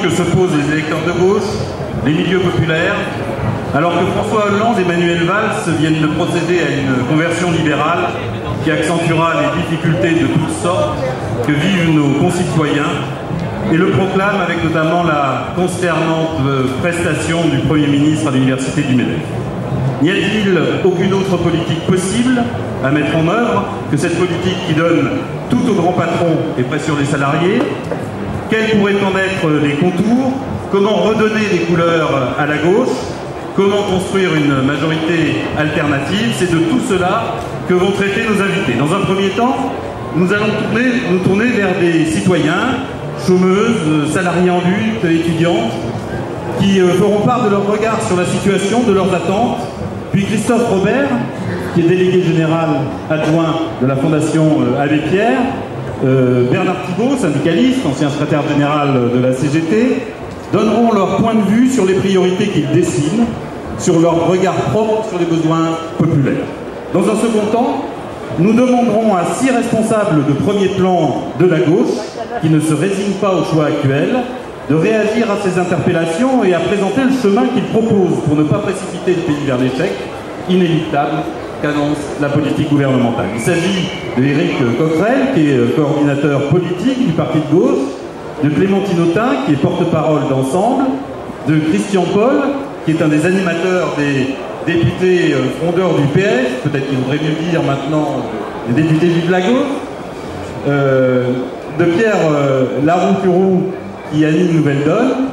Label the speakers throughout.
Speaker 1: que se posent les électeurs de gauche, les milieux populaires, alors que François Hollande et Manuel Valls viennent de procéder à une conversion libérale qui accentuera les difficultés de toutes sortes que vivent nos concitoyens et le proclame avec notamment la consternante prestation du Premier ministre à l'Université du MEDEF. N'y a-t-il aucune autre politique possible à mettre en œuvre que cette politique qui donne tout aux grands patrons et pression les salariés? Quels pourraient en être les contours? Comment redonner des couleurs à la gauche? Comment construire une majorité alternative? C'est de tout cela que vont traiter nos invités. Dans un premier temps, nous allons nous tourner vers des citoyens, chômeuses, salariés en lutte, étudiantes, qui feront part de leur regard sur la situation, de leurs attentes. Puis Christophe Robert, qui est délégué général adjoint de la Fondation Abbé Pierre, Bernard Thibault, syndicaliste, ancien secrétaire général de la CGT, donneront leur point de vue sur les priorités qu'ils dessinent, sur leur regard propre sur les besoins populaires. Dans un second temps, nous demanderons à 6 responsables de premier plan de la gauche, qui ne se résignent pas au choix actuel, de réagir à ces interpellations et à présenter le chemin qu'ils proposent pour ne pas précipiter le pays vers l'échec inéluctable qu'annonce la politique gouvernementale. Il s'agit d'Éric Coquerel, qui est coordinateur politique du parti de gauche, de Clémentine Autain, qui est porte-parole d'Ensemble, de Christian Paul, qui est un des animateurs des députés frondeurs du PS, peut-être qu'il voudrait mieux dire maintenant des députés Vive la gauche, de Pierre Laroux-Curou, qui anime Nouvelle Donne,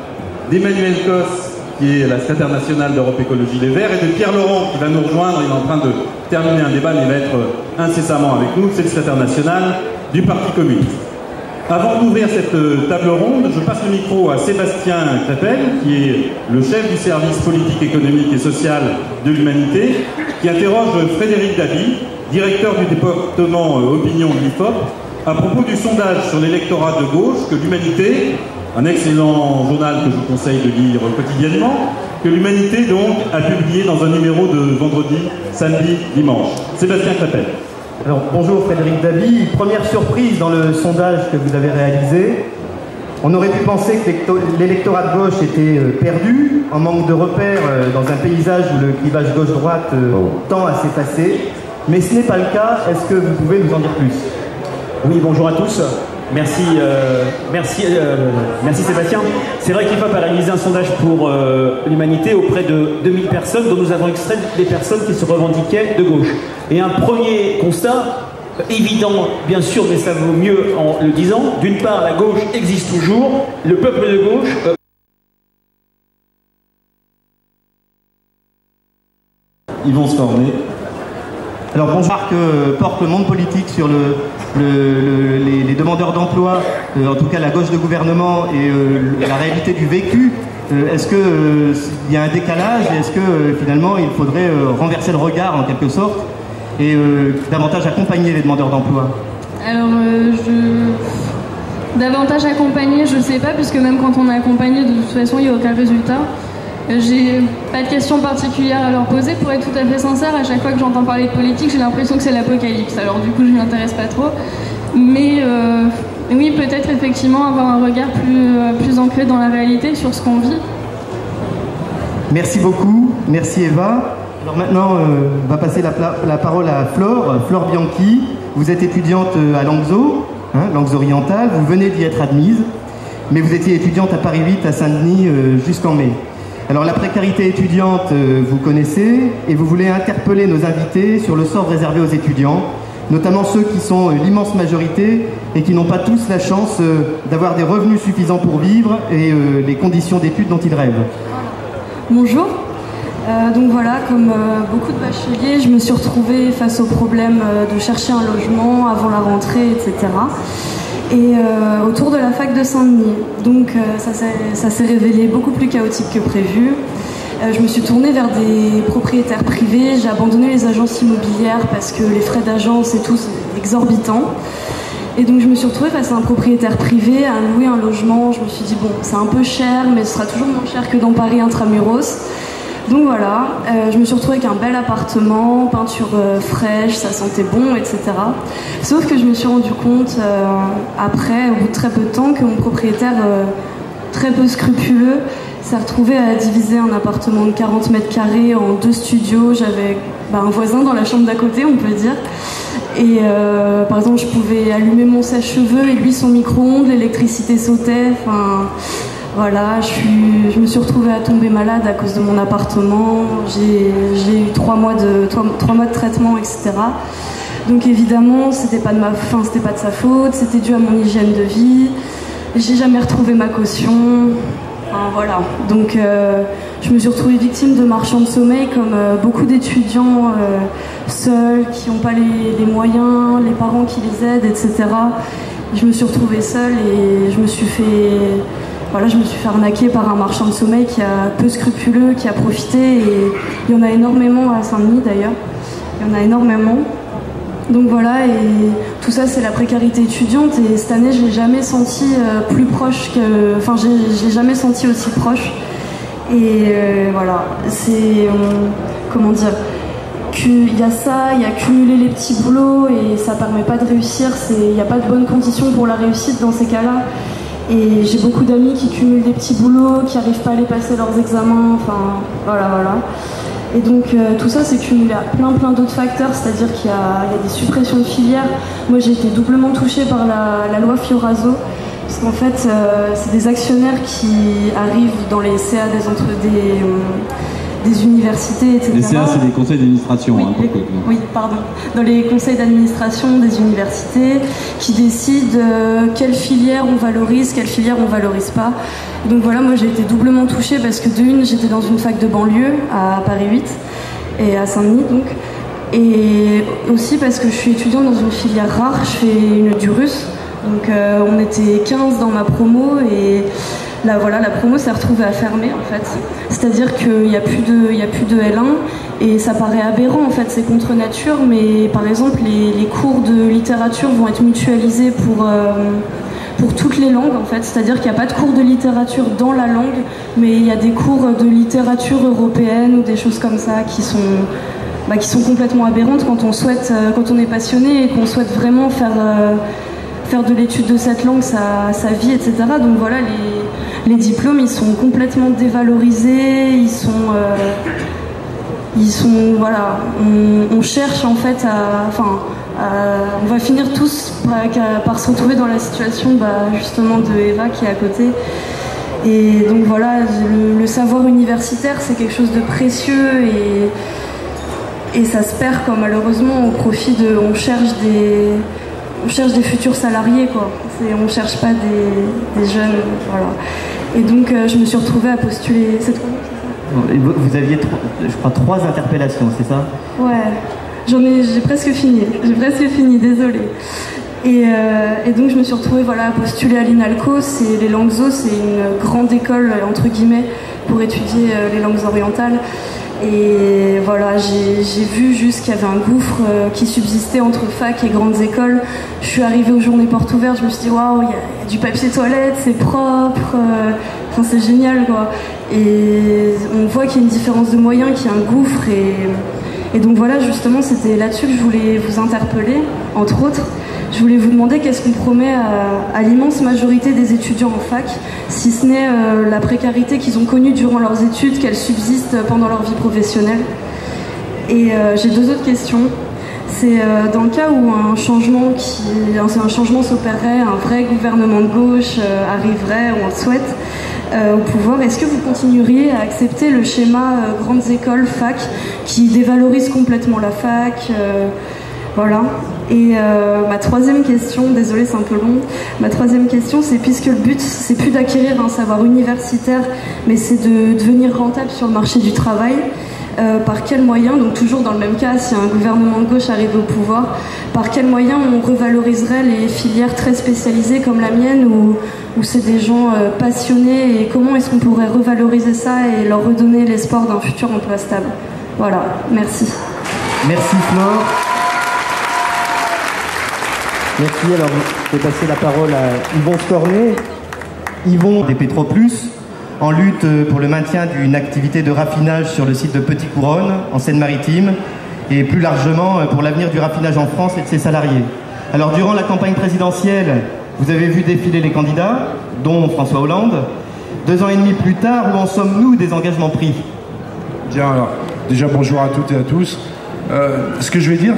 Speaker 1: d'Emmanuel Cos, qui est la secrétaire nationale d'Europe Écologie Les Verts, et de Pierre Laurent, qui va nous rejoindre. Il est en train de terminer un débat, mais il va être incessamment avec nous. C'est le secrétaire national du Parti communiste. Avant d'ouvrir cette table ronde, je passe le micro à Sébastien Crépel, qui est le chef du service politique, économique et social de l'Humanité, qui interroge Frédéric Dabi, directeur du département opinion de l'IFOP, à propos du sondage sur l'électorat de gauche que l'Humanité, un excellent journal que je vous conseille de lire quotidiennement, que l'Humanité donc a publié dans un numéro de vendredi, samedi, dimanche. Sébastien Crépel.
Speaker 2: Alors, bonjour Frédéric Dabi. Première surprise dans le sondage que vous avez réalisé. On aurait pu penser que l'électorat de gauche était perdu, en manque de repères dans un paysage où le clivage gauche-droite tend à s'effacer. Mais ce n'est pas le cas. Est-ce que vous pouvez nous en dire plus?
Speaker 3: Oui, bonjour à tous. Merci Sébastien. C'est vrai qu'IFOP a réalisé un sondage pour l'Humanité auprès de 2000 personnes dont nous avons extrait des personnes qui se revendiquaient de gauche. Et un premier constat, évident bien sûr, mais ça vaut mieux en le disant, d'une part la gauche existe toujours, le peuple de gauche...
Speaker 1: Yvon Scornet.
Speaker 2: Alors bonjour, que porte le monde politique sur les demandeurs d'emploi, en tout cas la gauche de gouvernement et la réalité du vécu. Est-ce qu'il y a un décalage? Est-ce que finalement il faudrait renverser le regard en quelque sorte et davantage accompagner les demandeurs d'emploi?
Speaker 4: Alors davantage accompagner, je ne sais pas, puisque même quand on est accompagné, de toute façon il n'y a aucun résultat. J'ai pas de questions particulières à leur poser. Pour être tout à fait sincère, à chaque fois que j'entends parler de politique, j'ai l'impression que c'est l'apocalypse. Alors du coup, je m'y intéresse pas trop. Mais oui, peut-être effectivement avoir un regard plus ancré dans la réalité sur ce qu'on vit.
Speaker 2: Merci beaucoup. Merci Eva. Alors maintenant, on va passer la parole à Flore Bianchi. Vous êtes étudiante à Languedoc, Langues orientales. Vous venez d'y être admise, mais vous étiez étudiante à Paris 8 à Saint-Denis jusqu'en mai. Alors la précarité étudiante, vous connaissez, et vous voulez interpeller nos invités sur le sort réservé aux étudiants, notamment ceux qui sont l'immense majorité et qui n'ont pas tous la chance d'avoir des revenus suffisants pour vivre et les conditions d'études dont ils rêvent.
Speaker 5: Bonjour. Donc voilà, comme beaucoup de bacheliers, je me suis retrouvée face au problème de chercher un logement avant la rentrée, etc. Et autour de la fac de Saint-Denis. Donc ça s'est révélé beaucoup plus chaotique que prévu. Je me suis tournée vers des propriétaires privés, j'ai abandonné les agences immobilières parce que les frais d'agence et tout, c'est exorbitant. Et donc je me suis retrouvée face à un propriétaire privé à louer un logement. Je me suis dit bon, c'est un peu cher, mais ce sera toujours moins cher que dans Paris intramuros. Donc voilà, je me suis retrouvée avec un bel appartement, peinture fraîche, ça sentait bon, etc. Sauf que je me suis rendu compte, après, au bout de très peu de temps, que mon propriétaire très peu scrupuleux s'est retrouvé à diviser un appartement de 40 mètres carrés en 2 studios. J'avais un voisin dans la chambre d'à côté, on peut dire. Et par exemple, je pouvais allumer mon sèche-cheveux et lui son micro-ondes, l'électricité sautait. Enfin, voilà, je me suis retrouvée à tomber malade à cause de mon appartement. J'ai eu 3 mois de traitement, etc. Donc évidemment, c'était pas de sa faute, c'était dû à mon hygiène de vie. J'ai jamais retrouvé ma caution. Enfin, voilà. Donc je me suis retrouvée victime de marchands de sommeil comme beaucoup d'étudiants seuls, qui n'ont pas les moyens, les parents qui les aident, etc. Je me suis retrouvée seule et je me suis fait arnaquer par un marchand de sommeil qui a peu scrupuleux, qui a profité. Et il y en a énormément à Saint-Denis d'ailleurs. Il y en a énormément. Donc voilà, et tout ça c'est la précarité étudiante, et cette année je l'ai jamais senti plus proche que... Enfin, je l'ai jamais senti aussi proche. Et voilà, c'est... comment dire, qu'il y a ça, il y a cumuler les petits boulots et ça permet pas de réussir, il n'y a pas de bonnes conditions pour la réussite dans ces cas-là. Et j'ai beaucoup d'amis qui cumulent des petits boulots, qui n'arrivent pas à aller passer leurs examens, enfin voilà. Et donc tout ça c'est cumulé à plein d'autres facteurs, c'est-à-dire qu'il y a des suppressions de filières. Moi j'ai été doublement touchée par la loi Fioraso, parce qu'en fait c'est des actionnaires qui arrivent dans les CA des universités, etc.
Speaker 6: Les CA, c'est des conseils d'administration.
Speaker 5: Oui, pardon. Dans les conseils d'administration des universités, qui décident quelle filière on valorise, quelle filière on valorise pas. Donc voilà, moi j'ai été doublement touchée parce que j'étais dans une fac de banlieue à Paris 8 et à Saint-Denis donc. Et aussi parce que je suis étudiante dans une filière rare, je fais du russe. Donc on était 15 dans ma promo et la promo s'est retrouvée à fermer en fait. C'est-à-dire qu'il n'y a plus de L1 et ça paraît aberrant en fait, c'est contre nature, mais par exemple les cours de littérature vont être mutualisés pour toutes les langues en fait. C'est-à-dire qu'il n'y a pas de cours de littérature dans la langue, mais il y a des cours de littérature européenne ou des choses comme ça qui sont complètement aberrantes quand on est passionné et qu'on souhaite vraiment faire de l'étude de cette langue sa vie, etc. Donc voilà, les diplômes, ils sont complètement dévalorisés, voilà, on cherche en fait on va finir tous par se retrouver dans la situation justement de Eva qui est à côté. Et donc voilà, le savoir universitaire, c'est quelque chose de précieux et ça se perd malheureusement au profit on cherche des futurs salariés, quoi. On cherche pas des jeunes, voilà. Et donc je me suis retrouvée à postuler. C'est trop long, c'est ça ?
Speaker 2: Vous aviez, je crois, 3 interpellations, c'est ça ?
Speaker 5: Ouais, j'ai presque fini, désolée. Et donc je me suis retrouvée à postuler à l'INALCO, les Languedoc, c'est une grande école, entre guillemets, pour étudier les langues orientales. Et voilà, j'ai vu juste qu'il y avait un gouffre qui subsistait entre fac et grandes écoles. Je suis arrivée aux journées portes ouvertes, je me suis dit waouh, il y a du papier toilette, c'est propre, c'est génial quoi. Et on voit qu'il y a une différence de moyens, qu'il y a un gouffre. Et donc voilà, justement, c'était là-dessus que je voulais vous interpeller, entre autres. Je voulais vous demander qu'est-ce qu'on promet à l'immense majorité des étudiants en fac, si ce n'est la précarité qu'ils ont connue durant leurs études, qu'elle subsiste pendant leur vie professionnelle. Et j'ai 2 autres questions. C'est dans le cas où un changement s'opérerait, un vrai gouvernement de gauche arriverait, on le souhaite, au pouvoir, est-ce que vous continueriez à accepter le schéma grandes écoles, fac, qui dévalorise complètement la fac voilà. Et ma 3e question, désolée c'est un peu long, ma 3e question c'est puisque le but c'est plus d'acquérir un savoir universitaire mais c'est de devenir rentable sur le marché du travail, par quels moyens, donc toujours dans le même cas si un gouvernement de gauche arrive au pouvoir, par quels moyens on revaloriserait les filières très spécialisées comme la mienne où c'est des gens passionnés, et comment est-ce qu'on pourrait revaloriser ça et leur redonner l'espoir d'un futur emploi stable. Voilà, merci.
Speaker 2: Merci Flore. Merci, alors je vais passer la parole à Yvon Scornet. Yvon des Pétroplus, en lutte pour le maintien d'une activité de raffinage sur le site de Petit-Couronne, en Seine-Maritime, et plus largement pour l'avenir du raffinage en France et de ses salariés. Alors durant la campagne présidentielle, vous avez vu défiler les candidats, dont François Hollande, 2 ans et demi plus tard, où en sommes-nous des engagements pris?
Speaker 6: Bien, alors, déjà bonjour à toutes et à tous. Ce que je vais dire,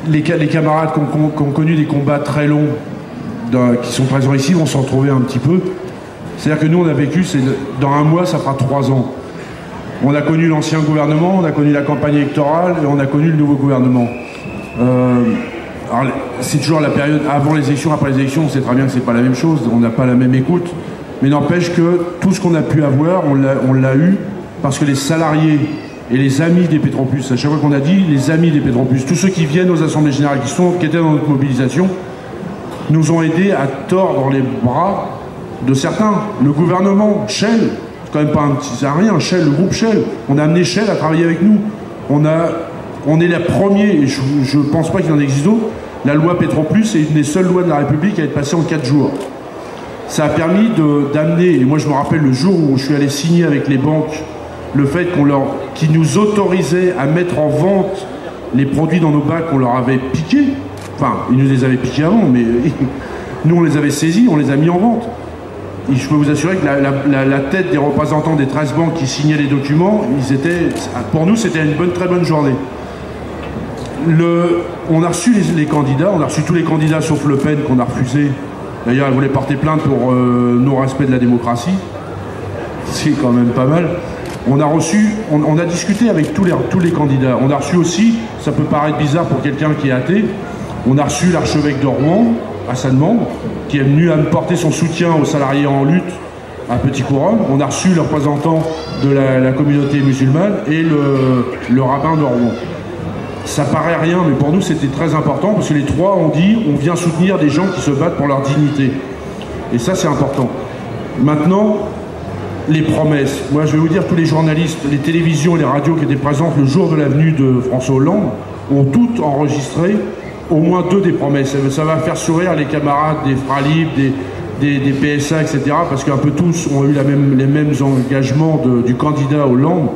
Speaker 6: les camarades qui ont connu des combats très longs, qui sont présents ici, vont s'en retrouver un petit peu. C'est-à-dire que nous, on a vécu, dans un mois, ça fera 3 ans. On a connu l'ancien gouvernement, on a connu la campagne électorale et on a connu le nouveau gouvernement. C'est toujours la période avant les élections, après les élections, on sait très bien que c'est pas la même chose, on n'a pas la même écoute. Mais n'empêche que tout ce qu'on a pu avoir, on l'a eu parce que les salariés et les amis des Petroplus, à chaque fois qu'on a dit les amis des Petroplus, tous ceux qui viennent aux assemblées générales, qui étaient dans notre mobilisation, nous ont aidés à tordre les bras de certains. Le gouvernement, Shell, c'est quand même pas un petit, c'est rien, Shell, le groupe Shell, on a amené Shell à travailler avec nous. On est les premiers, et je ne pense pas qu'il en existe d'autres, la loi Petroplus est une des seules lois de la République à être passée en 4 jours. Ça a permis d'amener, et moi je me rappelle le jour où je suis allé signer avec les banques, le fait qu'ils nous autorisaient à mettre en vente les produits dans nos bacs qu'on leur avait piqués. Enfin, ils nous les avaient piqués avant, mais nous on les avait saisis, on les a mis en vente. Et je peux vous assurer que la tête des représentants des 13 banques qui signaient les documents, pour nous c'était une très bonne journée. On a reçu les candidats, on a reçu tous les candidats sauf Le Pen qu'on a refusé. D'ailleurs, elle voulait porter plainte pour non-respect de la démocratie. C'est quand même pas mal. On a discuté avec tous les candidats. On a reçu aussi, ça peut paraître bizarre pour quelqu'un qui est athée, on a reçu l'archevêque de Rouen, Hassan Membre, qui est venu à me porter son soutien aux salariés en lutte à Petit-Couronne. On a reçu le représentant de la communauté musulmane et le rabbin de Rouen. Ça paraît rien, mais pour nous c'était très important parce que les trois ont dit on vient soutenir des gens qui se battent pour leur dignité. Et ça c'est important. Maintenant, les promesses. Moi je vais vous dire, tous les journalistes, les télévisions et les radios qui étaient présentes le jour de la venue de François Hollande ont toutes enregistré au moins 2 des promesses. Ça va faire sourire les camarades des Fralib, des PSA, etc. parce qu'un peu tous ont eu les mêmes engagements du candidat Hollande.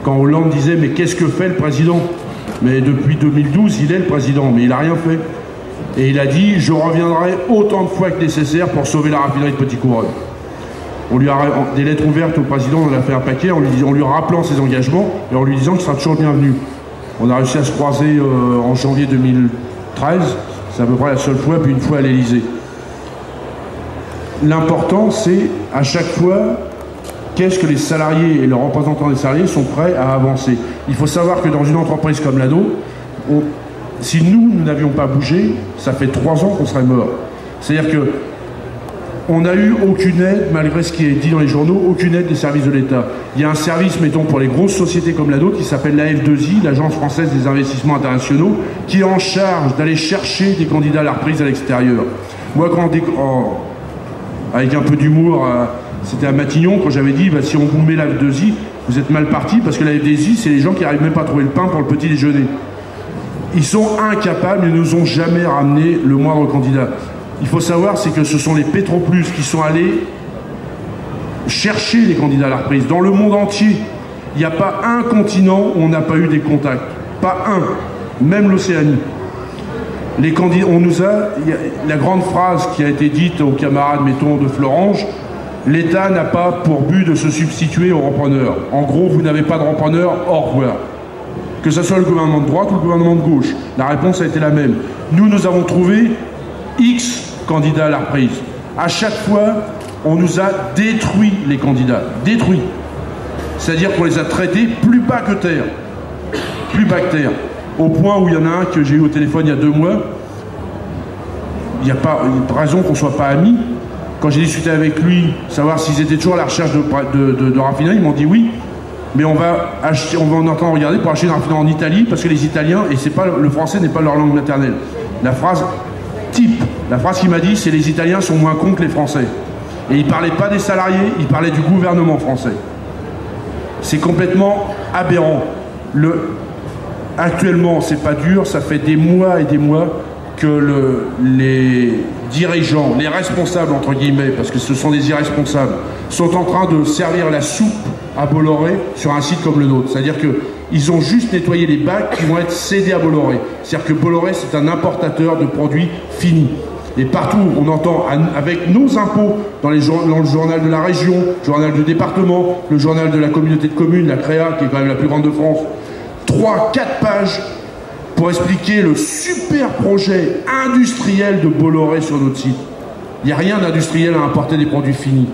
Speaker 6: Quand Hollande disait mais qu'est-ce que fait le président ? Mais depuis 2012, il est le président, mais il n'a rien fait. Et il a dit « Je reviendrai autant de fois que nécessaire pour sauver la raffinerie de Petit-Couronne ». On lui a des lettres ouvertes au président, on a fait un paquet en lui rappelant ses engagements et en lui disant qu'il sera toujours bienvenu. On a réussi à se croiser en janvier 2013, c'est à peu près la seule fois, puis une fois à l'Élysée. L'important, c'est à chaque fois qu'est-ce que les salariés et les représentants des salariés sont prêts à avancer. Il faut savoir que dans une entreprise comme la nôtre, si nous n'avions pas bougé, ça fait 3 ans qu'on serait mort. C'est-à-dire que on n'a eu aucune aide, malgré ce qui est dit dans les journaux, aucune aide des services de l'État. Il y a un service, mettons, pour les grosses sociétés comme la nôtre, qui s'appelle la F2I, l'Agence française des investissements internationaux, qui est en charge d'aller chercher des candidats à la reprise à l'extérieur. Moi, avec un peu d'humour, c'était à Matignon, quand j'avais dit, bah, si on vous met la F2I, vous êtes mal parti, parce que la F2I, c'est les gens qui n'arrivent même pas à trouver le pain pour le petit déjeuner. Ils sont incapables, ils ne nous ont jamais ramené le moindre candidat. Il faut savoir, c'est que ce sont les Petroplus qui sont allés chercher les candidats à la reprise. Dans le monde entier, il n'y a pas un continent où on n'a pas eu des contacts. Pas un. Même l'Océanie. Les candidats, la grande phrase qui a été dite aux camarades, mettons, de Florange, l'État n'a pas pour but de se substituer aux repreneurs. En gros, vous n'avez pas de repreneurs, au revoir. Que ce soit le gouvernement de droite ou le gouvernement de gauche. La réponse a été la même. Nous avons trouvé X candidats à la reprise. À chaque fois, on nous a détruit les candidats. Détruits. C'est-à-dire qu'on les a traités plus bas que terre. Plus bas que terre. Au point où il y en a un que j'ai eu au téléphone il y a 2 mois. Il n'y a pas raison qu'on ne soit pas amis. Quand j'ai discuté avec lui, savoir s'ils étaient toujours à la recherche de raffinerie, ils m'ont dit oui. Mais on va en train de regarder pour acheter une raffinerie en Italie, parce que les Italiens, et le français n'est pas leur langue maternelle. La phrase type, la phrase qu'il m'a dit, c'est les Italiens sont moins cons que les Français. Et il ne parlait pas des salariés, il parlait du gouvernement français. C'est complètement aberrant. Actuellement, c'est pas dur, ça fait des mois et des mois que les dirigeants, les responsables entre guillemets, parce que ce sont des irresponsables, sont en train de servir la soupe à Bolloré sur un site comme le nôtre. C'est-à-dire qu'ils ont juste nettoyé les bacs qui vont être cédés à Bolloré. C'est-à-dire que Bolloré, c'est un importateur de produits finis. Et partout, on entend avec nos impôts, dans le journal de la région, le journal du département, le journal de la communauté de communes, la CREA, qui est quand même la plus grande de France, 3-4 pages pour expliquer le super projet industriel de Bolloré sur notre site. Il n'y a rien d'industriel à importer des produits finis.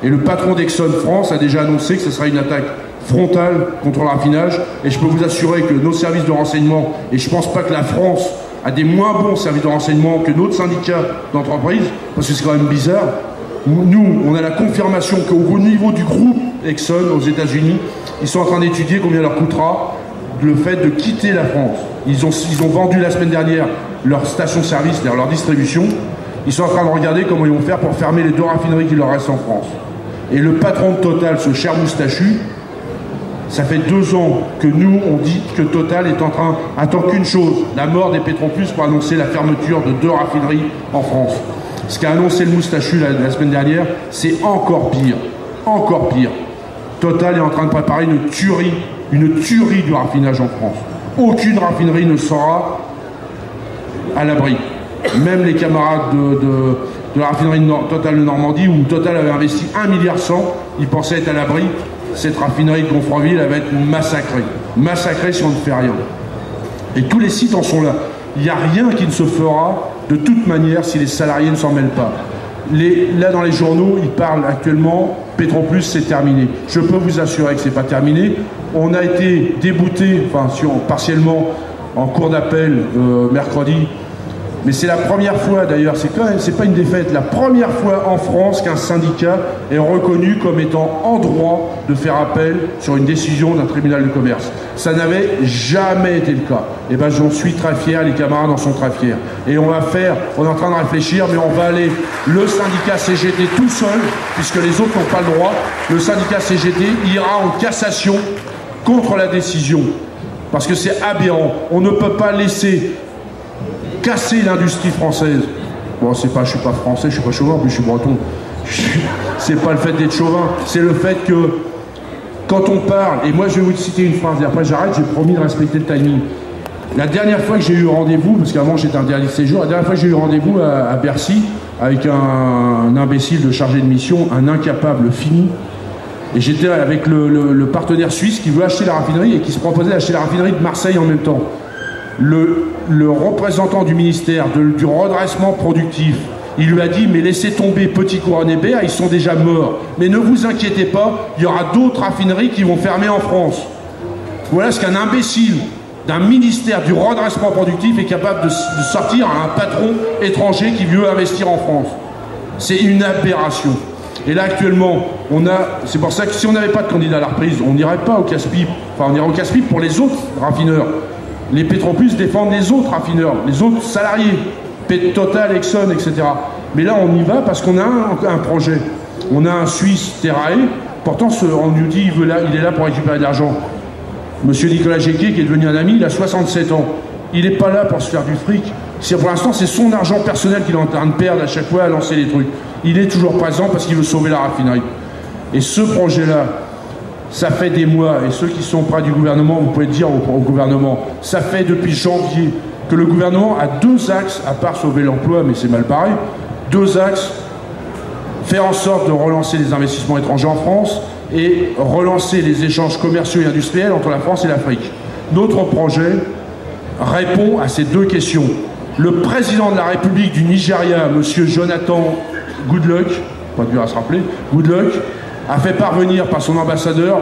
Speaker 6: Et le patron d'Exxon France a déjà annoncé que ce sera une attaque frontale contre le raffinage. Et je peux vous assurer que nos services de renseignement, et je ne pense pas que la France a des moins bons services de renseignement que notre syndicat d'entreprise, parce que c'est quand même bizarre. Nous, on a la confirmation qu'au niveau du groupe Exxon aux États-Unis, ils sont en train d'étudier combien leur coûtera le fait de quitter la France. Ils ont vendu la semaine dernière leur station-service, leur distribution. Ils sont en train de regarder comment ils vont faire pour fermer les 2 raffineries qui leur restent en France. Et le patron de Total, ce cher moustachu, ça fait 2 ans que nous, on dit que Total est en train, attend qu'une chose, la mort des Pétroplus pour annoncer la fermeture de 2 raffineries en France. Ce qu'a annoncé le moustachu la semaine dernière, c'est encore pire. Encore pire. Total est en train de préparer une tuerie du raffinage en France. Aucune raffinerie ne sera à l'abri. Même les camarades de la raffinerie Total de Normandie, où Total avait investi 1,1 milliard, ils pensaient être à l'abri. Cette raffinerie de Gonfreville, elle va être massacrée. Massacrée si on ne fait rien. Et tous les sites en sont là. Il n'y a rien qui ne se fera de toute manière si les salariés ne s'en mêlent pas. Là, dans les journaux, ils parlent actuellement, Pétroplus, c'est terminé. Je peux vous assurer que ce n'est pas terminé. On a été débouté, enfin, partiellement, en cours d'appel mercredi. Mais c'est la première fois, d'ailleurs, c'est pas une défaite, la première fois en France qu'un syndicat est reconnu comme étant en droit de faire appel sur une décision d'un tribunal de commerce. Ça n'avait jamais été le cas. Et ben j'en suis très fier, les camarades en sont très fiers. Et on est en train de réfléchir, mais on va aller, le syndicat CGT tout seul, puisque les autres n'ont pas le droit, le syndicat CGT ira en cassation contre la décision. Parce que c'est aberrant. On ne peut pas laisser casser l'industrie française. Bon, je suis pas français, je suis pas chauvin, en plus je suis breton. C'est pas le fait d'être chauvin, c'est le fait que quand on parle, et moi je vais vous citer une phrase, et après j'arrête, j'ai promis de respecter le timing. La dernière fois que j'ai eu rendez-vous, parce qu'avant j'étais interdit de séjour, la dernière fois que j'ai eu rendez-vous à Bercy, avec un imbécile de chargé de mission, un incapable fini, et j'étais avec le partenaire suisse qui veut acheter la raffinerie et qui se proposait d'acheter la raffinerie de Marseille en même temps. Le représentant du ministère du redressement productif, il lui a dit, mais laissez tomber Petit Couronne et Béa, ils sont déjà morts. Mais ne vous inquiétez pas, il y aura d'autres raffineries qui vont fermer en France. Voilà ce qu'un imbécile d'un ministère du redressement productif est capable de sortir à un patron étranger qui veut investir en France. C'est une aberration. Et là actuellement, c'est pour ça que si on n'avait pas de candidat à la reprise, on n'irait pas au casse-pipe. Enfin, on irait au casse-pipe pour les autres raffineurs. Les Pétroplus défendent les autres raffineurs, les autres salariés, Total, Exxon, etc. Mais là, on y va parce qu'on a un projet. On a un Suisse, Terrae. Pourtant, on nous dit il est là pour récupérer de l'argent. Monsieur Nicolas Géquet, qui est devenu un ami, il a 67 ans. Il n'est pas là pour se faire du fric. Pour l'instant, c'est son argent personnel qu'il est en train de perdre à chaque fois à lancer les trucs. Il est toujours présent parce qu'il veut sauver la raffinerie. Et ce projet-là, ça fait des mois, et ceux qui sont près du gouvernement, vous pouvez dire au gouvernement, ça fait depuis janvier que le gouvernement a 2 axes, à part sauver l'emploi, mais c'est mal pareil, 2 axes, faire en sorte de relancer les investissements étrangers en France et relancer les échanges commerciaux et industriels entre la France et l'Afrique. Notre projet répond à ces 2 questions. Le président de la République du Nigeria, M. Jonathan Goodluck, pas dur à se rappeler, Goodluck, a fait parvenir par son ambassadeur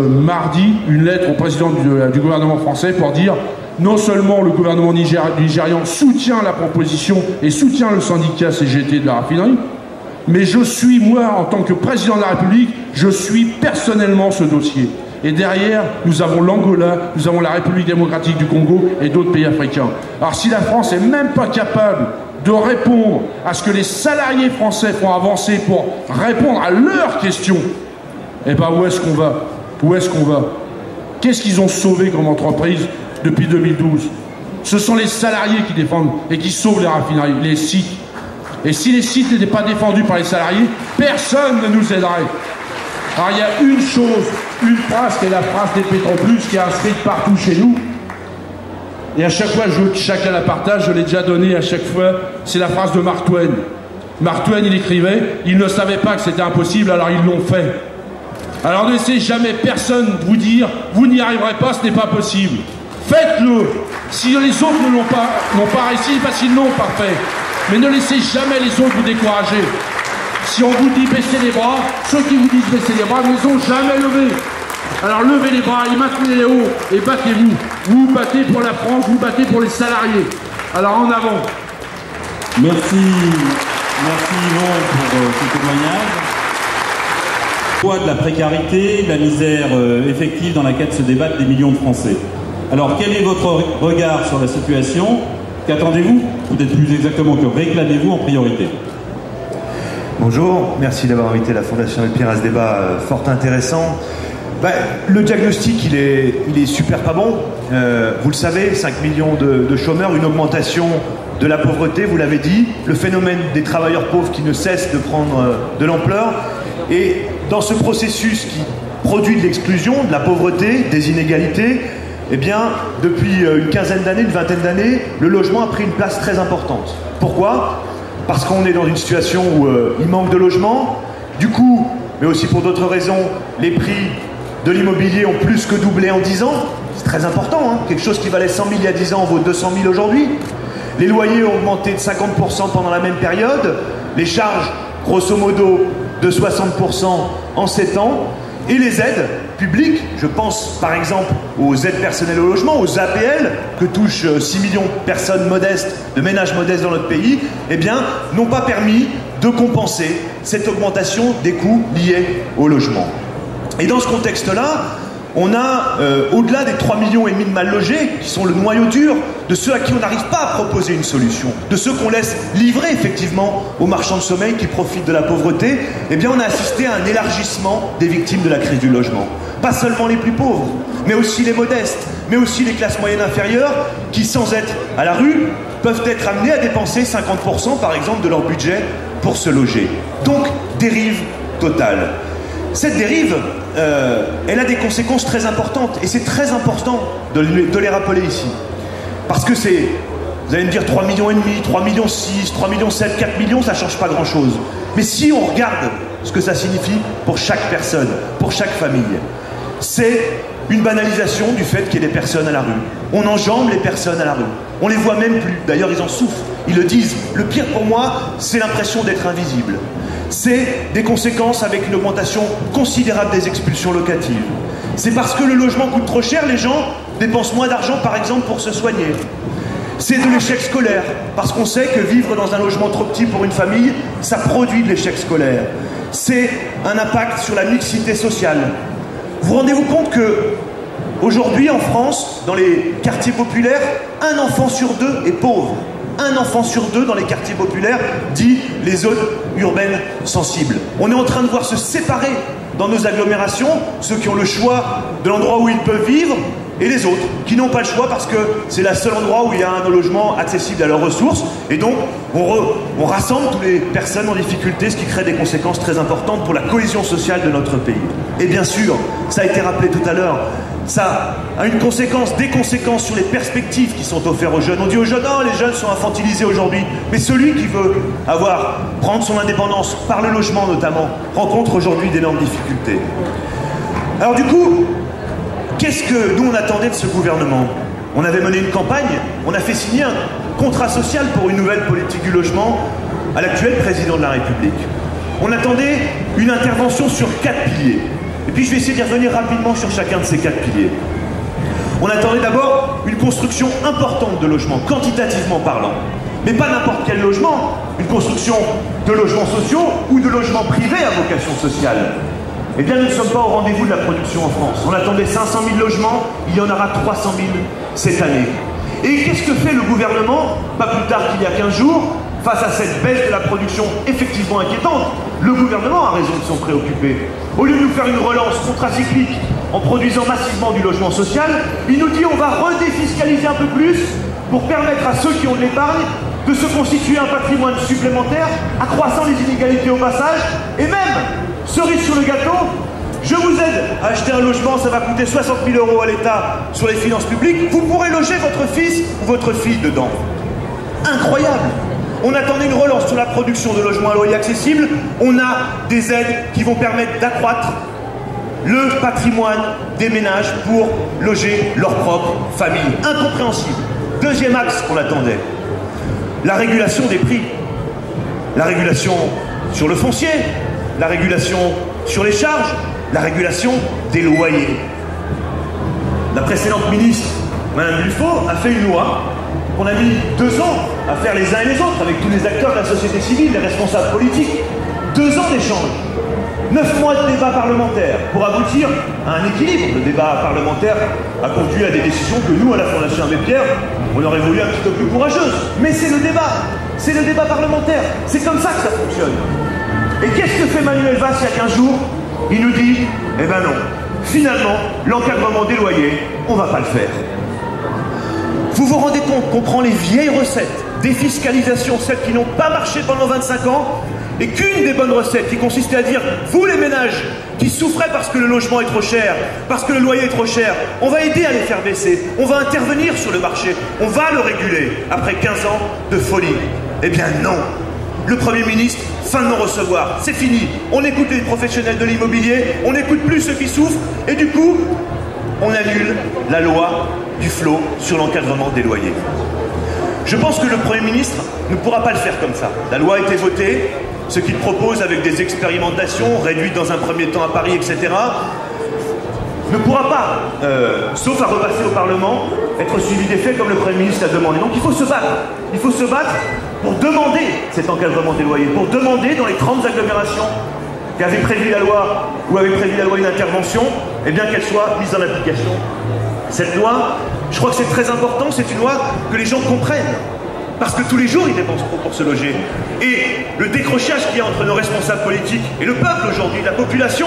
Speaker 6: mardi une lettre au président du gouvernement français pour dire non seulement le gouvernement nigérian soutient la proposition et soutient le syndicat CGT de la raffinerie, mais je suis, moi, en tant que président de la République, je suis personnellement ce dossier. Et derrière, nous avons l'Angola, nous avons la République démocratique du Congo et d'autres pays africains. Alors si la France n'est même pas capable de répondre à ce que les salariés français font avancer pour répondre à leurs questions, eh bien où est-ce qu'on va? Où est-ce qu'on va? Qu'est-ce qu'ils ont sauvé comme entreprise depuis 2012? Ce sont les salariés qui défendent et qui sauvent les raffineries, les sites. Et si les sites n'étaient pas défendus par les salariés, personne ne nous aiderait. Alors il y a une chose, une phrase qui est la phrase des Pétroplus qui est inscrite partout chez nous. Et à chaque fois, je veux que chacun la partage, je l'ai déjà donné à chaque fois, c'est la phrase de Mark Twain. Mark Twain, il écrivait, ils ne savaient pas que c'était impossible, alors ils l'ont fait. Alors ne laissez jamais personne vous dire, vous n'y arriverez pas, ce n'est pas possible. Faites-le. Si les autres n'ont pas réussi, parce qu'ils l'ont pas fait. Mais ne laissez jamais les autres vous décourager. Si on vous dit baissez les bras, ceux qui vous disent baissez les bras ne les ont jamais levés. Alors levez les bras et maintenez-les hauts et battez-vous. Vous vous battez pour la France, vous battez pour les salariés. Alors en avant.
Speaker 1: Merci Yvon pour ce témoignage. Le poids de la précarité, de la misère effective dans laquelle se débattent des millions de Français. Alors quel est votre regard sur la situation? Qu'attendez-vous? Peut-être plus exactement, que réclamez-vous en priorité?
Speaker 7: Bonjour, merci d'avoir invité la Fondation Abbé Pierre à ce débat fort intéressant. Le diagnostic, il est super pas bon. Vous le savez, 5 millions de chômeurs, une augmentation de la pauvreté, vous l'avez dit, le phénomène des travailleurs pauvres qui ne cesse de prendre de l'ampleur. Et dans ce processus qui produit de l'exclusion, de la pauvreté, des inégalités, eh bien, depuis une quinzaine d'années, une vingtaine d'années, le logement a pris une place très importante. Pourquoi ? Parce qu'on est dans une situation où il manque de logements. Du coup, mais aussi pour d'autres raisons, les prix de l'immobilier ont plus que doublé en 10 ans. C'est très important, hein. Quelque chose qui valait 100 000 il y a 10 ans vaut 200 000 aujourd'hui. Les loyers ont augmenté de 50% pendant la même période. Les charges, grosso modo, de 60% en 7 ans. Et les aides publiques, je pense par exemple aux aides personnelles au logement, aux APL, que touchent 6 millions de personnes modestes, de ménages modestes dans notre pays, eh bien, n'ont pas permis de compenser cette augmentation des coûts liés au logement. Et dans ce contexte-là, on a, au-delà des 3,5 millions de mal logés, qui sont le noyau dur de ceux à qui on n'arrive pas à proposer une solution, de ceux qu'on laisse livrer effectivement aux marchands de sommeil qui profitent de la pauvreté, eh bien on a assisté à un élargissement des victimes de la crise du logement. Pas seulement les plus pauvres, mais aussi les modestes, mais aussi les classes moyennes inférieures, qui sans être à la rue, peuvent être amenés à dépenser 50% par exemple de leur budget pour se loger. Donc, dérive totale. Cette dérive, elle a des conséquences très importantes, et c'est très important de les rappeler ici. Parce que c'est, vous allez me dire 3,5 millions, 3,6 millions, 3,7 millions, 4 millions, ça ne change pas grand-chose. Mais si on regarde ce que ça signifie pour chaque personne, pour chaque famille, c'est une banalisation du fait qu'il y ait des personnes à la rue. On enjambe les personnes à la rue. On les voit même plus. D'ailleurs, ils en souffrent. Ils le disent. Le pire pour moi, c'est l'impression d'être invisible. C'est des conséquences avec une augmentation considérable des expulsions locatives. C'est parce que le logement coûte trop cher, les gens dépensent moins d'argent, par exemple, pour se soigner. C'est de l'échec scolaire, parce qu'on sait que vivre dans un logement trop petit pour une famille, ça produit de l'échec scolaire. C'est un impact sur la mixité sociale. Vous rendez-vous compte que aujourd'hui, en France, dans les quartiers populaires, un enfant sur deux est pauvre. Un enfant sur deux dans les quartiers populaires, dit les zones urbaines sensibles. On est en train de voir se séparer dans nos agglomérations ceux qui ont le choix de l'endroit où ils peuvent vivre et les autres qui n'ont pas le choix parce que c'est le seul endroit où il y a un logement accessible à leurs ressources. Et donc, on rassemble toutes les personnes en difficulté, ce qui crée des conséquences très importantes pour la cohésion sociale de notre pays. Et bien sûr, ça a été rappelé tout à l'heure, ça a une conséquence, des conséquences sur les perspectives qui sont offertes aux jeunes. On dit aux jeunes, non, les jeunes sont infantilisés aujourd'hui. Mais celui qui veut prendre son indépendance, par le logement notamment, rencontre aujourd'hui d'énormes difficultés. Alors du coup, qu'est-ce que nous on attendait de ce gouvernement? On avait mené une campagne, on a fait signer un contrat social pour une nouvelle politique du logement à l'actuel président de la République. On attendait une intervention sur 4 piliers. Et puis je vais essayer d'y revenir rapidement sur chacun de ces 4 piliers. On attendait d'abord une construction importante de logements, quantitativement parlant. Mais pas n'importe quel logement, une construction de logements sociaux ou de logements privés à vocation sociale. Eh bien, nous ne sommes pas au rendez-vous de la production en France. On attendait 500 000 logements, il y en aura 300 000 cette année. Et qu'est-ce que fait le gouvernement, pas plus tard qu'il y a 15 jours, face à cette baisse de la production effectivement inquiétante? Le gouvernement a raison de s'en préoccuper. Au lieu de nous faire une relance contracyclique en produisant massivement du logement social, il nous dit on va redéfiscaliser un peu plus pour permettre à ceux qui ont de l'épargne de se constituer un patrimoine supplémentaire, accroissant les inégalités au passage, et même, cerise sur le gâteau, je vous aide à acheter un logement, ça va coûter 60 000 € à l'État sur les finances publiques, vous pourrez loger votre fils ou votre fille dedans. Incroyable! On attendait une relance sur la production de logements à loyer accessible, on a des aides qui vont permettre d'accroître le patrimoine des ménages pour loger leur propre famille. Incompréhensible. Deuxième axe qu'on attendait, la régulation des prix. La régulation sur le foncier, la régulation sur les charges, la régulation des loyers. La précédente ministre, Madame Dufaux, a fait une loi qu'on a mis 2 ans à faire les uns et les autres avec tous les acteurs de la société civile, les responsables politiques. 2 ans d'échange. 9 mois de débat parlementaire pour aboutir à un équilibre. Le débat parlementaire a conduit à des décisions que nous, à la Fondation Abbé Pierre, on aurait voulu un petit peu plus courageuses. Mais c'est le débat parlementaire. C'est comme ça que ça fonctionne. Et qu'est-ce que fait Manuel Valls il y a 15 jours? Il nous dit, eh ben non, finalement, l'encadrement des loyers, on va pas le faire. Vous vous rendez compte qu'on prend les vieilles recettes, défiscalisation, celles qui n'ont pas marché pendant 25 ans, et qu'une des bonnes recettes qui consistait à dire, vous les ménages qui souffraient parce que le logement est trop cher, parce que le loyer est trop cher, on va aider à les faire baisser, on va intervenir sur le marché, on va le réguler, après 15 ans de folie. Eh bien non, le Premier ministre, fin de non-recevoir, c'est fini, on écoute les professionnels de l'immobilier, on n'écoute plus ceux qui souffrent, et du coup, on annule la loi du flot sur l'encadrement des loyers. Je pense que le Premier ministre ne pourra pas le faire comme ça. La loi a été votée, ce qu'il propose avec des expérimentations réduites dans un premier temps à Paris, etc., ne pourra pas, sauf à repasser au Parlement, être suivi des faits comme le Premier ministre l'a demandé. Donc il faut se battre. Il faut se battre pour demander cet encadrement des loyers, pour demander dans les 30 agglomérations qu'avait prévu la loi, ou avait prévu la loi une intervention, eh bien qu'elle soit mise en application. Cette loi, je crois que c'est très important, c'est une loi que les gens comprennent. Parce que tous les jours, ils dépensent trop pour se loger. Et le décrochage qu'il y a entre nos responsables politiques et le peuple aujourd'hui, la population,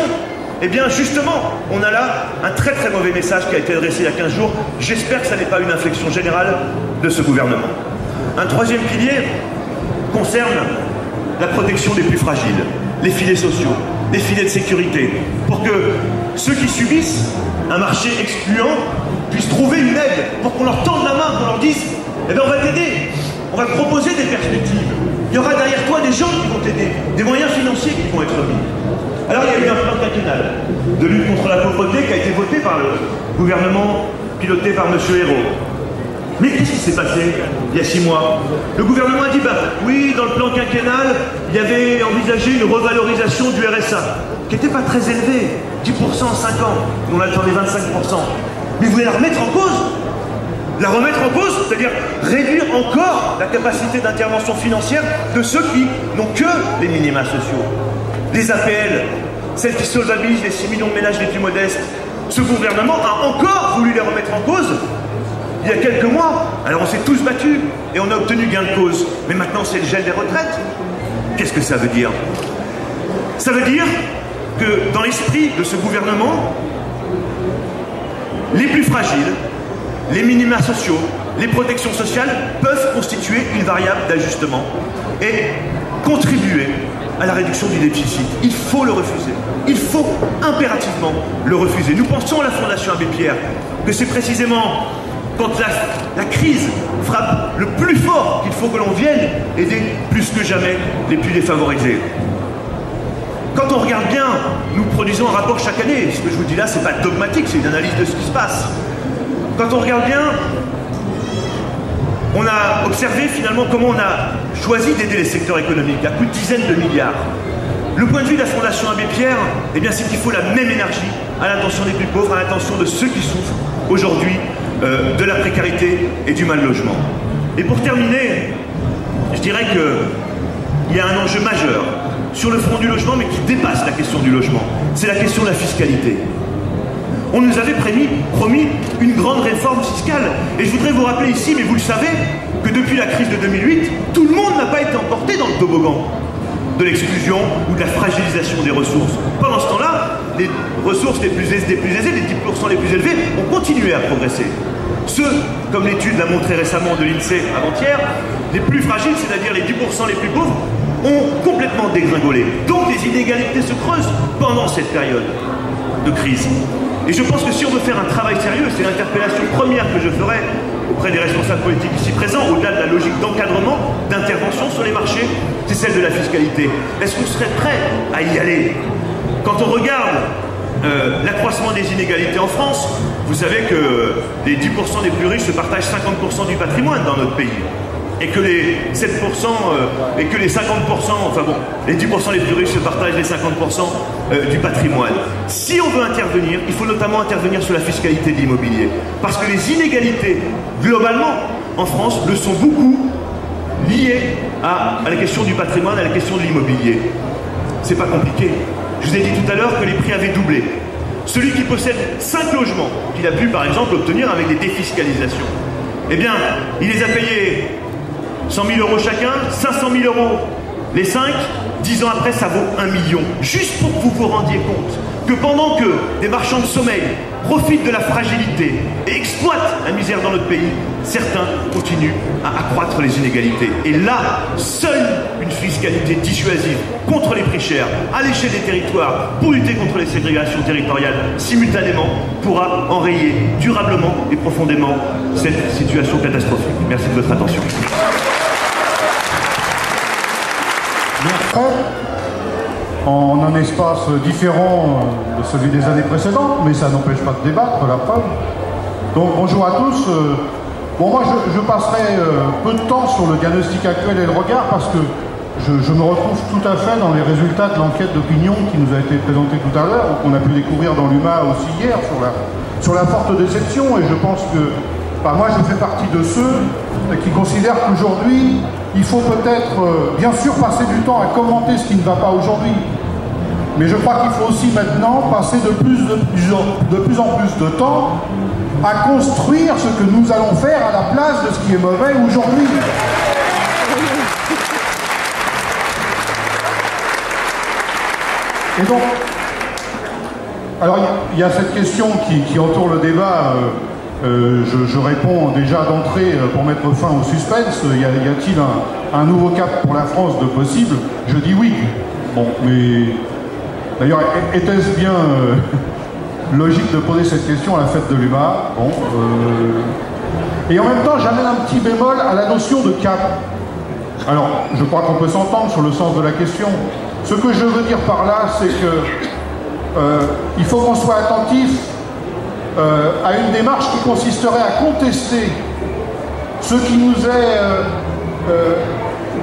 Speaker 7: eh bien justement, on a là un très très mauvais message qui a été adressé il y a 15 jours. J'espère que ça n'est pas une inflexion générale de ce gouvernement. Un troisième pilier concerne la protection des plus fragiles, les filets sociaux, les filets de sécurité, pour que ceux qui subissent un marché excluant puissent trouver une aide, pour qu'on leur tende la main, qu'on leur dise « Eh bien on va t'aider ». On va te proposer des perspectives. Il y aura derrière toi des gens qui vont t'aider, des moyens financiers qui vont être mis. Alors il y a eu un plan quinquennal de lutte contre la pauvreté qui a été voté par le gouvernement piloté par M. Hérault. Mais qu'est-ce qui s'est passé il y a 6 mois? Le gouvernement a dit, oui, dans le plan quinquennal, il y avait envisagé une revalorisation du RSA, qui n'était pas très élevée, 10% en 5 ans, on attendait 25%. Mais vous voulez la remettre en cause? La remettre en cause, c'est-à-dire réduire encore la capacité d'intervention financière de ceux qui n'ont que les minima sociaux. Les APL, celles qui solvabilisent les 6 millions de ménages les plus modestes. Ce gouvernement a encore voulu les remettre en cause il y a quelques mois. Alors on s'est tous battus et on a obtenu gain de cause. Mais maintenant c'est le gel des retraites. Qu'est-ce que ça veut dire? Ça veut dire que dans l'esprit de ce gouvernement, les plus fragiles, les minima sociaux, les protections sociales peuvent constituer une variable d'ajustement et contribuer à la réduction du déficit. Il faut le refuser. Il faut impérativement le refuser. Nous pensons à la Fondation Abbé Pierre que c'est précisément quand la crise frappe le plus fort qu'il faut que l'on vienne aider plus que jamais les plus défavorisés. Quand on regarde bien, nous produisons un rapport chaque année. Ce que je vous dis là, c'est pas dogmatique, c'est une analyse de ce qui se passe. Quand on regarde bien, on a observé finalement comment on a choisi d'aider les secteurs économiques à coups de dizaines de milliards. Le point de vue de la Fondation Abbé Pierre, eh bien, c'est qu'il faut la même énergie à l'intention des plus pauvres, à l'intention de ceux qui souffrent aujourd'hui de la précarité et du mal logement. Et pour terminer, je dirais qu'il y a un enjeu majeur sur le front du logement, mais qui dépasse la question du logement. C'est la question de la fiscalité. On nous avait promis une grande réforme fiscale. Et je voudrais vous rappeler ici, mais vous le savez, que depuis la crise de 2008, tout le monde n'a pas été emporté dans le toboggan de l'exclusion ou de la fragilisation des ressources. Pendant ce temps-là, les ressources les plus aisées, les 10% les plus élevés, ont continué à progresser. Ceux, comme l'étude l'a montré récemment de l'INSEE avant-hier, les plus fragiles, c'est-à-dire les 10% les plus pauvres, ont complètement dégringolé. Donc les inégalités se creusent pendant cette période. de crise. Et je pense que si on veut faire un travail sérieux, c'est l'interpellation première que je ferai auprès des responsables politiques ici présents, au-delà de la logique d'encadrement, d'intervention sur les marchés, c'est celle de la fiscalité. Est-ce qu'on serait prêt à y aller? Quand on regarde l'accroissement des inégalités en France, vous savez que les 10% des plus riches se partagent 50% du patrimoine dans notre pays. Et que les 7% et que les 50%, enfin bon, les 10% les plus riches se partagent les 50% du patrimoine. Si on veut intervenir, il faut notamment intervenir sur la fiscalité de l'immobilier. Parce que les inégalités, globalement, en France, le sont beaucoup liées à la question du patrimoine, à la question de l'immobilier. C'est pas compliqué. Je vous ai dit tout à l'heure que les prix avaient doublé. Celui qui possède 5 logements, qu'il a pu par exemple obtenir avec des défiscalisations, eh bien, il les a payés 100 000 euros chacun, 500 000 euros les 5, 10 ans après ça vaut 1 million. Juste pour que vous vous rendiez compte que pendant que des marchands de sommeil profitent de la fragilité et exploitent la misère dans notre pays, certains continuent à accroître les inégalités. Et là, seule une fiscalité dissuasive contre les prix chers, à l'échelle des territoires, pour lutter contre les ségrégations territoriales, simultanément, pourra enrayer durablement et profondément cette situation catastrophique. Merci de votre attention.
Speaker 8: En un espace différent de celui des années précédentes, mais ça n'empêche pas de débattre, la preuve. Donc bonjour à tous. Bon, moi je passerai peu de temps sur le diagnostic actuel et le regard parce que je me retrouve tout à fait dans les résultats de l'enquête d'opinion qui nous a été présentée tout à l'heure, qu'on a pu découvrir dans l'UMA aussi hier sur la forte déception. Et je pense que moi je fais partie de ceux qui considèrent qu'aujourd'hui il faut peut-être bien sûr passer du temps à commenter ce qui ne va pas aujourd'hui, mais je crois qu'il faut aussi maintenant passer de plus en plus de temps à construire ce que nous allons faire à la place de ce qui est mauvais aujourd'hui. Et donc, alors il y a cette question qui entoure le débat. Je réponds déjà d'entrée pour mettre fin au suspense. Y a-t-il un nouveau cap pour la France de possible? Je dis oui. Bon, mais d'ailleurs, était-ce bien logique de poser cette question à la fête de l'UMA? Bon, et en même temps, j'amène un petit bémol à la notion de cap. Alors, je crois qu'on peut s'entendre sur le sens de la question. Ce que je veux dire par là, c'est que il faut qu'on soit attentif à une démarche qui consisterait à contester ce qui nous est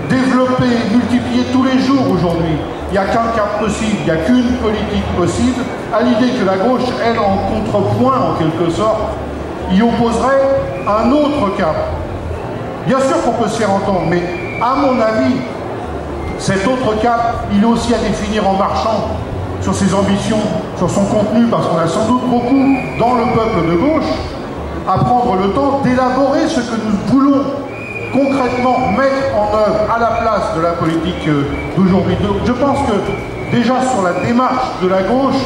Speaker 8: développé, multiplié tous les jours aujourd'hui. Il n'y a qu'un cap possible, il n'y a qu'une politique possible, à l'idée que la gauche, elle, en contrepoint, en quelque sorte, y opposerait un autre cap. Bien sûr qu'on peut se faire entendre, mais à mon avis, cet autre cap, il est aussi à définir en marchant sur ses ambitions, sur son contenu, parce qu'on a sans doute beaucoup, dans le peuple de gauche, à prendre le temps d'élaborer ce que nous voulons concrètement mettre en œuvre à la place de la politique d'aujourd'hui. Je pense que déjà sur la démarche de la gauche,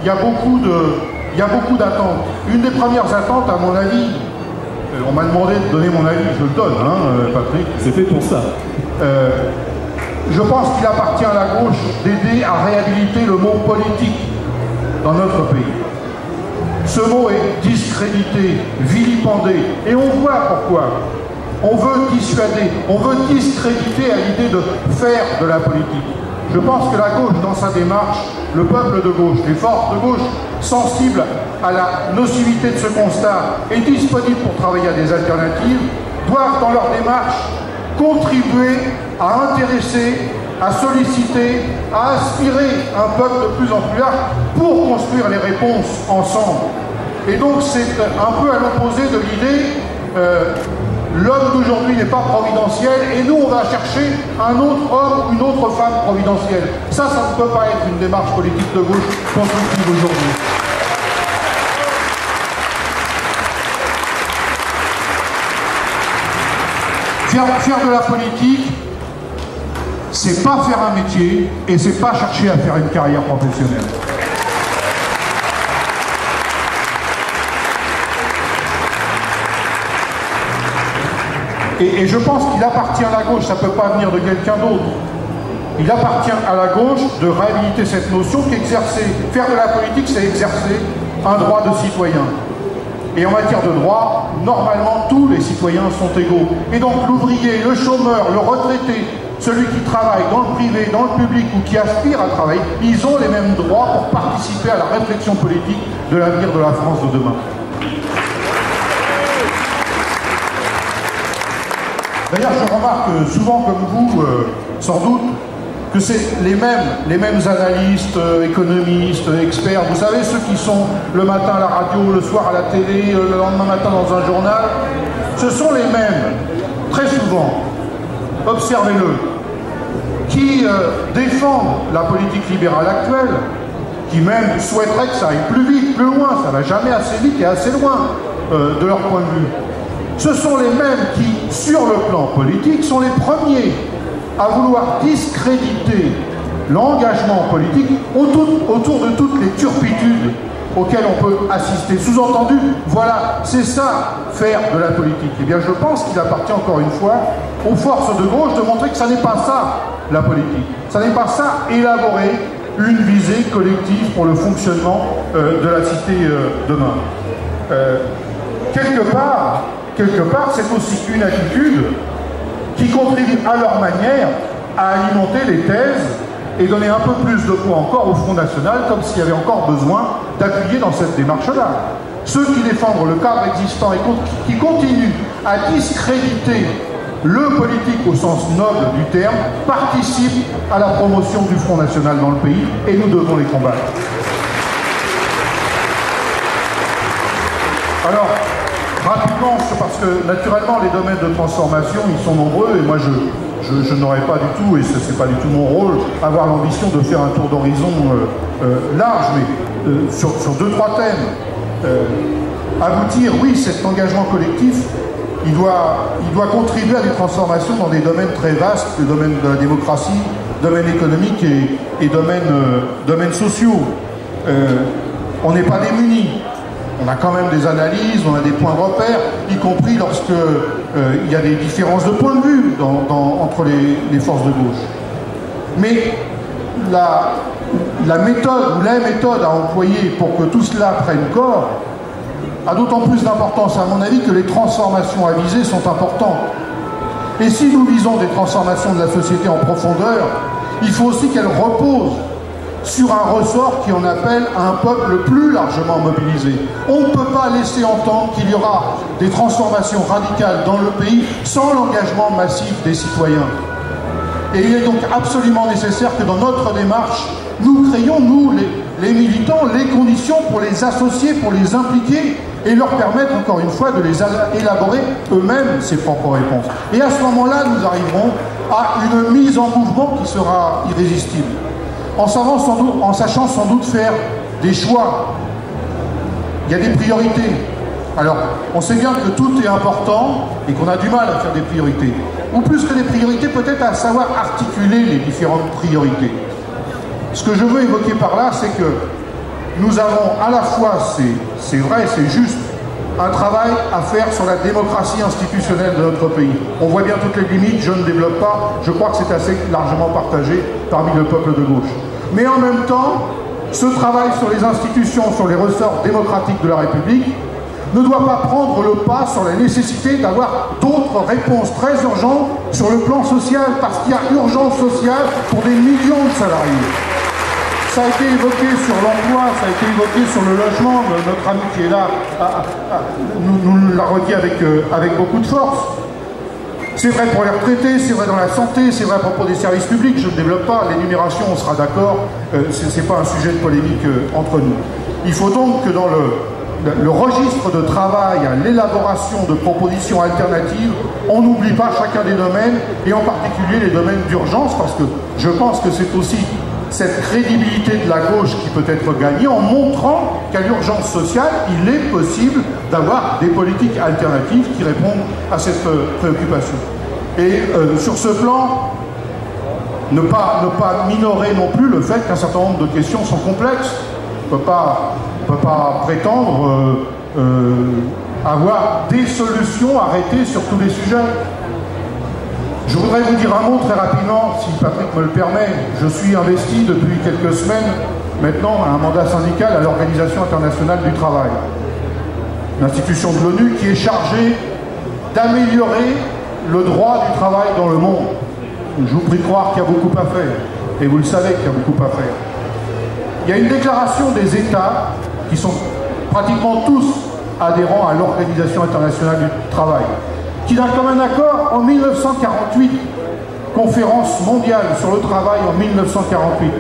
Speaker 8: il y a beaucoup d'attentes. Une des premières attentes, à mon avis, on m'a demandé de donner mon avis, je le donne, hein, Patrick.
Speaker 3: C'est fait pour ça.
Speaker 8: Je pense qu'il appartient à la gauche d'aider à réhabiliter le mot politique dans notre pays. Ce mot est discrédité, vilipendé, et on voit pourquoi. On veut dissuader, on veut discréditer à l'idée de faire de la politique. Je pense que la gauche, dans sa démarche, le peuple de gauche, les forces de gauche sensibles à la nocivité de ce constat et disponibles pour travailler à des alternatives, doivent dans leur démarche contribuer à intéresser, à solliciter, à aspirer un peuple de plus en plus large pour construire les réponses ensemble. Et donc c'est un peu à l'opposé de l'idée l'homme d'aujourd'hui n'est pas providentiel et nous on va chercher un autre homme ou une autre femme providentielle. Ça ne peut pas être une démarche politique de gauche constructive aujourd'hui. Faire de la politique, c'est pas faire un métier et c'est pas chercher à faire une carrière professionnelle. Et je pense qu'il appartient à la gauche, ça ne peut pas venir de quelqu'un d'autre, Il appartient à la gauche de réhabiliter cette notion qu'exercer, faire de la politique, c'est exercer un droit de citoyen. Et en matière de droit, normalement, tous les citoyens sont égaux. Et donc l'ouvrier, le chômeur, le retraité, celui qui travaille dans le privé, dans le public ou qui aspire à travailler, ils ont les mêmes droits pour participer à la réflexion politique de l'avenir de la France de demain. D'ailleurs, je remarque souvent, comme vous, sans doute, que c'est les mêmes analystes, économistes, experts, vous savez, ceux qui sont le matin à la radio, le soir à la télé, le lendemain matin dans un journal, ce sont les mêmes, très souvent, observez-le, qui défendent la politique libérale actuelle, qui même souhaiteraient que ça aille plus vite, plus loin, ça va jamais assez vite et assez loin de leur point de vue. Ce sont les mêmes qui, sur le plan politique, sont les premiers à vouloir discréditer l'engagement politique autour de toutes les turpitudes auxquelles on peut assister. Sous-entendu, voilà, c'est ça, faire de la politique. Eh bien, je pense qu'il appartient encore une fois aux forces de gauche de montrer que ça n'est pas ça, la politique. Ça n'est pas ça, élaborer une visée collective pour le fonctionnement de la cité demain. Quelque part, c'est aussi une attitude qui contribuent à leur manière à alimenter les thèses et donner un peu plus de poids encore au Front National, comme s'il y avait encore besoin d'appuyer dans cette démarche-là. Ceux qui défendent le cadre existant et qui continuent à discréditer le politique au sens noble du terme, participent à la promotion du Front National dans le pays, et nous devons les combattre. Alors, rapidement, parce que naturellement les domaines de transformation, ils sont nombreux, et moi je n'aurais pas du tout, et ce n'est pas du tout mon rôle, avoir l'ambition de faire un tour d'horizon large, mais sur 2-3 thèmes. Aboutir, oui, cet engagement collectif, il doit contribuer à des transformations dans des domaines très vastes, le domaine de la démocratie, domaine économique et domaines sociaux. On n'est pas démunis. On a quand même des analyses, on a des points de repère, y compris lorsque il y a des différences de point de vue entre les forces de gauche. Mais la méthode ou les méthodes à employer pour que tout cela prenne corps a d'autant plus d'importance, à mon avis, que les transformations à viser sont importantes. Et si nous visons des transformations de la société en profondeur, il faut aussi qu'elles reposent sur un ressort qui en appelle à un peuple plus largement mobilisé. On ne peut pas laisser entendre qu'il y aura des transformations radicales dans le pays sans l'engagement massif des citoyens. Et il est donc absolument nécessaire que dans notre démarche, nous créions, nous, les militants, les conditions pour les associer, pour les impliquer et leur permettre, encore une fois, de les élaborer eux-mêmes ses propres réponses. Et à ce moment-là, nous arriverons à une mise en mouvement qui sera irrésistible. En sachant sans doute faire des choix. Il y a des priorités. Alors, on sait bien que tout est important et qu'on a du mal à faire des priorités. Ou plus que des priorités, peut-être à savoir articuler les différentes priorités. Ce que je veux évoquer par là, c'est que nous avons à la fois, c'est vrai, c'est juste, un travail à faire sur la démocratie institutionnelle de notre pays. On voit bien toutes les limites, je ne développe pas, je crois que c'est assez largement partagé parmi le peuple de gauche. Mais en même temps, ce travail sur les institutions, sur les ressorts démocratiques de la République, ne doit pas prendre le pas sur la nécessité d'avoir d'autres réponses très urgentes sur le plan social, parce qu'il y a urgence sociale pour des millions de salariés. Ça a été évoqué sur l'emploi, ça a été évoqué sur le logement, notre ami qui est là nous l'a redit avec beaucoup de force. C'est vrai pour les retraités, c'est vrai dans la santé, c'est vrai à propos des services publics, je ne développe pas, l'énumération, on sera d'accord, ce n'est pas un sujet de polémique entre nous. Il faut donc que dans le registre de travail, à l'élaboration de propositions alternatives, on n'oublie pas chacun des domaines, et en particulier les domaines d'urgence, parce que je pense que c'est aussi cette crédibilité de la gauche qui peut être gagnée en montrant qu'à l'urgence sociale, il est possible d'avoir des politiques alternatives qui répondent à cette préoccupation. Et sur ce plan, ne pas minorer non plus le fait qu'un certain nombre de questions sont complexes. On ne peut pas prétendre avoir des solutions arrêtées sur tous les sujets. Je voudrais vous dire un mot très rapidement, si Patrick me le permet. Je suis investi depuis quelques semaines maintenant à un mandat syndical à l'Organisation internationale du travail, l'institution de l'ONU qui est chargée d'améliorer le droit du travail dans le monde. Je vous prie de croire qu'il y a beaucoup à faire, et vous le savez qu'il y a beaucoup à faire. Il y a une déclaration des États qui sont pratiquement tous adhérents à l'Organisation internationale du travail, qui d'un commun accord en 1948, conférence mondiale sur le travail en 1948,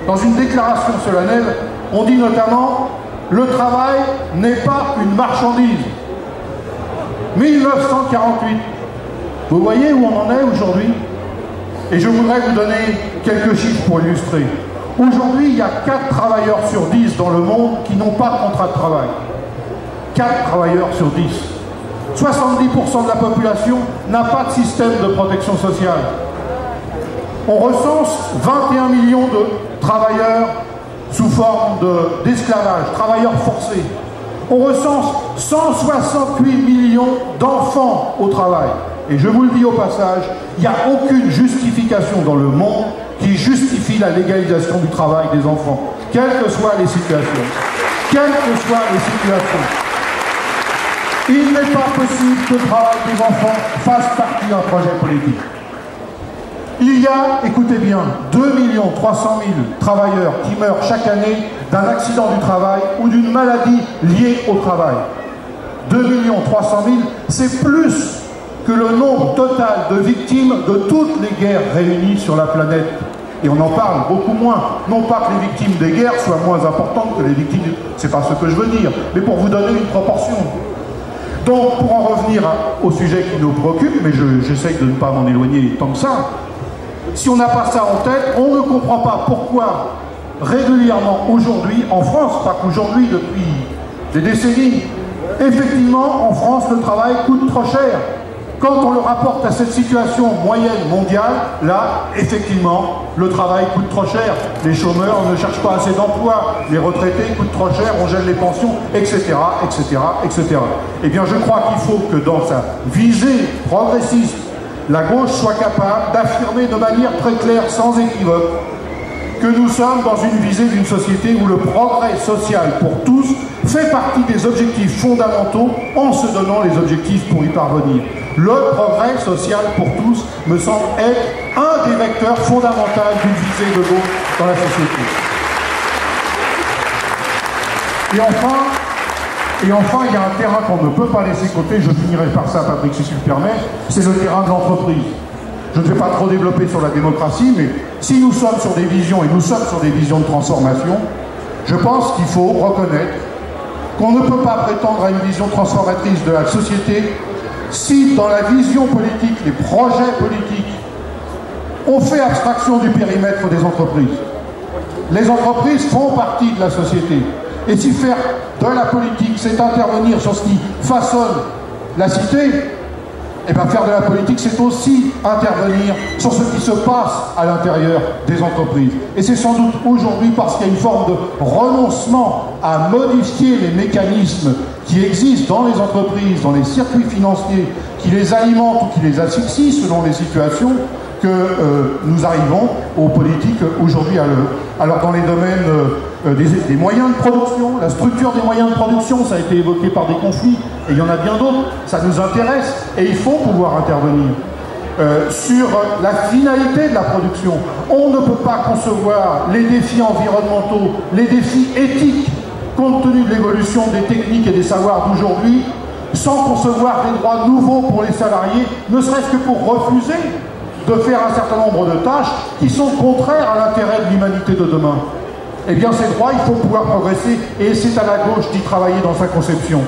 Speaker 8: dans une déclaration solennelle, on dit notamment « Le travail n'est pas une marchandise ». 1948. Vous voyez où on en est aujourd'hui? Et je voudrais vous donner quelques chiffres pour illustrer. Aujourd'hui, il y a 4 travailleurs sur 10 dans le monde qui n'ont pas de contrat de travail. 4 travailleurs sur 10. 70% de la population n'a pas de système de protection sociale. On recense 21 millions de travailleurs sous forme d'esclavage, travailleurs forcés. On recense 168 millions d'enfants au travail. Et je vous le dis au passage, il n'y a aucune justification dans le monde qui justifie la légalisation du travail des enfants, quelles que soient les situations. Quelles que soient les situations. Il n'est pas possible que le travail des enfants fasse partie d'un projet politique. Il y a, écoutez bien, 2 300 000 travailleurs qui meurent chaque année d'un accident du travail ou d'une maladie liée au travail. 2 300 000, c'est plus que le nombre total de victimes de toutes les guerres réunies sur la planète. Et on en parle beaucoup moins. Non pas que les victimes des guerres soient moins importantes que les victimes... C'est pas ce que je veux dire, mais pour vous donner une proportion. Donc, pour en revenir au sujet qui nous préoccupe, mais j'essaye de ne pas m'en éloigner tant que ça, si on n'a pas ça en tête, on ne comprend pas pourquoi régulièrement aujourd'hui, en France, pas qu'aujourd'hui, depuis des décennies, effectivement, en France, le travail coûte trop cher. Quand on le rapporte à cette situation moyenne mondiale, là, effectivement, le travail coûte trop cher. Les chômeurs ne cherchent pas assez d'emplois, les retraités coûtent trop cher, on gèle les pensions, etc., etc., etc. Eh bien, je crois qu'il faut que dans sa visée progressiste, la gauche soit capable d'affirmer de manière très claire, sans équivoque, que nous sommes dans une visée d'une société où le progrès social pour tous fait partie des objectifs fondamentaux en se donnant les objectifs pour y parvenir. Le progrès social pour tous me semble être un des vecteurs fondamentaux d'une visée de gauche dans la société. Et enfin, il y a un terrain qu'on ne peut pas laisser côté, je finirai par ça, Patrick, si tu le permets, c'est le terrain de l'entreprise. Je ne vais pas trop développer sur la démocratie, mais si nous sommes sur des visions, et nous sommes sur des visions de transformation, je pense qu'il faut reconnaître qu'on ne peut pas prétendre à une vision transformatrice de la société si, dans la vision politique, les projets politiques, on fait abstraction du périmètre des entreprises. Les entreprises font partie de la société. Et si faire de la politique, c'est intervenir sur ce qui façonne la cité, et bien faire de la politique, c'est aussi intervenir sur ce qui se passe à l'intérieur des entreprises. Et c'est sans doute aujourd'hui parce qu'il y a une forme de renoncement à modifier les mécanismes qui existent dans les entreprises, dans les circuits financiers, qui les alimentent ou qui les asphyxient selon les situations, que nous arrivons aux politiques aujourd'hui à l'œuvre. Alors dans les domaines des moyens de production, la structure des moyens de production, ça a été évoqué par des conflits, et il y en a bien d'autres, ça nous intéresse, et il faut pouvoir intervenir. Sur la finalité de la production, on ne peut pas concevoir les défis environnementaux, les défis éthiques, compte tenu de l'évolution des techniques et des savoirs d'aujourd'hui, sans concevoir des droits nouveaux pour les salariés, ne serait-ce que pour refuser de faire un certain nombre de tâches qui sont contraires à l'intérêt de l'humanité de demain. Eh bien, ces droits, il faut pouvoir progresser, et c'est à la gauche d'y travailler dans sa conception.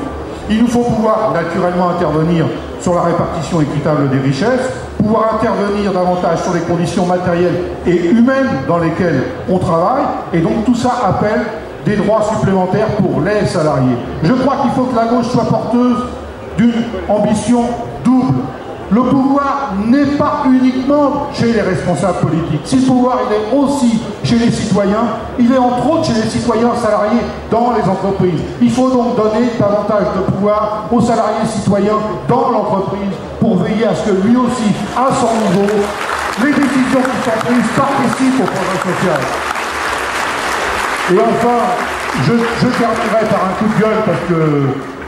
Speaker 8: Il nous faut pouvoir naturellement intervenir sur la répartition équitable des richesses, pouvoir intervenir davantage sur les conditions matérielles et humaines dans lesquelles on travaille, et donc tout ça appelle des droits supplémentaires pour les salariés. Je crois qu'il faut que la gauche soit porteuse d'une ambition double. Le pouvoir n'est pas uniquement chez les responsables politiques. Si le pouvoir il est aussi chez les citoyens, il est entre autres chez les citoyens salariés dans les entreprises. Il faut donc donner davantage de pouvoir aux salariés citoyens dans l'entreprise pour veiller à ce que lui aussi, à son niveau, les décisions qui sont prises participent au progrès social. Et enfin, je terminerai par un coup de gueule parce que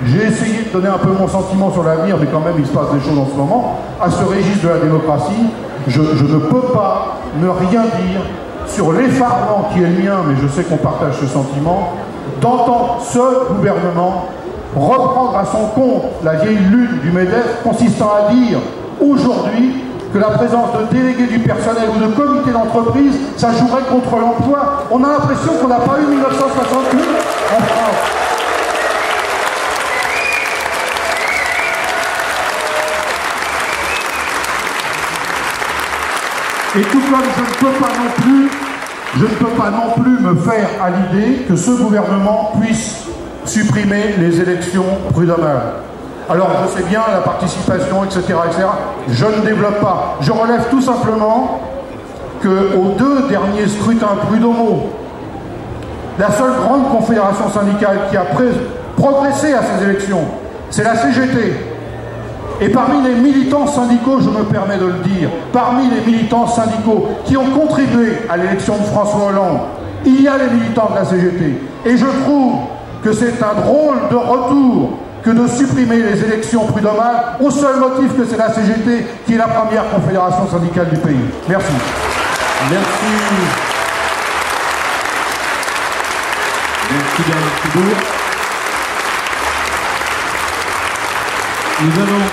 Speaker 8: j'ai essayé de donner un peu mon sentiment sur l'avenir, mais quand même il se passe des choses en ce moment. À ce registre de la démocratie, je ne peux pas ne rien dire sur l'effarement qui est le mien, mais je sais qu'on partage ce sentiment, d'entendre ce gouvernement reprendre à son compte la vieille lune du MEDEF consistant à dire aujourd'hui que la présence de délégués du personnel ou de comités d'entreprise, ça jouerait contre l'emploi. On a l'impression qu'on n'a pas eu 1968 en France. Et tout comme je ne peux pas non plus me faire à l'idée que ce gouvernement puisse supprimer les élections prud'homales. Alors je sais bien la participation, etc., etc. Je ne développe pas. Je relève tout simplement qu'aux 2 derniers scrutins prud'homaux, la seule grande confédération syndicale qui a progressé à ces élections, c'est la CGT. Et parmi les militants syndicaux, je me permets de le dire, parmi les militants syndicaux qui ont contribué à l'élection de François Hollande, il y a les militants de la CGT. Et je trouve que c'est un drôle de retour que de supprimer les élections prud'homales au seul motif que c'est la CGT qui est la première confédération syndicale du pays. Merci.
Speaker 1: Merci. Merci Bernard Thibault. Nous allons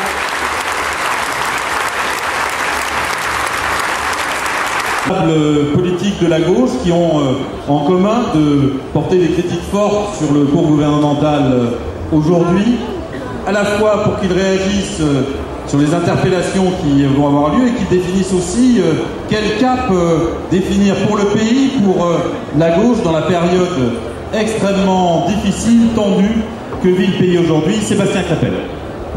Speaker 1: politiques de la gauche qui ont en commun de porter des critiques fortes sur le cours gouvernemental aujourd'hui, à la fois pour qu'ils réagissent sur les interpellations qui vont avoir lieu et qu'ils définissent aussi quel cap définir pour le pays, pour la gauche dans la période extrêmement difficile, tendue que vit le pays aujourd'hui. Sébastien Clapel.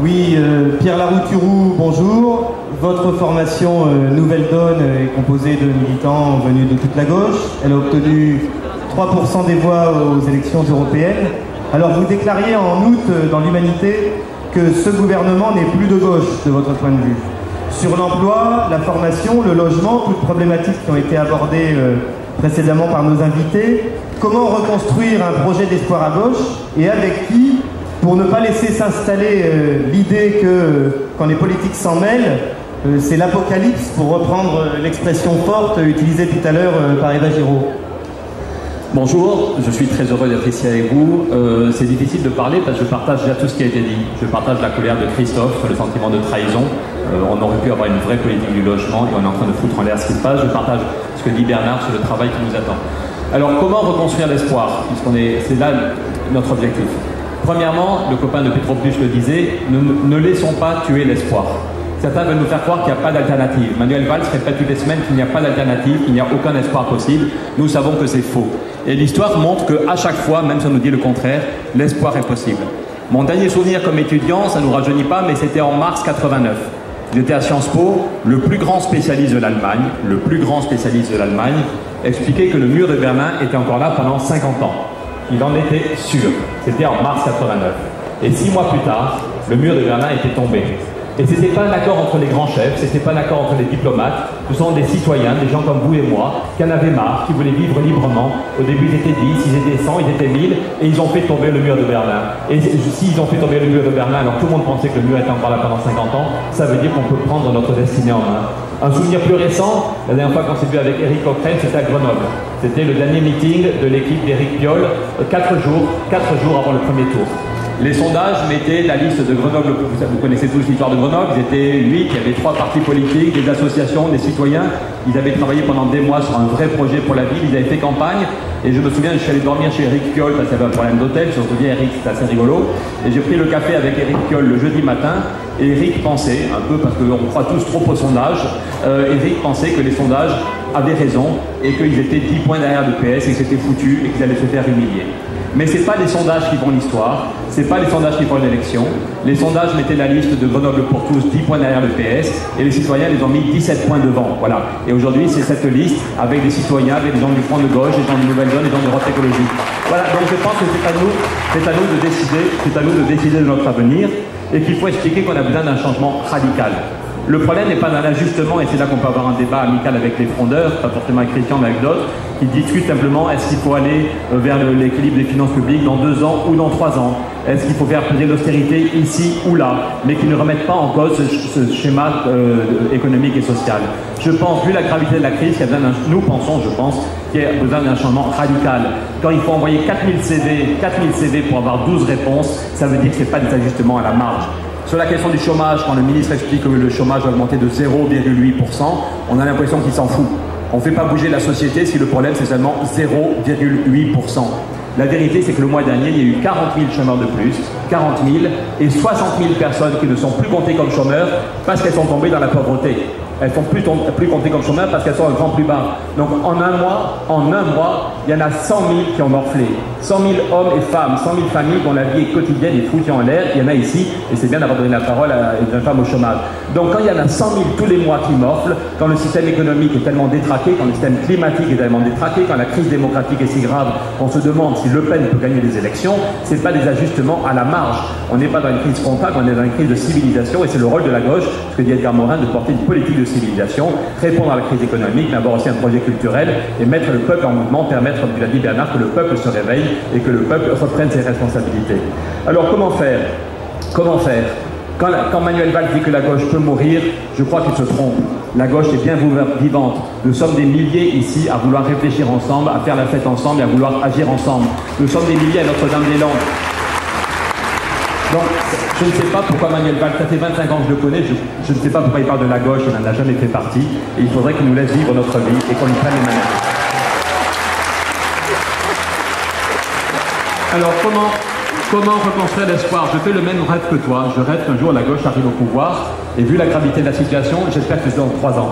Speaker 2: Oui, Pierre Larouturou, bonjour. Votre formation Nouvelle Donne est composée de militants venus de toute la gauche. Elle a obtenu 3% des voix aux élections européennes. Alors vous déclariez en août dans l'Humanité que ce gouvernement n'est plus de gauche de votre point de vue. Sur l'emploi, la formation, le logement, toutes problématiques qui ont été abordées précédemment par nos invités, comment reconstruire un projet d'espoir à gauche et avec qui, pour ne pas laisser s'installer l'idée que quand les politiques s'en mêlent, c'est l'apocalypse, pour reprendre l'expression forte utilisée tout à l'heure par Eva Giraud.
Speaker 9: Bonjour, je suis très heureux d'être ici avec vous. C'est difficile de parler parce que je partage déjà tout ce qui a été dit. Je partage la colère de Christophe, le sentiment de trahison. On aurait pu avoir une vraie politique du logement et on est en train de foutre en l'air ce qui se passe. Je partage ce que dit Bernard sur le travail qui nous attend. Alors comment reconstruire l'espoir, c'est là notre objectif. Premièrement, le copain de Petropluche le disait, ne laissons pas tuer l'espoir. Certains veulent nous faire croire qu'il n'y a pas d'alternative. Manuel Valls répète toutes les semaines qu'il n'y a pas d'alternative, qu'il n'y a aucun espoir possible. Nous savons que c'est faux. Et l'histoire montre qu'à chaque fois, même si on nous dit le contraire, l'espoir est possible. Mon dernier souvenir comme étudiant, ça ne nous rajeunit pas, mais c'était en mars 89. J'étais à Sciences Po, le plus grand spécialiste de l'Allemagne, expliquait que le mur de Berlin était encore là pendant 50 ans. Il en était sûr. C'était en mars 89. Et 6 mois plus tard, le mur de Berlin était tombé. Et ce n'était pas un accord entre les grands chefs, ce n'était pas un accord entre les diplomates, ce sont des citoyens, des gens comme vous et moi, qui en avaient marre, qui voulaient vivre librement. Au début, ils étaient 10, ils étaient 100, ils étaient 1000, et ils ont fait tomber le mur de Berlin. Et s'ils ont fait tomber le mur de Berlin, alors tout le monde pensait que le mur était encore là pendant 50 ans, ça veut dire qu'on peut prendre notre destinée en main. Un souvenir plus récent, la dernière fois qu'on s'est vu avec Éric Coquerel, c'était à Grenoble. C'était le dernier meeting de l'équipe d'Éric Piolle, 4 jours avant le premier tour. Les sondages mettaient la liste de Grenoble, vous connaissez tous l'histoire de Grenoble, ils étaient 8, il y avait 3 partis politiques, des associations, des citoyens. Ils avaient travaillé pendant des mois sur un vrai projet pour la ville, ils avaient fait campagne. Et je me souviens, je suis allé dormir chez Éric Piolle parce qu'il y avait un problème d'hôtel, je me souviens, Éric, c'était assez rigolo. Et j'ai pris le café avec Éric Piolle le jeudi matin, et Éric pensait, un peu parce qu'on croit tous trop aux sondages, Éric pensait que les sondages avaient raison et qu'ils étaient 10 points derrière le PS et que c'était foutu et qu'ils allaient se faire humilier. Mais ce n'est pas les sondages qui font l'histoire, ce n'est pas les sondages qui font l'élection. Les sondages mettaient la liste de Grenoble pour tous 10 points derrière le PS et les citoyens les ont mis 17 points devant. Voilà. Et aujourd'hui, c'est cette liste avec des citoyens, avec des gens du Front de gauche, des gens de Nouvelle Zone, des gens d'Europe écologique. Voilà, donc je pense que c'est à nous de décider de notre avenir et qu'il faut expliquer qu'on a besoin d'un changement radical. Le problème n'est pas dans l'ajustement, et c'est là qu'on peut avoir un débat amical avec les frondeurs, pas forcément avec Christian, mais avec d'autres, qui discutent simplement est-ce qu'il faut aller vers l'équilibre des finances publiques dans 2 ans ou dans 3 ans? Est-ce qu'il faut faire peser l'austérité ici ou là? Mais qui ne remettent pas en cause ce schéma économique et social. Je pense, vu la gravité de la crise, qu'il y a besoin nous pensons, je pense, qu'il y a besoin d'un changement radical. Quand il faut envoyer 4000 CV pour avoir 12 réponses, ça veut dire que ce n'est pas des ajustements à la marge. Sur la question du chômage, quand le ministre explique que le chômage va augmenter de 0,8%, on a l'impression qu'il s'en fout. On ne fait pas bouger la société si le problème c'est seulement 0,8%. La vérité, c'est que le mois dernier, il y a eu 40 000 chômeurs de plus, 40 000, et 60 000 personnes qui ne sont plus comptées comme chômeurs parce qu'elles sont tombées dans la pauvreté. Elles sont plus comptées comme chômeurs parce qu'elles sont un grand plus bas. Donc en un mois, il y en a 100 000 qui ont morflé. 100 000 hommes et femmes, 100 000 familles dont la vie est quotidienne et foutue en l'air. Il y en a ici, et c'est bien d'avoir donné la parole à une femme au chômage. Donc quand il y en a 100 000 tous les mois qui morflent, quand le système économique est tellement détraqué, quand le système climatique est tellement détraqué, quand la crise démocratique est si grave qu'on se demande si Le Pen peut gagner des élections, ce n'est pas des ajustements à la marge. On n'est pas dans une crise frontale, on est dans une crise de civilisation, et c'est le rôle de la gauche, ce que dit Edgar Morin, de porter une politique de civilisation, répondre à la crise économique, mais avoir aussi un projet culturel et mettre le peuple en mouvement, permettre, comme l'a dit Bernard, que le peuple se réveille et que le peuple reprenne ses responsabilités. Alors comment faire? Quand Manuel Valls dit que la gauche peut mourir, je crois qu'il se trompe. La gauche est bien vivante. Nous sommes des milliers ici à vouloir réfléchir ensemble, à faire la fête ensemble et à vouloir agir ensemble. Nous sommes des milliers à Notre-Dame-des-Landes. Donc, je ne sais pas pourquoi Manuel Valls, ça fait 25 ans que je le connais, je ne sais pas pourquoi il parle de la gauche, il n'en a jamais fait partie, et il faudrait qu'il nous laisse vivre notre vie et qu'on lui prenne les manettes. Alors, comment reconstruire l'espoir? Je fais le même rêve que toi, je rêve qu'un jour la gauche arrive au pouvoir, et vu la gravité de la situation, j'espère que c'est dans 3 ans.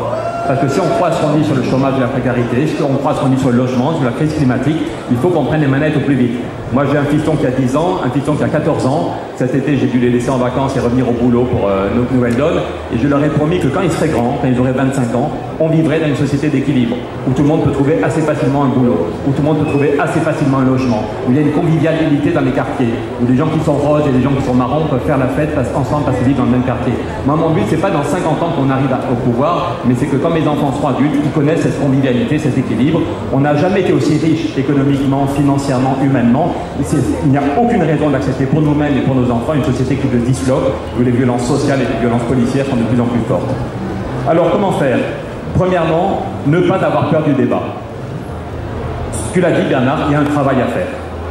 Speaker 9: Parce que si on croit ce qu'on dit sur le chômage et la précarité, si on croit ce qu'on dit sur le logement, sur la crise climatique, il faut qu'on prenne les manettes au plus vite. Moi j'ai un fiston qui a 10 ans, un fiston qui a 14 ans. Cet été j'ai dû les laisser en vacances et revenir au boulot pour Nouvelle Donne. Et je leur ai promis que quand ils seraient grands, quand ils auraient 25 ans, on vivrait dans une société d'équilibre, où tout le monde peut trouver assez facilement un boulot, où tout le monde peut trouver assez facilement un logement, où il y a une convivialité dans les quartiers, où des gens qui sont roses et des gens qui sont marrons peuvent faire la fête ensemble parce qu'ils vivent dans le même quartier. Moi mon but c'est pas dans 50 ans qu'on arrive au pouvoir, mais c'est que quand mes enfants seront adultes, ils connaissent cette convivialité, cet équilibre. On n'a jamais été aussi riche économiquement, financièrement, humainement. Il n'y a aucune raison d'accepter pour nous-mêmes et pour nos enfants une société qui se disloque, où les violences sociales et les violences policières sont de plus en plus fortes. Alors comment faire? Premièrement, ne pas avoir peur du débat. Tu l'as dit Bernard, il y a un travail à faire.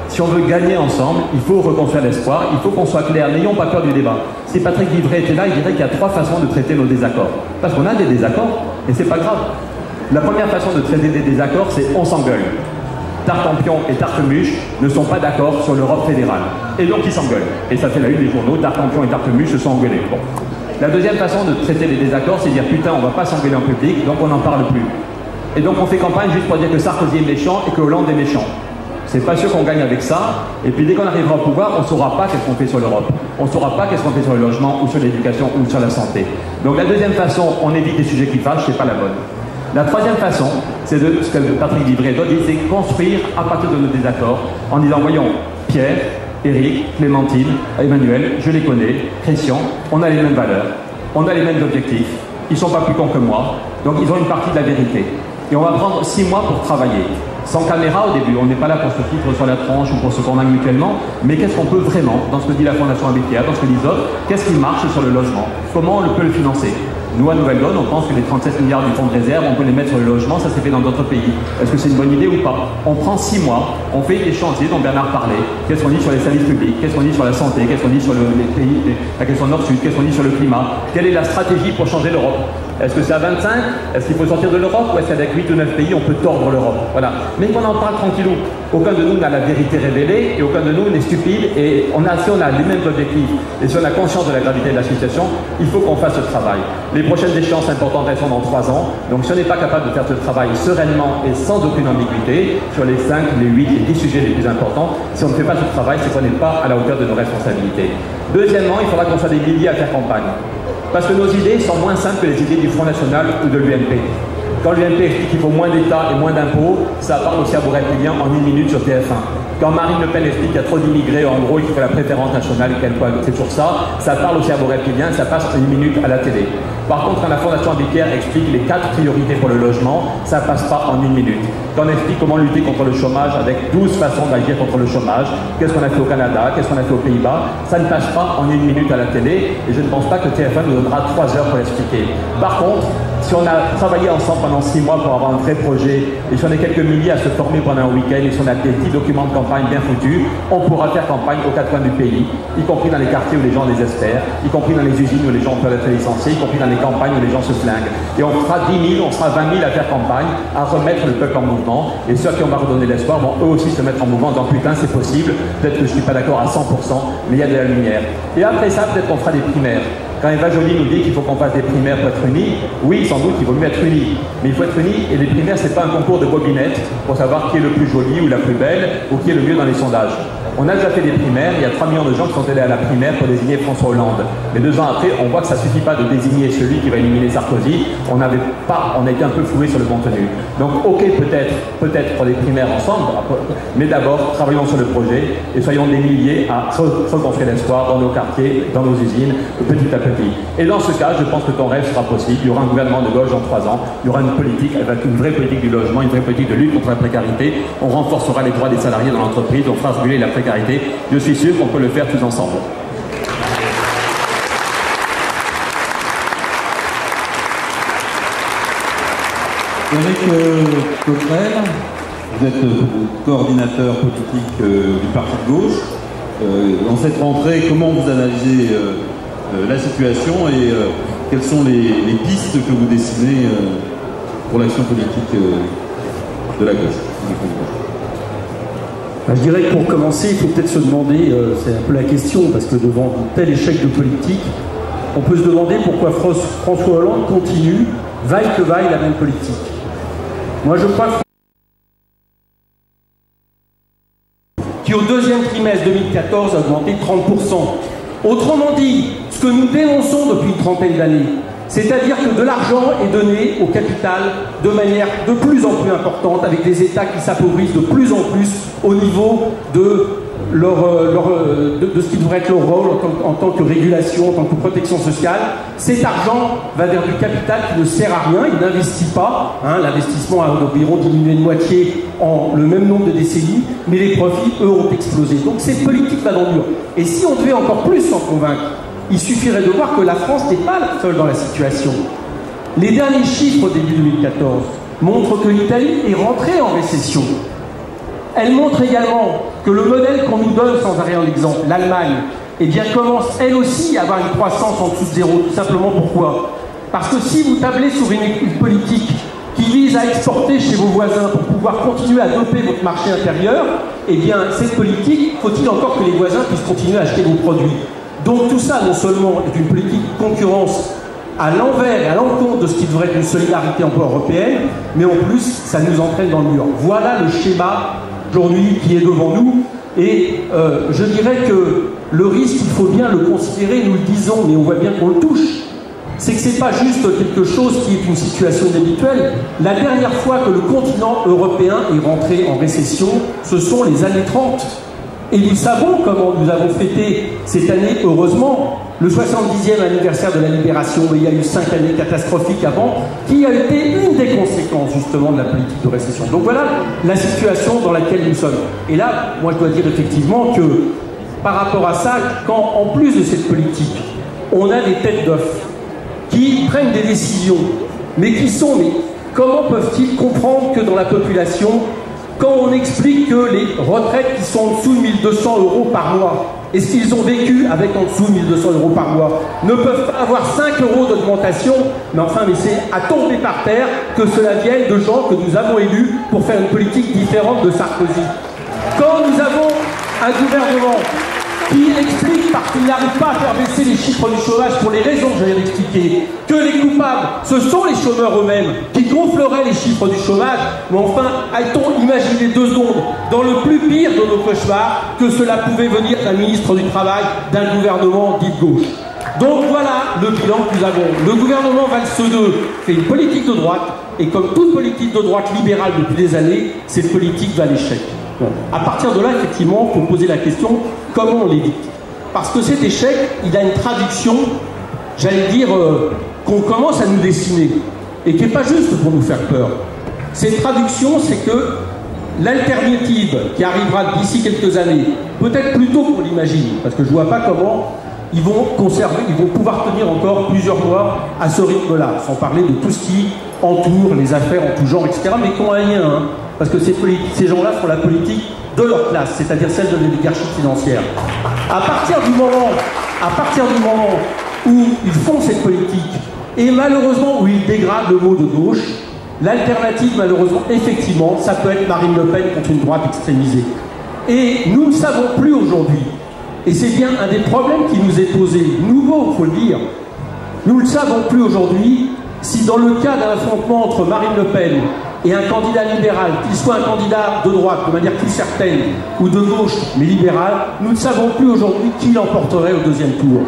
Speaker 9: Si on veut gagner ensemble, il faut reconstruire l'espoir, il faut qu'on soit clair, n'ayons pas peur du débat. Si Patrick Livret était là, il dirait qu'il y a 3 façons de traiter nos désaccords. Parce qu'on a des désaccords, et c'est pas grave. La première façon de traiter des désaccords, c'est on s'engueule. Tartampion et Tartemuche ne sont pas d'accord sur l'Europe fédérale. Et donc ils s'engueulent. Et ça fait la une des journaux, Tartampion et Tartemuche se sont engueulés. Bon. La deuxième façon de traiter les désaccords, c'est de dire putain, on va pas s'engueuler en public, donc on n'en parle plus. Et donc on fait campagne juste pour dire que Sarkozy est méchant et que Hollande est méchant. C'est pas sûr qu'on gagne avec ça, et puis dès qu'on arrivera au pouvoir, on ne saura pas qu'est-ce qu'on fait sur l'Europe. On ne saura pas qu'est-ce qu'on fait sur le logement, ou sur l'éducation, ou sur la santé. Donc la deuxième façon, on évite des sujets qui fâchent, c'est pas la bonne. La troisième façon, c'est de ce que Patrick Livret dit, c'est construire à partir de nos désaccords, en disant, voyons, Pierre, Éric, Clémentine, Emmanuel, je les connais, Christian, on a les mêmes valeurs, on a les mêmes objectifs, ils ne sont pas plus cons que moi, donc ils ont une partie de la vérité. Et on va prendre 6 mois pour travailler. Sans caméra au début, on n'est pas là pour se foutre sur la tronche ou pour se convaincre mutuellement, mais qu'est-ce qu'on peut vraiment, dans ce que dit la Fondation Abbé Pierre, dans ce que disent d'autres, qu'est-ce qui marche sur le logement? Comment on peut le financer? Nous, à Nouvelle Donne, on pense que les 37 milliards du fonds de réserve, on peut les mettre sur le logement, ça s'est fait dans d'autres pays. Est-ce que c'est une bonne idée ou pas? On prend 6 mois, on fait des chantiers dont Bernard parlait. Qu'est-ce qu'on dit sur les services publics? Qu'est-ce qu'on dit sur la santé? Qu'est-ce qu'on dit sur les pays, la question nord-sud? Qu'est-ce qu'on dit sur le climat? Quelle est la stratégie pour changer l'Europe? Est-ce que c'est à 25? Est-ce qu'il faut sortir de l'Europe? Ou est-ce qu'avec 8 ou 9 pays, on peut tordre l'Europe? Voilà. Mais qu'on en parle tranquillou. Aucun de nous n'a la vérité révélée et aucun de nous n'est stupide. Et si on a les mêmes objectifs et si on a conscience de la gravité de la situation, il faut qu'on fasse ce travail. Les prochaines échéances importantes, elles sont dans 3 ans. Donc si on n'est pas capable de faire ce travail sereinement et sans aucune ambiguïté sur les 5, les 8, les 10 sujets les plus importants, si on ne fait pas ce travail, c'est qu'on n'est pas à la hauteur de nos responsabilités. Deuxièmement, il faudra qu'on soit des milliers à faire campagne. Parce que nos idées sont moins simples que les idées du Front National ou de l'UMP. Quand l'UMP explique qu'il faut moins d'État et moins d'impôts, ça parle au cerveau reptilien en 1 minute sur TF1. Quand Marine Le Pen explique qu'il y a trop d'immigrés, en gros, il faut la préférence nationale et c'est toujours ça parle au cerveau reptilien, ça passe en 1 minute à la télé. Par contre, quand la Fondation Abbé Pierre explique les 4 priorités pour le logement, ça passe pas en 1 minute. Quand on explique comment lutter contre le chômage avec 12 façons d'agir contre le chômage, qu'est-ce qu'on a fait au Canada, qu'est-ce qu'on a fait aux Pays-Bas, ça ne passe pas en 1 minute à la télé et je ne pense pas que TF1 nous donnera 3 heures pour l'expliquer. Par contre, si on a travaillé ensemble pendant 6 mois pour avoir un vrai projet, et si on est quelques milliers à se former pendant un week-end, et si on a des 10 documents de campagne bien foutus, on pourra faire campagne aux 4 coins du pays, y compris dans les quartiers où les gens désespèrent, y compris dans les usines où les gens peuvent être licenciés, y compris dans les campagnes où les gens se flinguent. Et on sera 10 000, on sera 20 000 à faire campagne, à remettre le peuple en mouvement, et ceux qui on va redonner l'espoir vont eux aussi se mettre en mouvement en disant putain c'est possible, peut-être que je ne suis pas d'accord à 100%, mais il y a de la lumière. Et après ça, peut-être qu'on fera des primaires. Quand Eva Joly nous dit qu'il faut qu'on fasse des primaires pour être unis, oui, sans doute, il vaut mieux être unis. Mais il faut être unis, et les primaires, c'est pas un concours de bobinettes pour savoir qui est le plus joli ou la plus belle, ou qui est le mieux dans les sondages. On a déjà fait des primaires, il y a 3 millions de gens qui sont allés à la primaire pour désigner François Hollande. Mais 2 ans après, on voit que ça ne suffit pas de désigner celui qui va éliminer Sarkozy. On a été un peu floué sur le contenu. Donc, ok, peut-être pour des primaires ensemble, mais d'abord, travaillons sur le projet et soyons des milliers à reconstruire l'espoir dans nos quartiers, dans nos usines, petit à petit. Et dans ce cas, je pense que ton rêve sera possible. Il y aura un gouvernement de gauche dans 3 ans. Il y aura une politique avec une vraie politique du logement, une vraie politique de lutte contre la précarité. On renforcera les droits des salariés dans l'entreprise, on fera reculer la précarité. Je suis sûr qu'on peut le faire tous ensemble.
Speaker 1: Éric Coquerel, vous êtes coordinateur politique du Parti de gauche. Dans cette rentrée, comment vous analysez la situation et quelles sont les pistes que vous dessinez pour l'action politique de la gauche?
Speaker 10: Je dirais que pour commencer, il faut peut-être se demander, c'est un peu la question, parce que devant un tel échec de politique, on peut se demander pourquoi François Hollande continue, vaille que vaille, la même politique. Moi, je crois qui au 2e trimestre 2014 a augmenté de 30%. Autrement dit, ce que nous dénonçons depuis une trentaine d'années, c'est-à-dire que de l'argent est donné au capital de manière de plus en plus importante, avec des États qui s'appauvrissent de plus en plus au niveau de ce qui devrait être leur rôle en tant que régulation, en tant que protection sociale. Cet argent va vers du capital qui ne sert à rien, il n'investit pas. L'investissement a environ diminué de moitié en le même nombre de décennies, mais les profits, eux, ont explosé. Donc cette politique va dans le mur. Et si on devait encore plus s'en convaincre, il suffirait de voir que la France n'est pas la seule dans la situation. Les derniers chiffres début 2014 montrent que l'Italie est rentrée en récession. Elle montre également que le modèle qu'on nous donne sans arrêt en exemple, l'Allemagne, eh bien commence elle aussi à avoir une croissance en dessous de zéro. Tout simplement pourquoi? Parce que si vous tablez sur une politique qui vise à exporter chez vos voisins pour pouvoir continuer à doper votre marché intérieur, eh bien cette politique, faut-il encore que les voisins puissent continuer à acheter vos produits? Donc tout ça, non seulement est une politique de concurrence à l'envers et à l'encontre de ce qui devrait être une solidarité européenne, mais en plus, ça nous entraîne dans le mur. Voilà le schéma aujourd'hui qui est devant nous. Et je dirais que le risque, il faut bien le considérer, nous le disons, mais on voit bien qu'on le touche. C'est que c'est pas juste quelque chose qui est une situation inhabituelle. La dernière fois que le continent européen est rentré en récession, ce sont les années 30. Et nous savons comment nous avons fêté cette année, heureusement, le 70e anniversaire de la libération, mais il y a eu 5 années catastrophiques avant, qui a été une des conséquences justement de la politique de récession. Donc voilà la situation dans laquelle nous sommes. Et là, moi je dois dire effectivement que par rapport à ça, quand en plus de cette politique, on a des têtes d'œufs qui prennent des décisions, mais qui sont, mais comment peuvent-ils comprendre que dans la population, quand on explique que les retraites qui sont en dessous de 1200 € par mois, et ce qu'ils ont vécu avec en dessous de 1200 € par mois, ne peuvent pas avoir 5 € d'augmentation, mais enfin, mais c'est à tomber par terre que cela vienne de gens que nous avons élus pour faire une politique différente de Sarkozy. Quand nous avons un gouvernement qui explique, parce qu'il n'arrive pas à faire baisser les chiffres du chômage pour les raisons que je viens d'expliquer, que les coupables, ce sont les chômeurs eux-mêmes qui gonfleraient les chiffres du chômage, mais enfin, a-t-on imaginé 2 secondes, dans le plus pire de nos cauchemars, que cela pouvait venir d'un ministre du Travail, d'un gouvernement dit de gauche. Donc voilà le bilan que nous avons. Le gouvernement Valls II fait une politique de droite, et comme toute politique de droite libérale depuis des années, cette politique va à l'échec. Bon. À partir de là, effectivement, il faut poser la question, comment on l'évite? Parce que cet échec, il a une traduction, j'allais dire, qu'on commence à nous dessiner, et qui n'est pas juste pour nous faire peur. Cette traduction, c'est que l'alternative qui arrivera d'ici quelques années, peut-être plus tôt qu'on l'imagine, parce que je ne vois pas comment ils vont pouvoir tenir encore plusieurs mois à ce rythme-là, sans parler de tout ce qui entoure les affaires en tout genre, etc., mais qui ont un lien, hein, parce que ces gens-là font la politique de leur classe, c'est-à-dire celle de l'oligarchie financière. À partir du moment où ils font cette politique, et malheureusement où ils dégradent le mot de gauche, l'alternative, malheureusement, effectivement, ça peut être Marine Le Pen contre une droite extrémisée. Et nous ne savons plus aujourd'hui, et c'est bien un des problèmes qui nous est posé, nouveau, il faut le dire, nous ne savons plus aujourd'hui si dans le cas d'un affrontement entre Marine Le Pen et un candidat libéral, qu'il soit un candidat de droite de manière plus certaine, ou de gauche mais libéral, nous ne savons plus aujourd'hui qui l'emporterait au deuxième tour.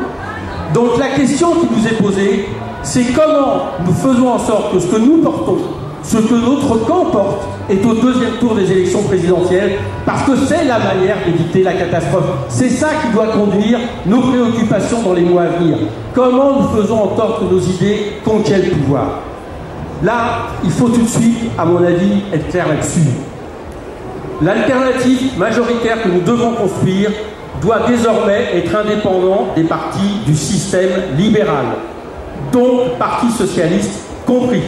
Speaker 10: Donc la question qui nous est posée, c'est comment nous faisons en sorte que ce que nous portons, ce que notre camp porte, est au deuxième tour des élections présidentielles, parce que c'est la manière d'éviter la catastrophe. C'est ça qui doit conduire nos préoccupations dans les mois à venir. Comment nous faisons en sorte que nos idées conquièrent le pouvoir? Là, il faut tout de suite, à mon avis, être clair là-dessus. L'alternative majoritaire que nous devons construire doit désormais être indépendante des partis du système libéral, donc Parti socialiste compris.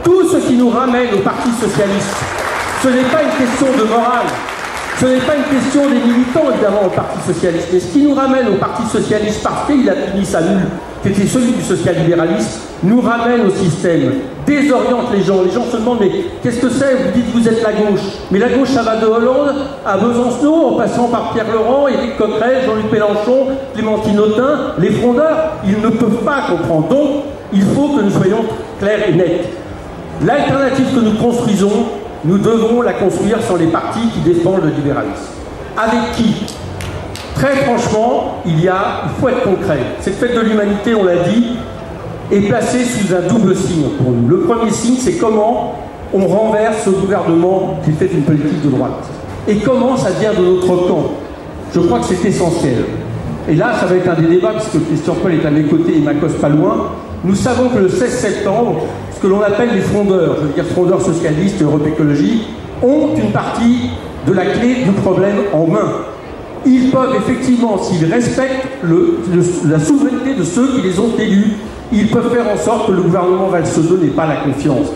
Speaker 10: Tout ce qui nous ramène au Parti socialiste, ce n'est pas une question de morale, ce n'est pas une question des militants, évidemment, au Parti socialiste, mais ce qui nous ramène au Parti socialiste, parce qu'il a fini sa nulle, qui était celui du social-libéralisme, nous ramène au système, désoriente les gens. Les gens se demandent, mais qu'est-ce que c'est? Vous dites que vous êtes la gauche. Mais la gauche, ça va de Hollande à Besancenot, en passant par Pierre Laurent, Éric Coquerel, Jean-Luc Mélenchon, Clémentine Autain, les frondeurs, ils ne peuvent pas comprendre. Donc, il faut que nous soyons clairs et nets. L'alternative que nous construisons, nous devons la construire sans les partis qui défendent le libéralisme. Avec qui? Très franchement, il faut être concret. Cette fête de l'humanité, on l'a dit, est placée sous un double signe pour nous. Le premier signe, c'est comment on renverse ce gouvernement qui fait une politique de droite. Et comment ça vient de notre camp. Je crois que c'est essentiel. Et là, ça va être un des débats, puisque Christian Paul est à mes côtés et m'accoste pas loin. Nous savons que le 16 septembre, ce que l'on appelle les frondeurs, je veux dire frondeurs socialistes et Europe Écologie, ont une partie de la clé du problème en main. Ils peuvent effectivement, s'ils respectent la souveraineté de ceux qui les ont élus, ils peuvent faire en sorte que le gouvernement Valls II n'ait pas la confiance.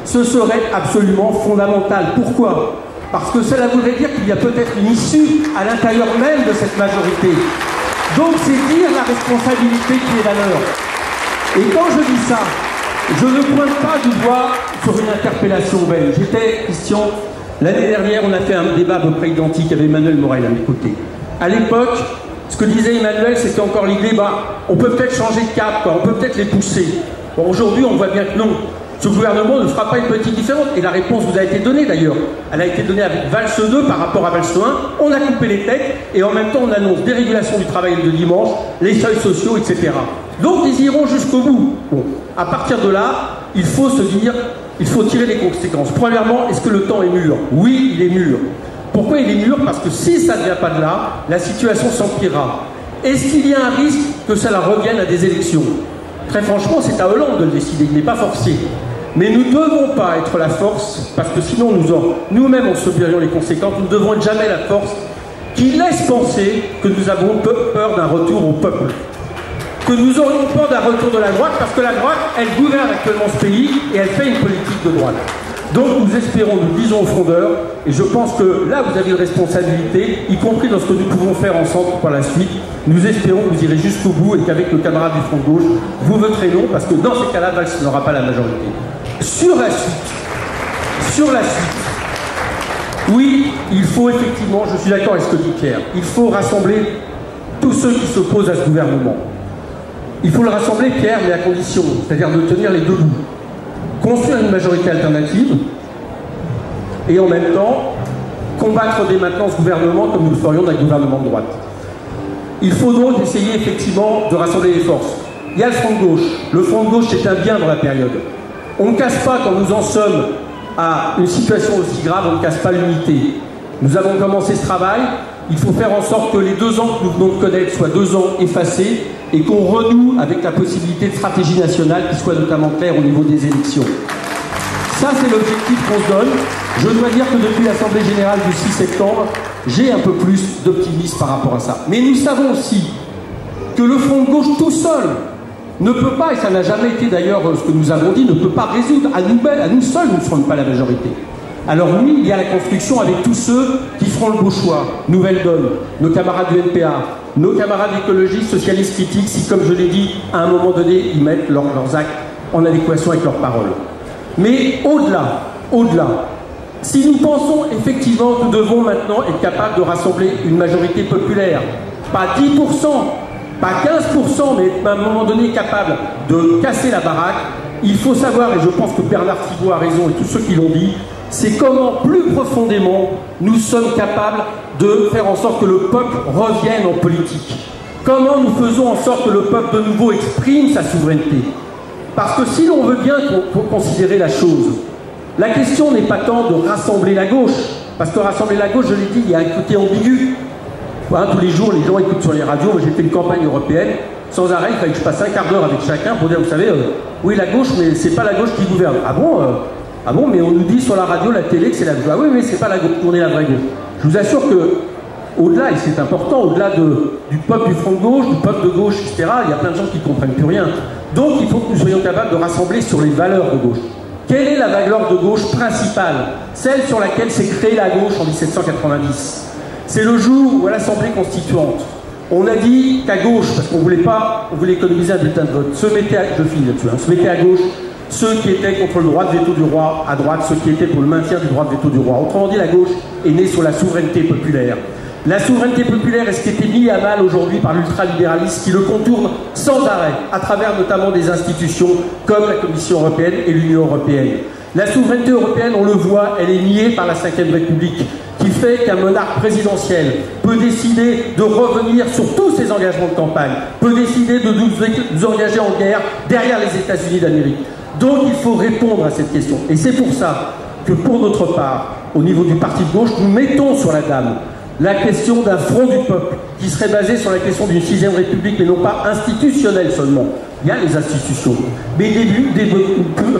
Speaker 10: Ce serait absolument fondamental. Pourquoi? Parce que cela voudrait dire qu'il y a peut-être une issue à l'intérieur même de cette majorité. Donc c'est dire la responsabilité qui est la leur. Et quand je dis ça, je ne pointe pas du doigt sur une interpellation belge. J'étais, Christian, l'année dernière, on a fait un débat à peu près identique avec Emmanuel Morel à mes côtés. À l'époque, ce que disait Emmanuel, c'était encore l'idée, on peut peut-être changer de cap, quoi, on peut peut-être les pousser. Bon, aujourd'hui, on voit bien que non. Ce gouvernement ne fera pas une politique différente. Et la réponse vous a été donnée d'ailleurs. Elle a été donnée avec Valls II par rapport à Valls I. On a coupé les têtes et en même temps on annonce dérégulation du travail de dimanche, les seuils sociaux, etc. Donc ils iront jusqu'au bout. Bon, à partir de là, il faut se dire, il faut tirer les conséquences. Premièrement, est-ce que le temps est mûr? Oui, il est mûr. Pourquoi il est mûr? Parce que si ça ne vient pas de là, la situation s'empirera. Est-ce qu'il y a un risque que cela revienne à des élections? Très franchement, c'est à Hollande de le décider, il n'est pas forcé. Mais nous ne devons pas être la force, parce que sinon nous-mêmes en subirions les conséquences, nous ne devons être jamais la force qui laisse penser que nous avons peur d'un retour au peuple. Que nous aurions peur d'un retour de la droite, parce que la droite, elle gouverne actuellement ce pays et elle fait une politique de droite. Donc nous espérons, nous disons aux frondeurs, et je pense que là vous avez une responsabilité, y compris dans ce que nous pouvons faire ensemble par la suite. Nous espérons que vous irez jusqu'au bout et qu'avec le camarade du Front de Gauche, vous voterez non, parce que dans ces cas-là, Valls n'aura pas la majorité. Sur la suite, oui, il faut effectivement, je suis d'accord avec ce que dit Pierre, il faut rassembler tous ceux qui s'opposent à ce gouvernement. Il faut le rassembler, Pierre, mais à condition, c'est-à-dire de tenir les deux bouts. Construire une majorité alternative et en même temps combattre dès maintenant ce gouvernement comme nous le ferions d'un gouvernement de droite. Il faut donc essayer effectivement de rassembler les forces. Il y a le Front de Gauche. Le Front de Gauche c'est un bien dans la période. On ne casse pas, quand nous en sommes à une situation aussi grave, on ne casse pas l'unité. Nous avons commencé ce travail. Il faut faire en sorte que les 2 ans que nous venons de connaître soient 2 ans effacés et qu'on renoue avec la possibilité de stratégie nationale qui soit notamment claire au niveau des élections. Ça, c'est l'objectif qu'on se donne. Je dois dire que depuis l'Assemblée Générale du 6 septembre, j'ai un peu plus d'optimisme par rapport à ça. Mais nous savons aussi que le Front de Gauche tout seul ne peut pas, et ça n'a jamais été d'ailleurs ce que nous avons dit, ne peut pas résoudre à nous seuls, nous ne serons pas la majorité. Alors oui, il y a la construction avec tous ceux qui feront le beau choix. Nouvelle Donne, nos camarades du NPA, nos camarades écologistes, socialistes critiques, si comme je l'ai dit, à un moment donné, ils mettent leurs actes en adéquation avec leurs paroles. Mais au-delà, si nous pensons effectivement que nous devons maintenant être capables de rassembler une majorité populaire, pas 10%, pas 15%, mais à un moment donné capable de casser la baraque, il faut savoir, et je pense que Bernard Thibault a raison et tous ceux qui l'ont dit, c'est comment plus profondément nous sommes capables de faire en sorte que le peuple revienne en politique. Comment nous faisons en sorte que le peuple de nouveau exprime sa souveraineté. Parce que si l'on veut bien considérer la chose, la question n'est pas tant de rassembler la gauche, parce que rassembler la gauche, je l'ai dit, il y a un côté ambigu. Voilà, tous les jours, les gens écoutent sur les radios, j'ai fait une campagne européenne, sans arrêt, il fallait que je passe un quart d'heure avec chacun pour dire, vous savez, oui la gauche, mais c'est pas la gauche qui gouverne. Ah bon, mais on nous dit sur la radio, la télé, que c'est la gauche. Ah oui, mais c'est pas la gauche, on est la vraie gauche. Je vous assure que, au-delà, et c'est important, au-delà du peuple du Front de Gauche, du peuple de gauche, etc., il y a plein de gens qui ne comprennent plus rien. Donc il faut que nous soyons capables de rassembler sur les valeurs de gauche. Quelle est la valeur de gauche principale? Celle sur laquelle s'est créée la gauche en 1790. C'est le jour où, à l'Assemblée constituante, on a dit qu'à gauche, parce qu'on voulait économiser un bulletin de vote, se mettait à gauche ceux qui étaient contre le droit de veto du roi, à droite ceux qui étaient pour le maintien du droit de veto du roi. Autrement dit, la gauche est née sur la souveraineté populaire. La souveraineté populaire est ce qui était mis à mal aujourd'hui par l'ultralibéralisme qui le contourne sans arrêt, à travers notamment des institutions comme la Commission européenne et l'Union européenne. La souveraineté européenne, on le voit, elle est niée par la Ve République, qui fait qu'un monarque présidentiel peut décider de revenir sur tous ses engagements de campagne, peut décider de nous engager en guerre derrière les États-Unis d'Amérique. Donc il faut répondre à cette question. Et c'est pour ça que pour notre part, au niveau du parti de gauche, nous mettons sur la table la question d'un front du peuple qui serait basé sur la question d'une 6e République, mais non pas institutionnelle seulement. Il y a les institutions, mais des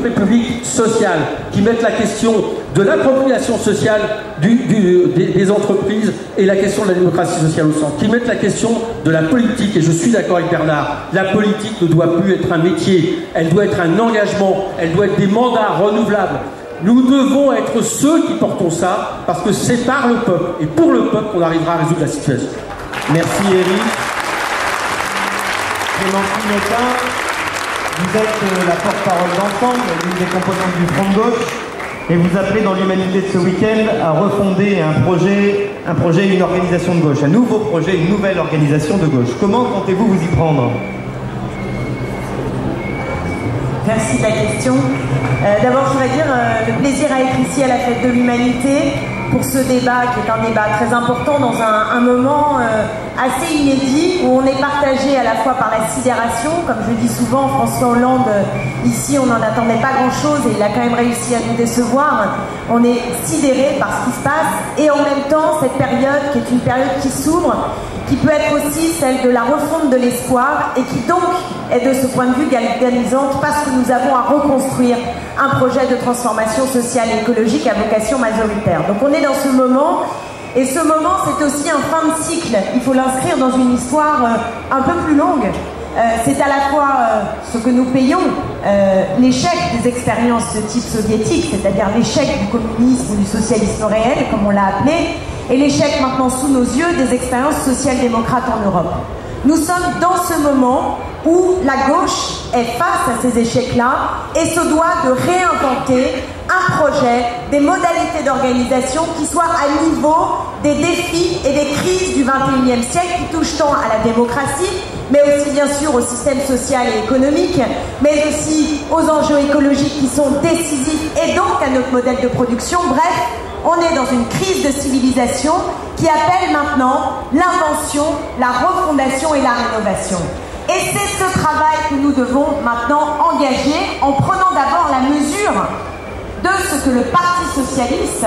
Speaker 10: républiques sociales qui mettent la question de l'appropriation sociale des entreprises et la question de la démocratie sociale au centre, qui mettent la question de la politique, et je suis d'accord avec Bernard, la politique ne doit plus être un métier, elle doit être un engagement, elle doit être des mandats renouvelables. Nous devons être ceux qui portons ça, parce que c'est par le peuple et pour le peuple qu'on arrivera à résoudre la situation.
Speaker 2: Merci Éric. Clémentine Autain, vous êtes la porte-parole d'ensemble, l'une des composantes du Front de Gauche, et vous appelez dans l'Humanité de ce week-end à refonder un projet, une organisation de gauche, un nouveau projet, une nouvelle organisation de gauche. Comment comptez-vous vous y prendre?
Speaker 11: Merci de la question. D'abord, je voudrais dire le plaisir à être ici à la Fête de l'Humanité pour ce débat qui est un débat très important dans un moment assez inédit où on est partagé à la fois par la sidération, comme je dis souvent, François Hollande, ici on n'en attendait pas grand-chose et il a quand même réussi à nous décevoir. On est sidéré par ce qui se passe et en même temps cette période qui est une période qui s'ouvre, qui peut être aussi celle de la refonte de l'espoir et qui donc est de ce point de vue galvanisante parce que nous avons à reconstruire un projet de transformation sociale et écologique à vocation majoritaire. Donc on est dans ce moment, et ce moment c'est aussi un fin de cycle. Il faut l'inscrire dans une histoire un peu plus longue. c'est à la fois ce que nous payons, l'échec des expériences de type soviétique, c'est-à-dire l'échec du communisme ou du socialisme réel, comme on l'a appelé, et l'échec maintenant sous nos yeux des expériences social-démocrates en Europe. Nous sommes dans ce moment où la gauche est face à ces échecs-là et se doit de réinventer un projet, des modalités d'organisation qui soient à niveau des défis et des crises du XXIe siècle qui touchent tant à la démocratie, mais aussi bien sûr au système social et économique, mais aussi aux enjeux écologiques qui sont décisifs et donc à notre modèle de production. Bref, on est dans une crise de civilisation qui appelle maintenant l'invention, la refondation et la rénovation. Et c'est ce travail que nous devons maintenant engager en prenant d'abord la mesure de ce que le Parti socialiste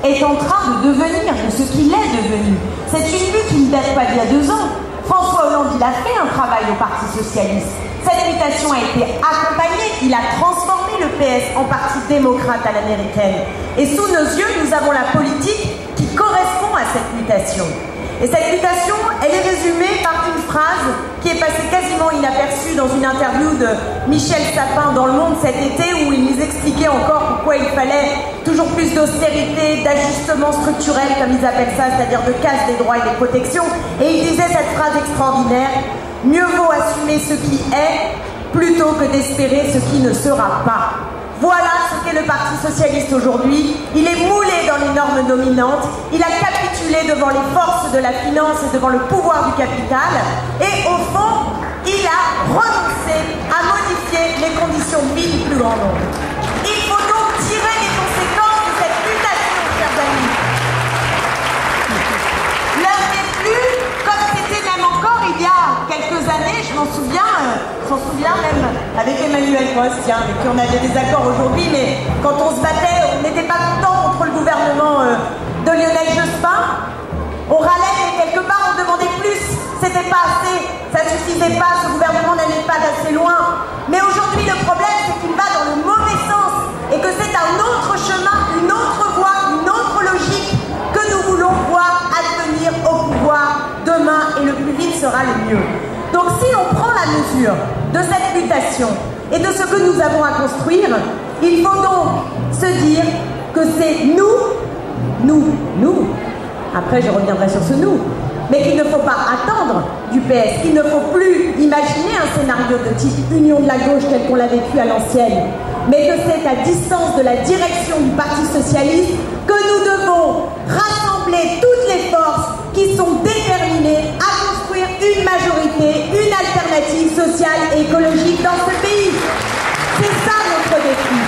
Speaker 11: est en train de devenir, de ce qu'il est devenu. C'est une lutte qui ne date pas d'il y a 2 ans. François Hollande, il a fait un travail au Parti socialiste. Cette mutation a été accompagnée, il a transformé le PS en parti démocrate à l'américaine. Et sous nos yeux, nous avons la politique qui correspond à cette mutation. Et cette mutation, elle est résumée par une phrase qui est passée quasiment inaperçue dans une interview de Michel Sapin dans Le Monde cet été, où il nous expliquait encore pourquoi il fallait toujours plus d'austérité, d'ajustement structurel, comme ils appellent ça, c'est-à-dire de casse des droits et des protections. Et il disait cette phrase extraordinaire: mieux vaut assumer ce qui est plutôt que d'espérer ce qui ne sera pas. Voilà ce qu'est le Parti socialiste aujourd'hui. Il est moulé dans les normes dominantes, il a capitulé devant les forces de la finance et devant le pouvoir du capital, et au fond, il a renoncé à modifier les conditions de vie du plus grand nombre. Il faut donc tirer les conséquences de cette mutation, chers amis. L'heure n'est plus comme c'était même encore il y a quelques années, je m'en souviens même avec Emmanuel Mosse, tiens, avec qui on a des désaccords aujourd'hui, mais quand on se battait, on n'était pas content contre le gouvernement de Lionel Jospin, on râlait, mais quelque part on demandait plus, c'était pas assez, ça suffisait pas, ce gouvernement n'allait pas d'assez loin. Mais aujourd'hui le problème c'est qu'il va dans le mauvais sens et que c'est un autre chemin, une autre voie, une autre logique que nous voulons voir advenir au pouvoir demain, et le plus vite sera le mieux. Donc si on prend la mesure de cette mutation et de ce que nous avons à construire, il faut donc se dire que c'est nous, après je reviendrai sur ce nous, mais qu'il ne faut pas attendre du PS, qu'il ne faut plus imaginer un scénario de type union de la gauche tel qu'on l'a vécu à l'ancienne, mais que c'est à distance de la direction du Parti socialiste que nous devons rassembler toutes les forces qui sont déterminées à construire une majorité, une alternative sociale et écologique dans ce pays. C'est ça notre défi.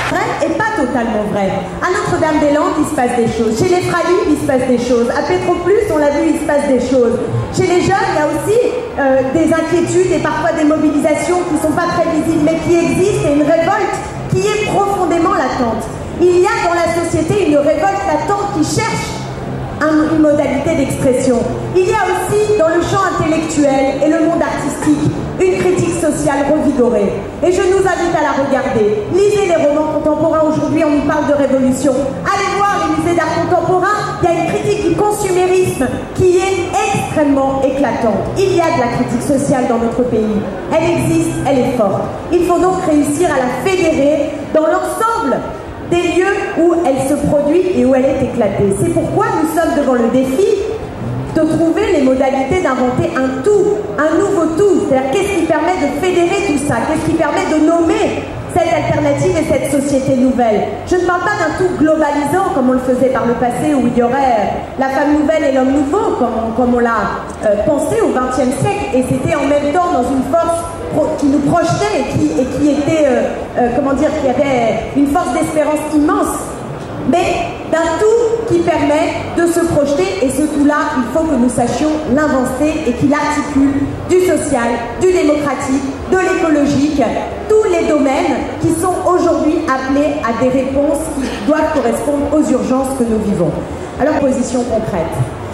Speaker 11: Vrai et pas totalement vrai. À Notre-Dame-des-Landes, il se passe des choses. Chez les Fraides, il se passe des choses. À Petroplus, on l'a vu, il se passe des choses. Chez les jeunes, il y a aussi des inquiétudes et parfois des mobilisations qui ne sont pas très visibles, mais qui existent, et une révolte qui est profondément latente. Il y a dans la société une révolte latente qui cherche une modalité d'expression. Il y a aussi dans le champ intellectuel et le monde artistique une critique sociale revigorée. Et je nous invite à la regarder. Lisez les romans contemporains. Aujourd'hui, on nous parle de révolution. Allez voir les musées d'art contemporain. Il y a une critique du consumérisme qui est extrêmement éclatante. Il y a de la critique sociale dans notre pays. Elle existe, elle est forte. Il faut donc réussir à la fédérer dans l'ensemble des lieux où elle se produit et où elle est éclatée. C'est pourquoi nous sommes devant le défi de trouver les modalités d'inventer un tout, un nouveau tout. C'est-à-dire qu'est-ce qui permet de fédérer tout ça, qu'est-ce qui permet de nommer cette alternative et cette société nouvelle. Je ne parle pas d'un tout globalisant comme on le faisait par le passé, où il y aurait la femme nouvelle et l'homme nouveau, comme on l'a pensé au XXe siècle, et c'était en même temps dans une force qui nous projetait et qui était, qui avait une force d'espérance immense, mais d'un tout qui permet de se projeter, et ce tout-là, il faut que nous sachions l'inventer et qu'il articule du social, du démocratique, de l'écologique, tous les domaines qui sont aujourd'hui appelés à des réponses qui doivent correspondre aux urgences que nous vivons. Alors, position concrète,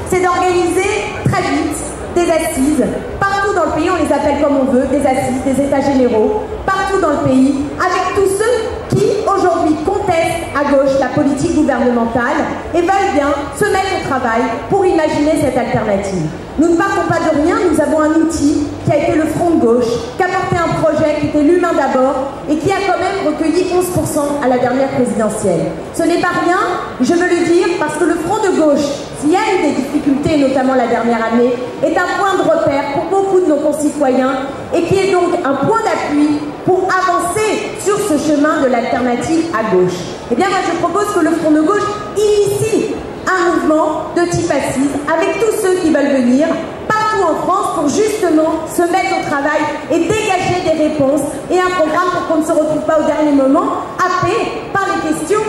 Speaker 11: c'est d'organiser très vite des assises. Partout dans le pays, on les appelle comme on veut, des assises, des états généraux. Partout partout dans le pays, avec tous ceux qui aujourd'hui contestent à gauche la politique gouvernementale et veulent bien se mettre au travail pour imaginer cette alternative. Nous ne partons pas de rien, nous avons un outil qui a été le Front de gauche, qui a porté un projet qui était l'humain d'abord et qui a quand même recueilli 11% à la dernière présidentielle. Ce n'est pas rien, je veux le dire, parce que le Front de gauche, s'il y a eu des difficultés, notamment la dernière année, est un point de repère pour beaucoup de nos concitoyens et qui est donc un point d'appui pour avancer sur ce chemin de l'alternative à gauche. Eh bien, moi, je propose que le Front de gauche initie un mouvement de type assise avec tous ceux qui veulent venir partout en France pour justement se mettre au travail et dégager des réponses et un programme pour qu'on ne se retrouve pas au dernier moment happé par les questions.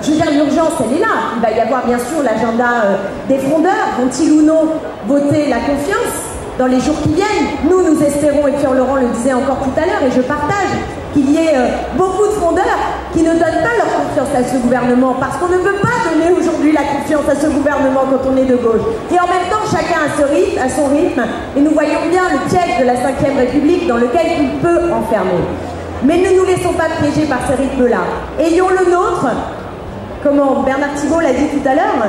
Speaker 11: Je veux dire, l'urgence, elle est là. Il va y avoir bien sûr l'agenda des frondeurs. Vont-ils ou non voter la confiance dans les jours qui viennent? Nous espérons, et Pierre Laurent le disait encore tout à l'heure, et je partage, qu'il y ait beaucoup de frondeurs qui ne donnent pas leur confiance à ce gouvernement, parce qu'on ne peut pas donner aujourd'hui la confiance à ce gouvernement quand on est de gauche. Et en même temps, chacun a son rythme, et nous voyons bien le piège de la Ve République dans lequel il peut enfermer. Mais ne nous laissons pas piéger par ces rythmes-là. Ayons le nôtre, comme Bernard Thibault l'a dit tout à l'heure.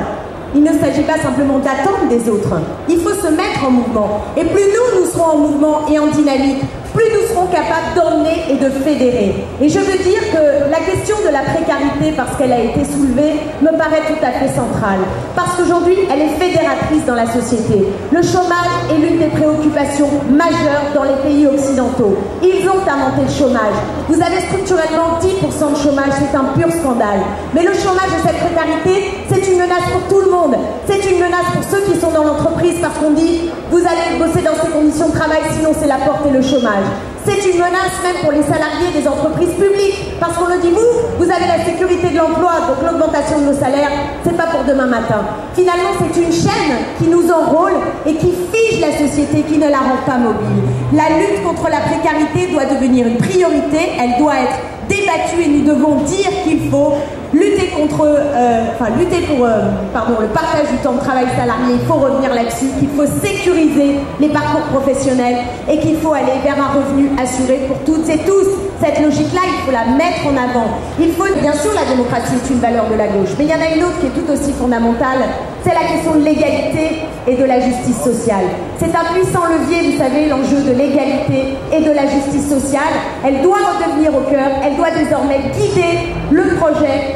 Speaker 11: Il ne s'agit pas simplement d'attendre des autres. Il faut se mettre en mouvement. Et plus nous serons en mouvement et en dynamique, plus nous serons capables d'emmener et de fédérer. Et je veux dire que la question de la précarité, parce qu'elle a été soulevée, me paraît tout à fait centrale. Parce qu'aujourd'hui, elle est fédératrice dans la société. Le chômage est l'une des préoccupations majeures dans les pays occidentaux. Ils ont inventé le chômage. Vous avez structurellement 10% de chômage, c'est un pur scandale. Mais le chômage et cette précarité, c'est une menace pour tout le monde. C'est une menace pour ceux qui sont dans l'entreprise, parce qu'on dit, vous allez bosser dans ces conditions de travail, sinon c'est la porte et le chômage. C'est une menace même pour les salariés des entreprises publiques, parce qu'on le dit, vous avez la sécurité de l'emploi, donc l'augmentation de nos salaires, c'est pas pour demain matin. Finalement, c'est une chaîne qui nous enrôle et qui fige la société, qui ne la rend pas mobile. La lutte contre la précarité doit devenir une priorité, elle doit être débattue et nous devons dire qu'il faut lutter contre, lutter pour le partage du temps de travail salarié. Il faut revenir là-dessus, qu'il faut sécuriser les parcours professionnels et qu'il faut aller vers un revenu assuré pour toutes et tous. Cette logique-là, il faut la mettre en avant. Il faut, bien sûr, la démocratie est une valeur de la gauche, mais il y en a une autre qui est tout aussi fondamentale, c'est la question de l'égalité et de la justice sociale. C'est un puissant levier, vous savez, l'enjeu de l'égalité et de la justice sociale. Elle doit redevenir au cœur, elle doit désormais guider le projet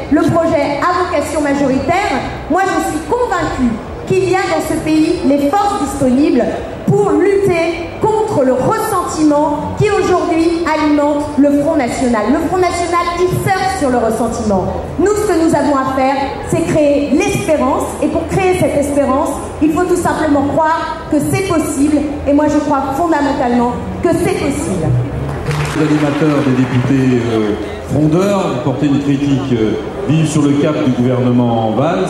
Speaker 11: à vocation majoritaire. Moi, je suis convaincue qu'il y a dans ce pays les forces disponibles pour lutter contre le ressentiment qui aujourd'hui alimente le Front National. Le Front National, il surfe sur le ressentiment. Nous, ce que nous avons à faire, c'est créer l'espérance. Et pour créer cette espérance, il faut tout simplement croire que c'est possible. Et moi, je crois fondamentalement que c'est possible.
Speaker 1: L'animateur des députés frondeurs portait une critique vive sur le cap du gouvernement Valls.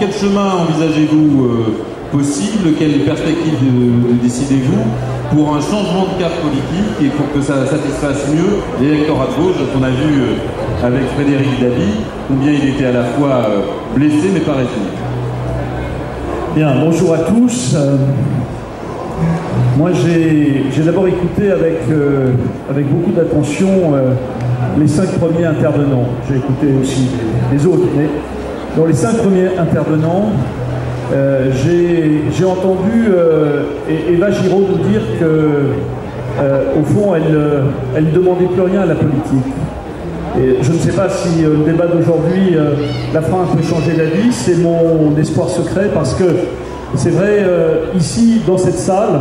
Speaker 1: Quel chemin envisagez-vous possible? Quelle perspective décidez-vous pour un changement de cap politique et pour que ça satisfasse mieux l'électorat de gauche? On a vu avec Frédéric Dabi combien il était à la fois blessé mais pas résigné.
Speaker 12: Bien, bonjour à tous. Moi, j'ai d'abord écouté avec beaucoup d'attention les 5 premiers intervenants. J'ai écouté aussi les autres, mais dans les 5 premiers intervenants, j'ai entendu Eva Giraud nous dire qu'au fond, elle ne demandait plus rien à la politique. Et je ne sais pas si le débat d'aujourd'hui la fera un peu changer d'avis, c'est mon espoir secret, parce que c'est vrai, ici, dans cette salle,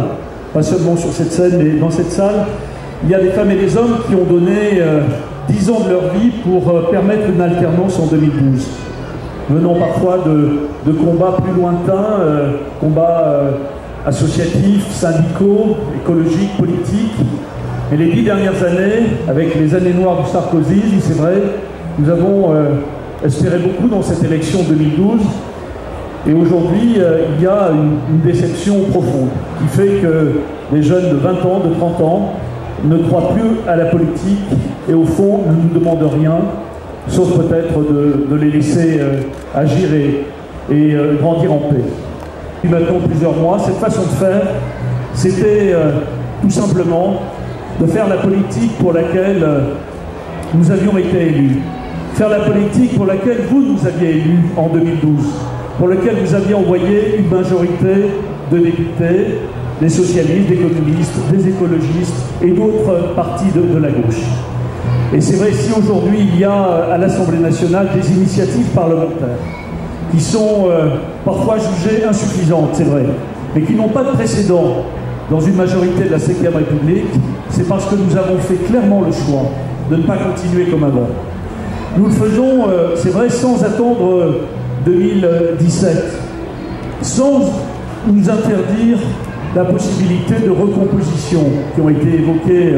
Speaker 12: pas seulement sur cette scène, mais dans cette salle, il y a des femmes et des hommes qui ont donné 10 ans de leur vie pour permettre une alternance en 2012. Venant parfois de combats plus lointains, combats associatifs, syndicaux, écologiques, politiques. Et les 10 dernières années, avec les années noires du sarkozysme, c'est vrai, nous avons espéré beaucoup dans cette élection 2012. Et aujourd'hui, il y a une déception profonde qui fait que les jeunes de 20 ans, de 30 ans, ne croient plus à la politique et au fond ne nous demandent rien, sauf peut-être de les laisser agir et grandir en paix. Depuis maintenant plusieurs mois, cette façon de faire, c'était tout simplement de faire la politique pour laquelle nous avions été élus. Faire la politique pour laquelle vous nous aviez élus en 2012, pour laquelle vous aviez envoyé une majorité de députés, des socialistes, des communistes, des écologistes et d'autres partis de la gauche. Et c'est vrai, si aujourd'hui il y a à l'Assemblée nationale des initiatives parlementaires qui sont parfois jugées insuffisantes, c'est vrai, mais qui n'ont pas de précédent dans une majorité de la Ve République, c'est parce que nous avons fait clairement le choix de ne pas continuer comme avant. Nous le faisons, c'est vrai, sans attendre 2017, sans nous interdire la possibilité de recomposition qui ont été évoquées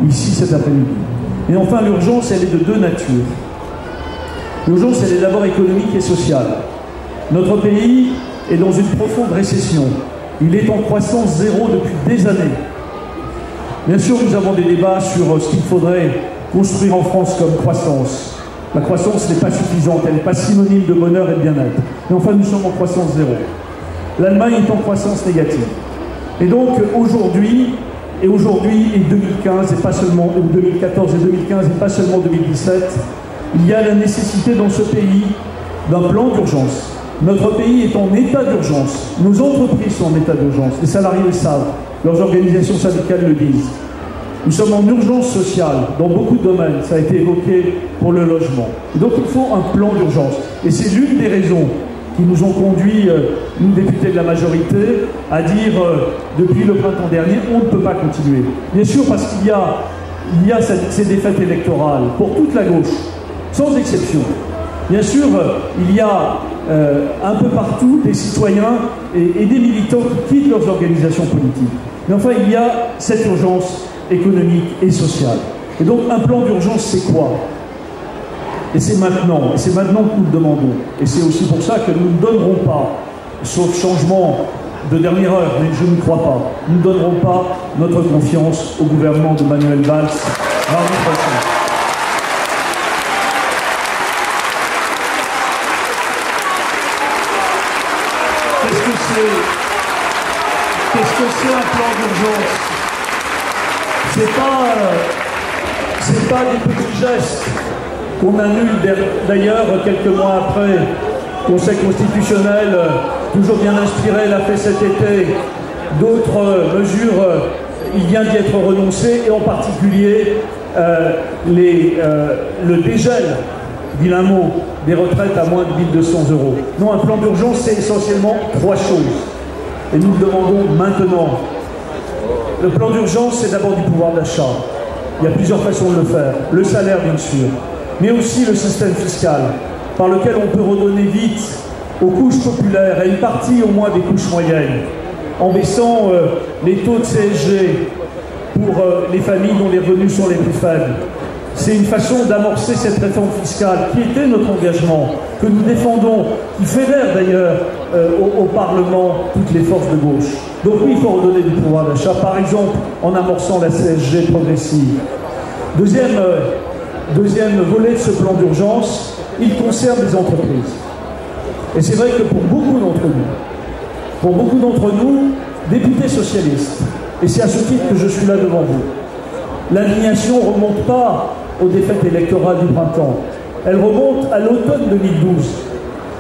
Speaker 12: ici cet après-midi. Et enfin, l'urgence, elle est de deux natures. L'urgence, elle est d'abord économique et sociale. Notre pays est dans une profonde récession. Il est en croissance zéro depuis des années. Bien sûr, nous avons des débats sur ce qu'il faudrait construire en France comme croissance. La croissance n'est pas suffisante, elle n'est pas synonyme de bonheur et de bien-être. Mais enfin, nous sommes en croissance zéro. L'Allemagne est en croissance négative. Et donc, aujourd'hui et 2015, et pas seulement 2014 et 2015, et pas seulement 2017, il y a la nécessité dans ce pays d'un plan d'urgence. Notre pays est en état d'urgence. Nos entreprises sont en état d'urgence. Les salariés le savent. Leurs organisations syndicales le disent. Nous sommes en urgence sociale dans beaucoup de domaines. Ça a été évoqué pour le logement. Et donc il faut un plan d'urgence. Et c'est l'une des raisons qui nous ont conduit, nous députés de la majorité, à dire depuis le printemps dernier, on ne peut pas continuer. Bien sûr, parce qu'il y a ces défaites électorales pour toute la gauche, sans exception. Bien sûr, il y a un peu partout des citoyens et des militants qui quittent leurs organisations politiques. Mais enfin, il y a cette urgence économique et sociale. Et donc, un plan d'urgence, c'est quoi? Et c'est maintenant que nous le demandons. Et c'est aussi pour ça que nous ne donnerons pas, sauf changement de dernière heure, mais je ne crois pas, nous ne donnerons pas notre confiance au gouvernement de Manuel Valls mardi prochain. Qu'est-ce que c'est un plan d'urgence? C'est pas des petits gestes qu'on annule d'ailleurs quelques mois après. Le Conseil constitutionnel, toujours bien inspiré, l'a fait cet été. D'autres mesures, il vient d'y être renoncé, et en particulier le dégel, vilain mot, des retraites à moins de 1 200 €. Non, un plan d'urgence, c'est essentiellement 3 choses. Et nous le demandons maintenant. Le plan d'urgence, c'est d'abord du pouvoir d'achat. Il y a plusieurs façons de le faire. Le salaire, bien sûr, mais aussi le système fiscal, par lequel on peut redonner vite aux couches populaires et une partie au moins des couches moyennes, en baissant les taux de CSG pour les familles dont les revenus sont les plus faibles. C'est une façon d'amorcer cette réforme fiscale qui était notre engagement, que nous défendons, qui fédère d'ailleurs au Parlement toutes les forces de gauche. Donc oui, il faut redonner du pouvoir d'achat, par exemple en amorçant la CSG progressive. Deuxième volet de ce plan d'urgence, il concerne les entreprises. Et c'est vrai que pour beaucoup d'entre nous, députés socialistes, et c'est à ce titre que je suis là devant vous, l'indignation ne remonte pas aux défaites électorales du printemps. Elle remonte à l'automne 2012,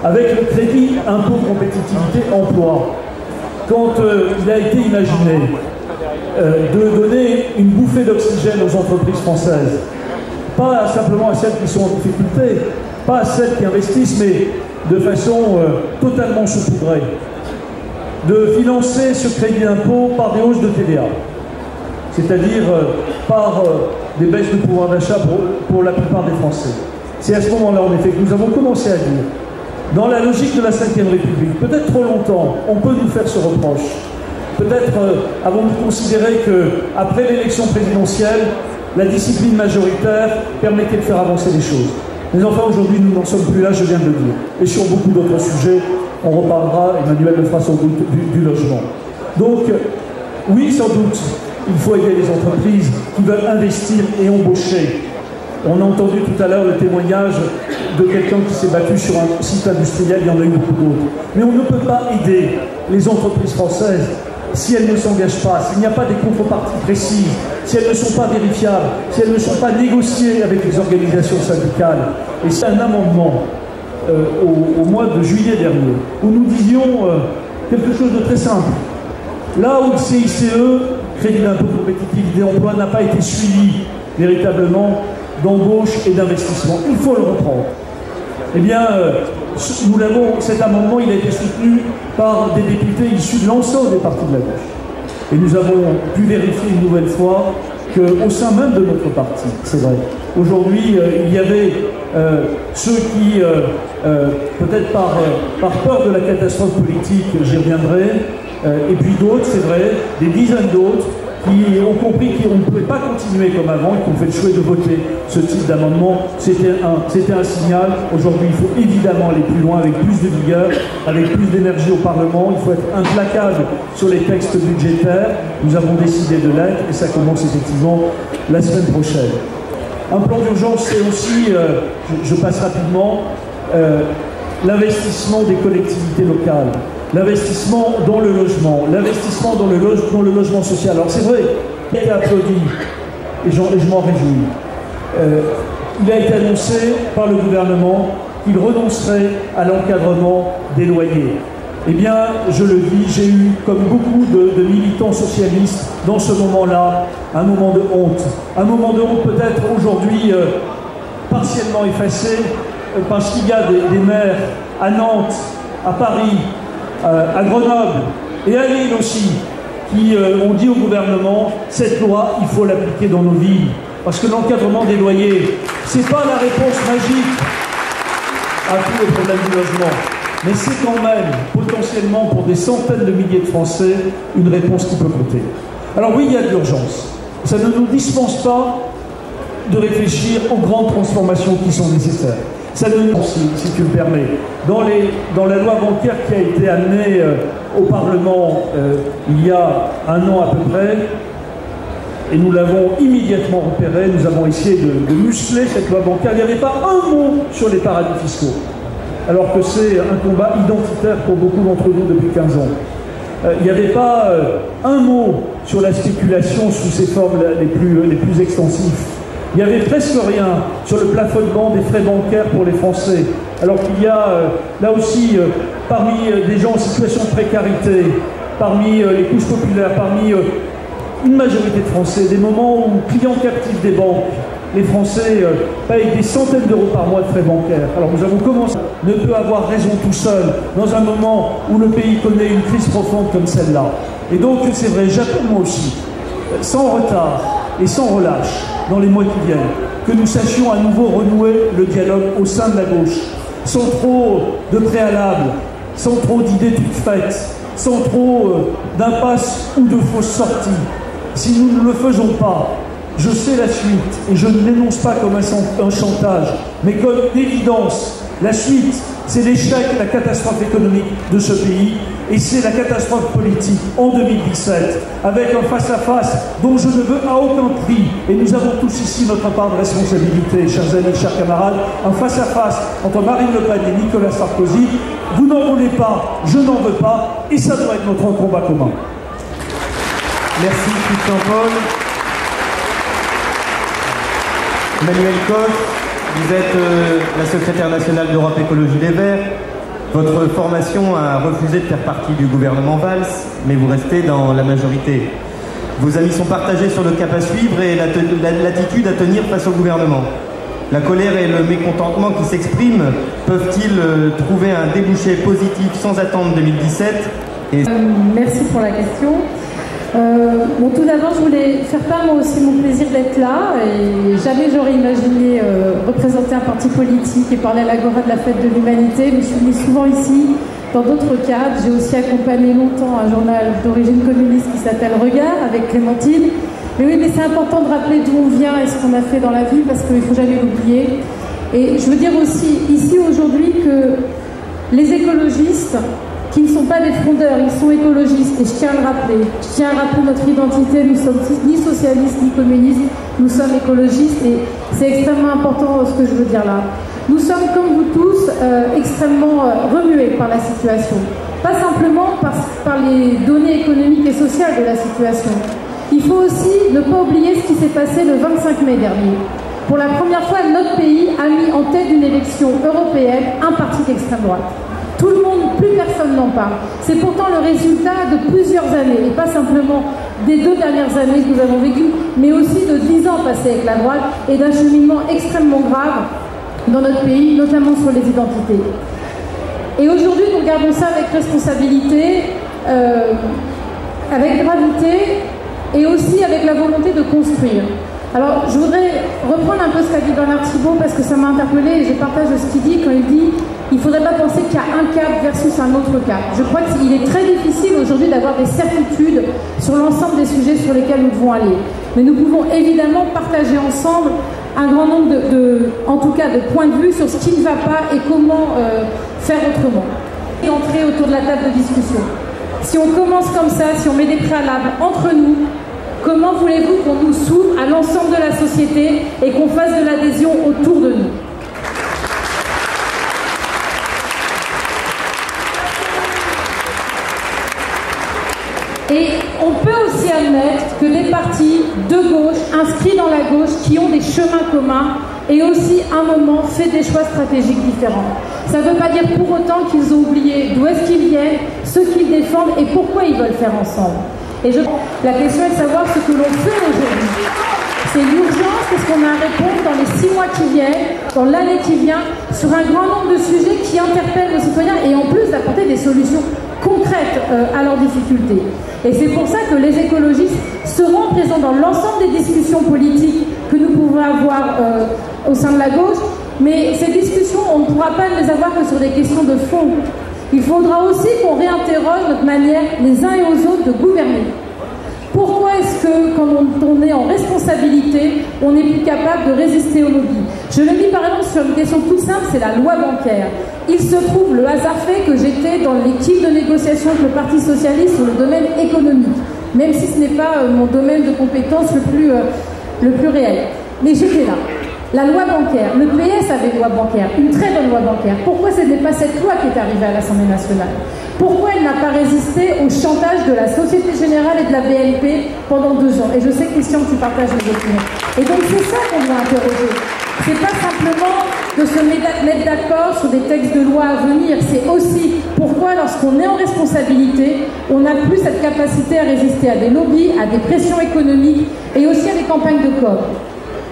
Speaker 12: avec le crédit impôt compétitivité emploi, quand il a été imaginé de donner une bouffée d'oxygène aux entreprises françaises, pas simplement à celles qui sont en difficulté, pas à celles qui investissent, mais de façon totalement saupoudrée, de financer ce crédit d'impôt par des hausses de TVA, c'est-à-dire par des baisses de pouvoir d'achat pour la plupart des Français. C'est à ce moment-là, en effet, que nous avons commencé à dire, dans la logique de la Ve République, peut-être trop longtemps, on peut nous faire ce reproche. Peut-être avons-nous considéré qu'après l'élection présidentielle, la discipline majoritaire permettait de faire avancer les choses. Mais enfin, aujourd'hui, nous n'en sommes plus là, je viens de le dire. Et sur beaucoup d'autres sujets, on reparlera, Emmanuel le fera sans doute, du logement. Donc, oui, sans doute, il faut aider les entreprises qui veulent investir et embaucher. On a entendu tout à l'heure le témoignage de quelqu'un qui s'est battu sur un site industriel, il y en a eu beaucoup d'autres. Mais on ne peut pas aider les entreprises françaises si elles ne s'engagent pas, s'il n'y a pas des contreparties précises, si elles ne sont pas vérifiables, si elles ne sont pas négociées avec les organisations syndicales. Et c'est un amendement au mois de juillet dernier, où nous disions quelque chose de très simple. Là où le CICE, Crédit d'impôt compétitivité d'emploi, n'a pas été suivi véritablement d'embauche et d'investissement, il faut le reprendre. Eh bien, nous l'avons, cet amendement, il a été soutenu par des députés issus de l'ensemble des partis de la gauche. Et nous avons pu vérifier une nouvelle fois qu'au sein même de notre parti, c'est vrai, aujourd'hui, il y avait ceux qui, peut-être par peur de la catastrophe politique, j'y reviendrai, et puis d'autres, c'est vrai, des dizaines d'autres, qui ont compris qu'on ne pouvait pas continuer comme avant et qui ont fait le choix de voter ce type d'amendement. C'était un signal. Aujourd'hui, il faut évidemment aller plus loin, avec plus de vigueur, avec plus d'énergie au Parlement. Il faut être implacable sur les textes budgétaires. Nous avons décidé de l'être et ça commence effectivement la semaine prochaine. Un plan d'urgence, c'est aussi, je passe rapidement, l'investissement des collectivités locales. L'investissement dans le logement, l'investissement dans le logement social. Alors c'est vrai, il a été applaudi, et je m'en réjouis. Il a été annoncé par le gouvernement qu'il renoncerait à l'encadrement des loyers. Eh bien, je le dis, j'ai eu, comme beaucoup de militants socialistes, dans ce moment-là, un moment de honte. Un moment de honte peut-être aujourd'hui partiellement effacé, parce qu'il y a des maires à Nantes, à Paris, à Grenoble et à Lille aussi, qui ont dit au gouvernement, cette loi, il faut l'appliquer dans nos villes. Parce que l'encadrement des loyers, c'est pas la réponse magique à tous les problèmes du logement, mais c'est quand même, potentiellement, pour des centaines de milliers de Français, une réponse qui peut compter. Alors oui, il y a de l'urgence. Ça ne nous dispense pas de réfléchir aux grandes transformations qui sont nécessaires. Ça nous, si tu me permets, dans la loi bancaire qui a été amenée au Parlement il y a un an à peu près, et nous l'avons immédiatement repéré, nous avons essayé de muscler cette loi bancaire. Il n'y avait pas un mot sur les paradis fiscaux, alors que c'est un combat identitaire pour beaucoup d'entre nous depuis 15 ans. Il n'y avait pas un mot sur la spéculation sous ses formes les plus extensives. Il n'y avait presque rien sur le plafonnement des frais bancaires pour les Français, alors qu'il y a là aussi, parmi des gens en situation de précarité, parmi les couches populaires, parmi une majorité de Français, des moments où, clients captifs des banques, les Français payent des centaines d'euros par mois de frais bancaires. Alors nous avons commencé, ne peut avoir raison tout seul, dans un moment où le pays connaît une crise profonde comme celle-là. Et donc c'est vrai, j'appelle moi aussi, sans retard et sans relâche, dans les mois qui viennent, que nous sachions à nouveau renouer le dialogue au sein de la gauche, sans trop de préalables, sans trop d'idées toutes faites, sans trop d'impasses ou de fausses sorties. Si nous ne le faisons pas, je sais la suite, et je ne l'énonce pas comme un chantage, mais comme évidence. La suite, c'est l'échec et la catastrophe économique de ce pays, et c'est la catastrophe politique en 2017, avec un face-à-face dont je ne veux à aucun prix, et nous avons tous ici notre part de responsabilité, chers amis, chers camarades, un face-à-face entre Marine Le Pen et Nicolas Sarkozy. Vous n'en voulez pas, je n'en veux pas, et ça doit être notre combat commun.
Speaker 2: Merci Christian Paul. Emmanuel Cosse, vous êtes la secrétaire nationale d'Europe Écologie Les Verts. Votre formation a refusé de faire partie du gouvernement Valls, mais vous restez dans la majorité. Vos amis sont partagés sur le cap à suivre et l'attitude à tenir face au gouvernement. La colère et le mécontentement qui s'expriment peuvent-ils trouver un débouché positif sans attendre 2017
Speaker 13: Merci pour la question. Bon, tout d'abord, je voulais faire part moi aussi mon plaisir d'être là, et jamais j'aurais imaginé représenter un parti politique et parler à l'Agora de la Fête de l'Humanité. Je suis venue souvent ici dans d'autres cadres. J'ai aussi accompagné longtemps un journal d'origine communiste qui s'appelle Regard avec Clémentine. Mais oui, mais c'est important de rappeler d'où on vient et ce qu'on a fait dans la vie, parce qu'il ne faut jamais l'oublier. Et je veux dire aussi ici aujourd'hui que les écologistes, qui ne sont pas des frondeurs, ils sont écologistes, et je tiens à le rappeler. Je tiens à rappeler notre identité, nous sommes ni socialistes ni communistes, nous sommes écologistes, et c'est extrêmement important ce que je veux dire là. Nous sommes, comme vous tous, extrêmement remués par la situation. pas simplement par les données économiques et sociales de la situation. Il faut aussi ne pas oublier ce qui s'est passé le 25 mai dernier. Pour la première fois, notre pays a mis en tête d'une élection européenne un parti d'extrême droite. Tout le monde, plus personne n'en parle. C'est pourtant le résultat de plusieurs années, et pas simplement des 2 dernières années que nous avons vécues, mais aussi de 10 ans passés avec la droite et d'un cheminement extrêmement grave dans notre pays, notamment sur les identités. Et aujourd'hui, nous regardons ça avec responsabilité, avec gravité, et aussi avec la volonté de construire. Alors, je voudrais reprendre un peu ce qu'a dit Bernard Thibault, parce que ça m'a interpellée, et je partage ce qu'il dit quand il dit il ne faudrait pas penser qu'il y a un cap versus un autre cap. Je crois qu'il est très difficile aujourd'hui d'avoir des certitudes sur l'ensemble des sujets sur lesquels nous devons aller. Mais nous pouvons évidemment partager ensemble un grand nombre en tout cas, de points de vue sur ce qui ne va pas et comment faire autrement. Et entrer autour de la table de discussion. Si on commence comme ça, si on met des préalables entre nous, comment voulez-vous qu'on nous s'ouvre à l'ensemble de la société et qu'on fasse de l'adhésion autour de nous? Et on peut aussi admettre que des partis de gauche, inscrits dans la gauche, qui ont des chemins communs, et aussi à un moment fait des choix stratégiques différents. Ça ne veut pas dire pour autant qu'ils ont oublié d'où est-ce qu'ils viennent, ce qu'ils défendent et pourquoi ils veulent faire ensemble. Et la question est de savoir ce que l'on fait aujourd'hui. C'est l'urgence, parce qu'on a à répondre dans les 6 mois qui viennent, dans l'année qui vient, sur un grand nombre de sujets qui interpellent nos citoyens et en plus d'apporter des solutions concrètes à leurs difficultés. Et c'est pour ça que les écologistes seront présents dans l'ensemble des discussions politiques que nous pouvons avoir au sein de la gauche, mais ces discussions, on ne pourra pas les avoir que sur des questions de fond. Il faudra aussi qu'on réinterroge notre manière, les uns et aux autres, de gouverner. Pourquoi est-ce que, quand on est en responsabilité, on n'est plus capable de résister aux lobbies? Je le dis par exemple sur une question toute simple, c'est la loi bancaire. Il se trouve, le hasard fait que j'étais dans l'équipe de négociation avec le Parti Socialiste sur le domaine économique, même si ce n'est pas mon domaine de compétence le plus réel. Mais j'étais là. La loi bancaire, le PS avait une loi bancaire, une très bonne loi bancaire. Pourquoi ce n'est pas cette loi qui est arrivée à l'Assemblée nationale? Pourquoi elle n'a pas résisté au chantage de la Société Générale et de la BNP pendant 2 ans? Et je sais, Christian, que tu partages mes opinions. Et donc c'est ça qu'on doit interroger. C'est pas simplement de se mettre d'accord sur des textes de loi à venir, c'est aussi pourquoi lorsqu'on est en responsabilité, on n'a plus cette capacité à résister à des lobbies, à des pressions économiques et aussi à des campagnes de com.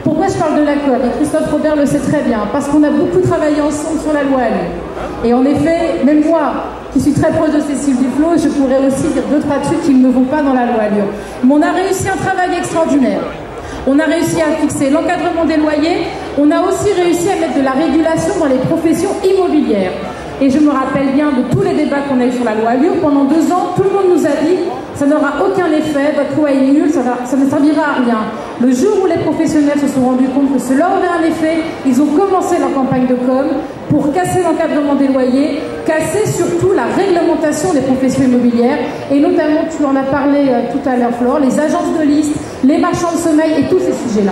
Speaker 13: Pourquoi je parle de la com? Et Christophe Robert le sait très bien, parce qu'on a beaucoup travaillé ensemble sur la loi ALUR. Et en effet, même moi, qui suis très proche de Cécile Duflot, je pourrais aussi dire 2-3 trucs qui ne vont pas dans la loi ALUR. Mais on a réussi un travail extraordinaire. On a réussi à fixer l'encadrement des loyers, on a aussi réussi à mettre de la régulation dans les professions immobilières. Et je me rappelle bien de tous les débats qu'on a eu sur la loi ALUR. Pendant 2 ans, tout le monde nous a dit ça n'aura aucun effet, votre loi est nulle, ça ne servira à rien. Le jour où les professionnels se sont rendus compte que cela aurait un effet, ils ont commencé leur campagne de com pour casser l'encadrement des loyers, casser surtout la réglementation des professions immobilières, et notamment, tu en as parlé tout à l'heure, Flore, les agences de liste, les marchands de sommeil et tous ces sujets-là.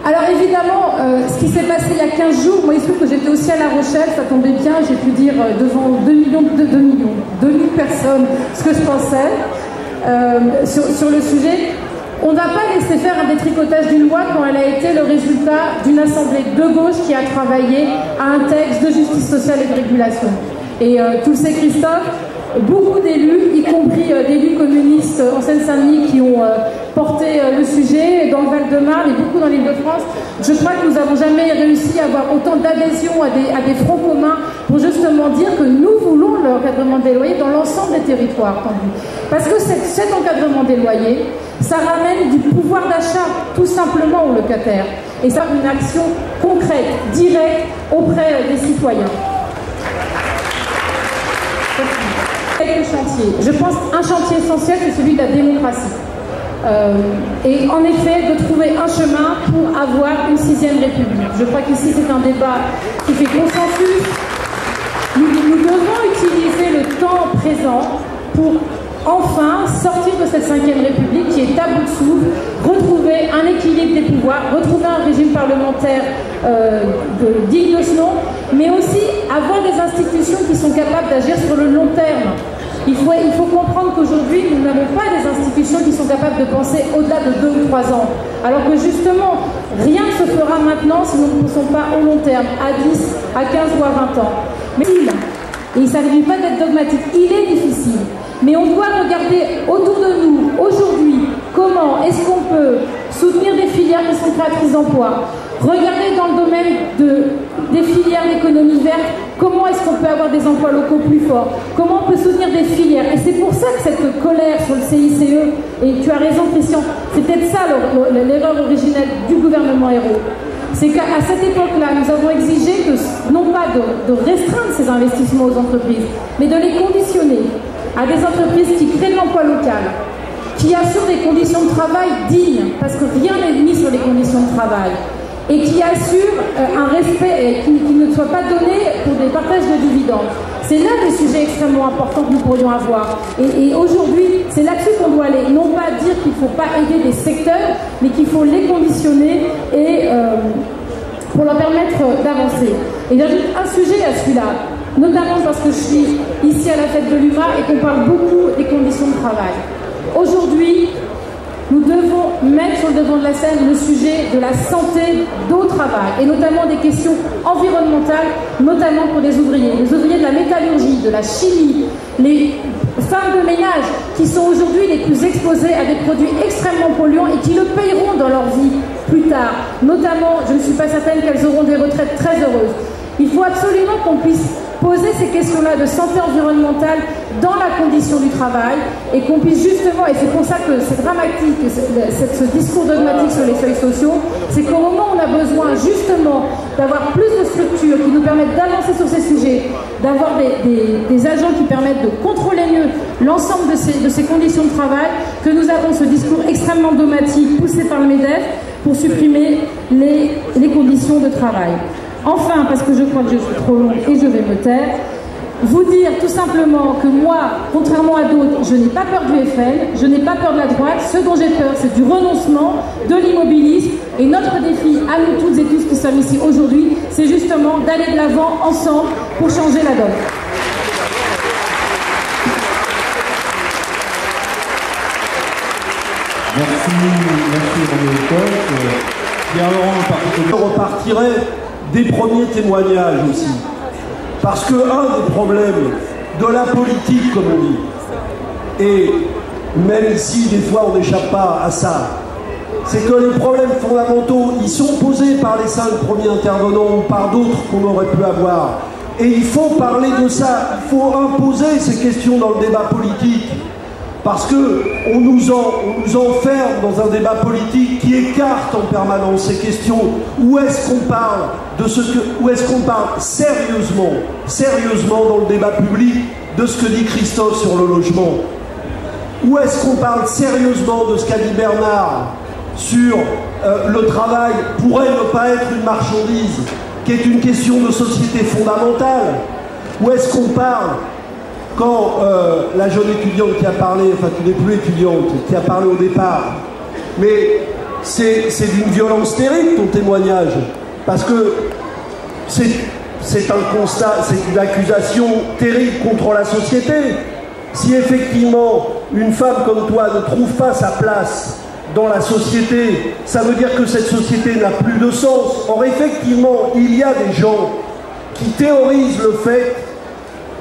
Speaker 13: Alors évidemment, ce qui s'est passé il y a 15 jours, moi il se trouve que j'étais aussi à La Rochelle, ça tombait bien, j'ai pu dire devant 2000 personnes ce que je pensais sur le sujet. On ne va pas laisser faire un détricotage d'une loi quand elle a été le résultat d'une assemblée de gauche qui a travaillé à un texte de justice sociale et de régulation. Et tu le sais Christophe, beaucoup d'élus, y compris d'élus communistes en Seine-Saint-Denis qui ont porté le sujet, dans le Val-de-Marne et beaucoup dans l'Île-de-France. Je crois que nous n'avons jamais réussi à avoir autant d'adhésion à des fronts communs pour justement dire que nous voulons l'encadrement des loyers dans l'ensemble des territoires tendus. Parce que cet encadrement des loyers, ça ramène du pouvoir d'achat tout simplement aux locataires. Et ça, une action concrète, directe auprès des citoyens. Quelques chantiers. Je pense qu'un chantier essentiel, c'est celui de la démocratie. Et en effet, de trouver un chemin pour avoir une 6e République. Je crois qu'ici, c'est un débat qui fait consensus. Nous devons utiliser le temps présent pour enfin sortir de cette 5e République qui est à bout de souffle, retrouver un équilibre des pouvoirs, retrouver un régime parlementaire digne de ce nom, mais aussi avoir des institutions qui sont capables d'agir sur le long terme. Il faut comprendre qu'aujourd'hui, nous n'avons pas des institutions qui sont capables de penser au-delà de 2 ou 3 ans. Alors que justement, rien ne se fera maintenant si nous ne pensons pas au long terme, à 10, à 15 ou à 20 ans. Mais il ne s'agit pas d'être dogmatique, il est difficile. Mais on doit regarder autour de nous, aujourd'hui, comment est-ce qu'on peut soutenir des filières qui sont créatrices d'emplois, regarder dans le domaine des filières d'économie verte, comment est-ce qu'on peut avoir des emplois locaux plus forts, comment on peut soutenir des filières. Et c'est pour ça que cette colère sur le CICE, et tu as raison Christian, c'est peut-être ça l'erreur originelle du gouvernement Ayrault. C'est qu'à cette époque-là, nous avons exigé non pas de restreindre ces investissements aux entreprises, mais de les conditionner à des entreprises qui créent de l'emploi local, qui assurent des conditions de travail dignes, parce que rien n'est mis sur les conditions de travail, et qui assurent un respect et qui ne soit pas donné pour des partages de dividendes. C'est là des sujets extrêmement importants que nous pourrions avoir. Et aujourd'hui, c'est là-dessus qu'on doit aller. Non pas dire qu'il ne faut pas aider des secteurs, mais qu'il faut les conditionner et pour leur permettre d'avancer. Et j'ajoute un sujet à celui-là, notamment parce que je suis ici à la fête de l'UMA et qu'on parle beaucoup des conditions de travail. Aujourd'hui, nous devons mettre sur le devant de la scène le sujet de la santé au travail, et notamment des questions environnementales, notamment pour les ouvriers de la métallurgie, de la chimie, les femmes de ménage qui sont aujourd'hui les plus exposées à des produits extrêmement polluants et qui le paieront dans leur vie plus tard. Notamment, je ne suis pas certaine qu'elles auront des retraites très heureuses. Il faut absolument qu'on puisse poser ces questions-là de santé environnementale dans la condition du travail et qu'on puisse justement, et c'est pour ça que c'est dramatique, ce discours dogmatique sur les seuils sociaux, c'est qu'au moment où on a besoin justement d'avoir plus de structures qui nous permettent d'avancer sur ces sujets, d'avoir des agents qui permettent de contrôler mieux l'ensemble de ces conditions de travail, que nous avons ce discours extrêmement dogmatique poussé par le MEDEF pour supprimer les conditions de travail. Enfin, parce que je crois que je suis trop longue et je vais me taire, vous dire tout simplement que moi, contrairement à d'autres, je n'ai pas peur du FN, je n'ai pas peur de la droite. Ce dont j'ai peur, c'est du renoncement, de l'immobilisme. Et notre défi, à nous toutes et tous qui sommes ici aujourd'hui, c'est justement d'aller de l'avant ensemble pour changer la donne.
Speaker 14: Merci René Coq. Pierre-Laurent repartirait des premiers témoignages aussi. Parce que un des problèmes de la politique, comme on dit, et même si des fois on n'échappe pas à ça, c'est que les problèmes fondamentaux, ils sont posés par les 5 premiers intervenants ou par d'autres qu'on aurait pu avoir. Et il faut parler de ça, il faut imposer ces questions dans le débat politique. Parce qu'on nous enferme dans un débat politique qui écarte en permanence ces questions. Où est-ce qu'on parle où est-ce qu'on parle sérieusement dans le débat public de ce que dit Christophe sur le logement? Où est-ce qu'on parle sérieusement de ce qu'a dit Bernard sur le travail pourrait ne pas être une marchandise, qui est une question de société fondamentale? Où est-ce qu'on parle quand la jeune étudiante qui a parlé, enfin qui n'est plus étudiante, qui a parlé au départ, mais c'est d'une violence terrible ton témoignage, parce que c'est un constat, c'est une accusation terrible contre la société. Si effectivement une femme comme toi ne trouve pas sa place dans la société, ça veut dire que cette société n'a plus de sens. Or effectivement, il y a des gens qui théorisent le fait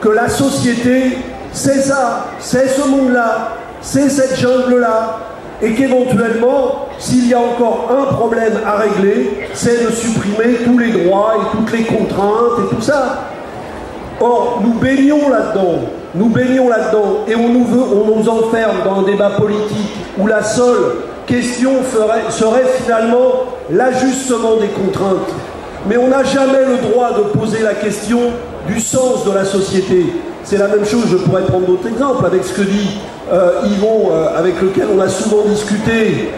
Speaker 14: que la société, c'est ça, c'est ce monde-là, c'est cette jungle-là, et qu'éventuellement, s'il y a encore un problème à régler, c'est de supprimer tous les droits et toutes les contraintes et tout ça. Or, nous baignons là-dedans, et on nous enferme dans un débat politique où la seule question serait finalement l'ajustement des contraintes. Mais on n'a jamais le droit de poser la question du sens de la société. C'est la même chose, je pourrais prendre d'autres exemples avec ce que dit Yvon, avec lequel on a souvent discuté,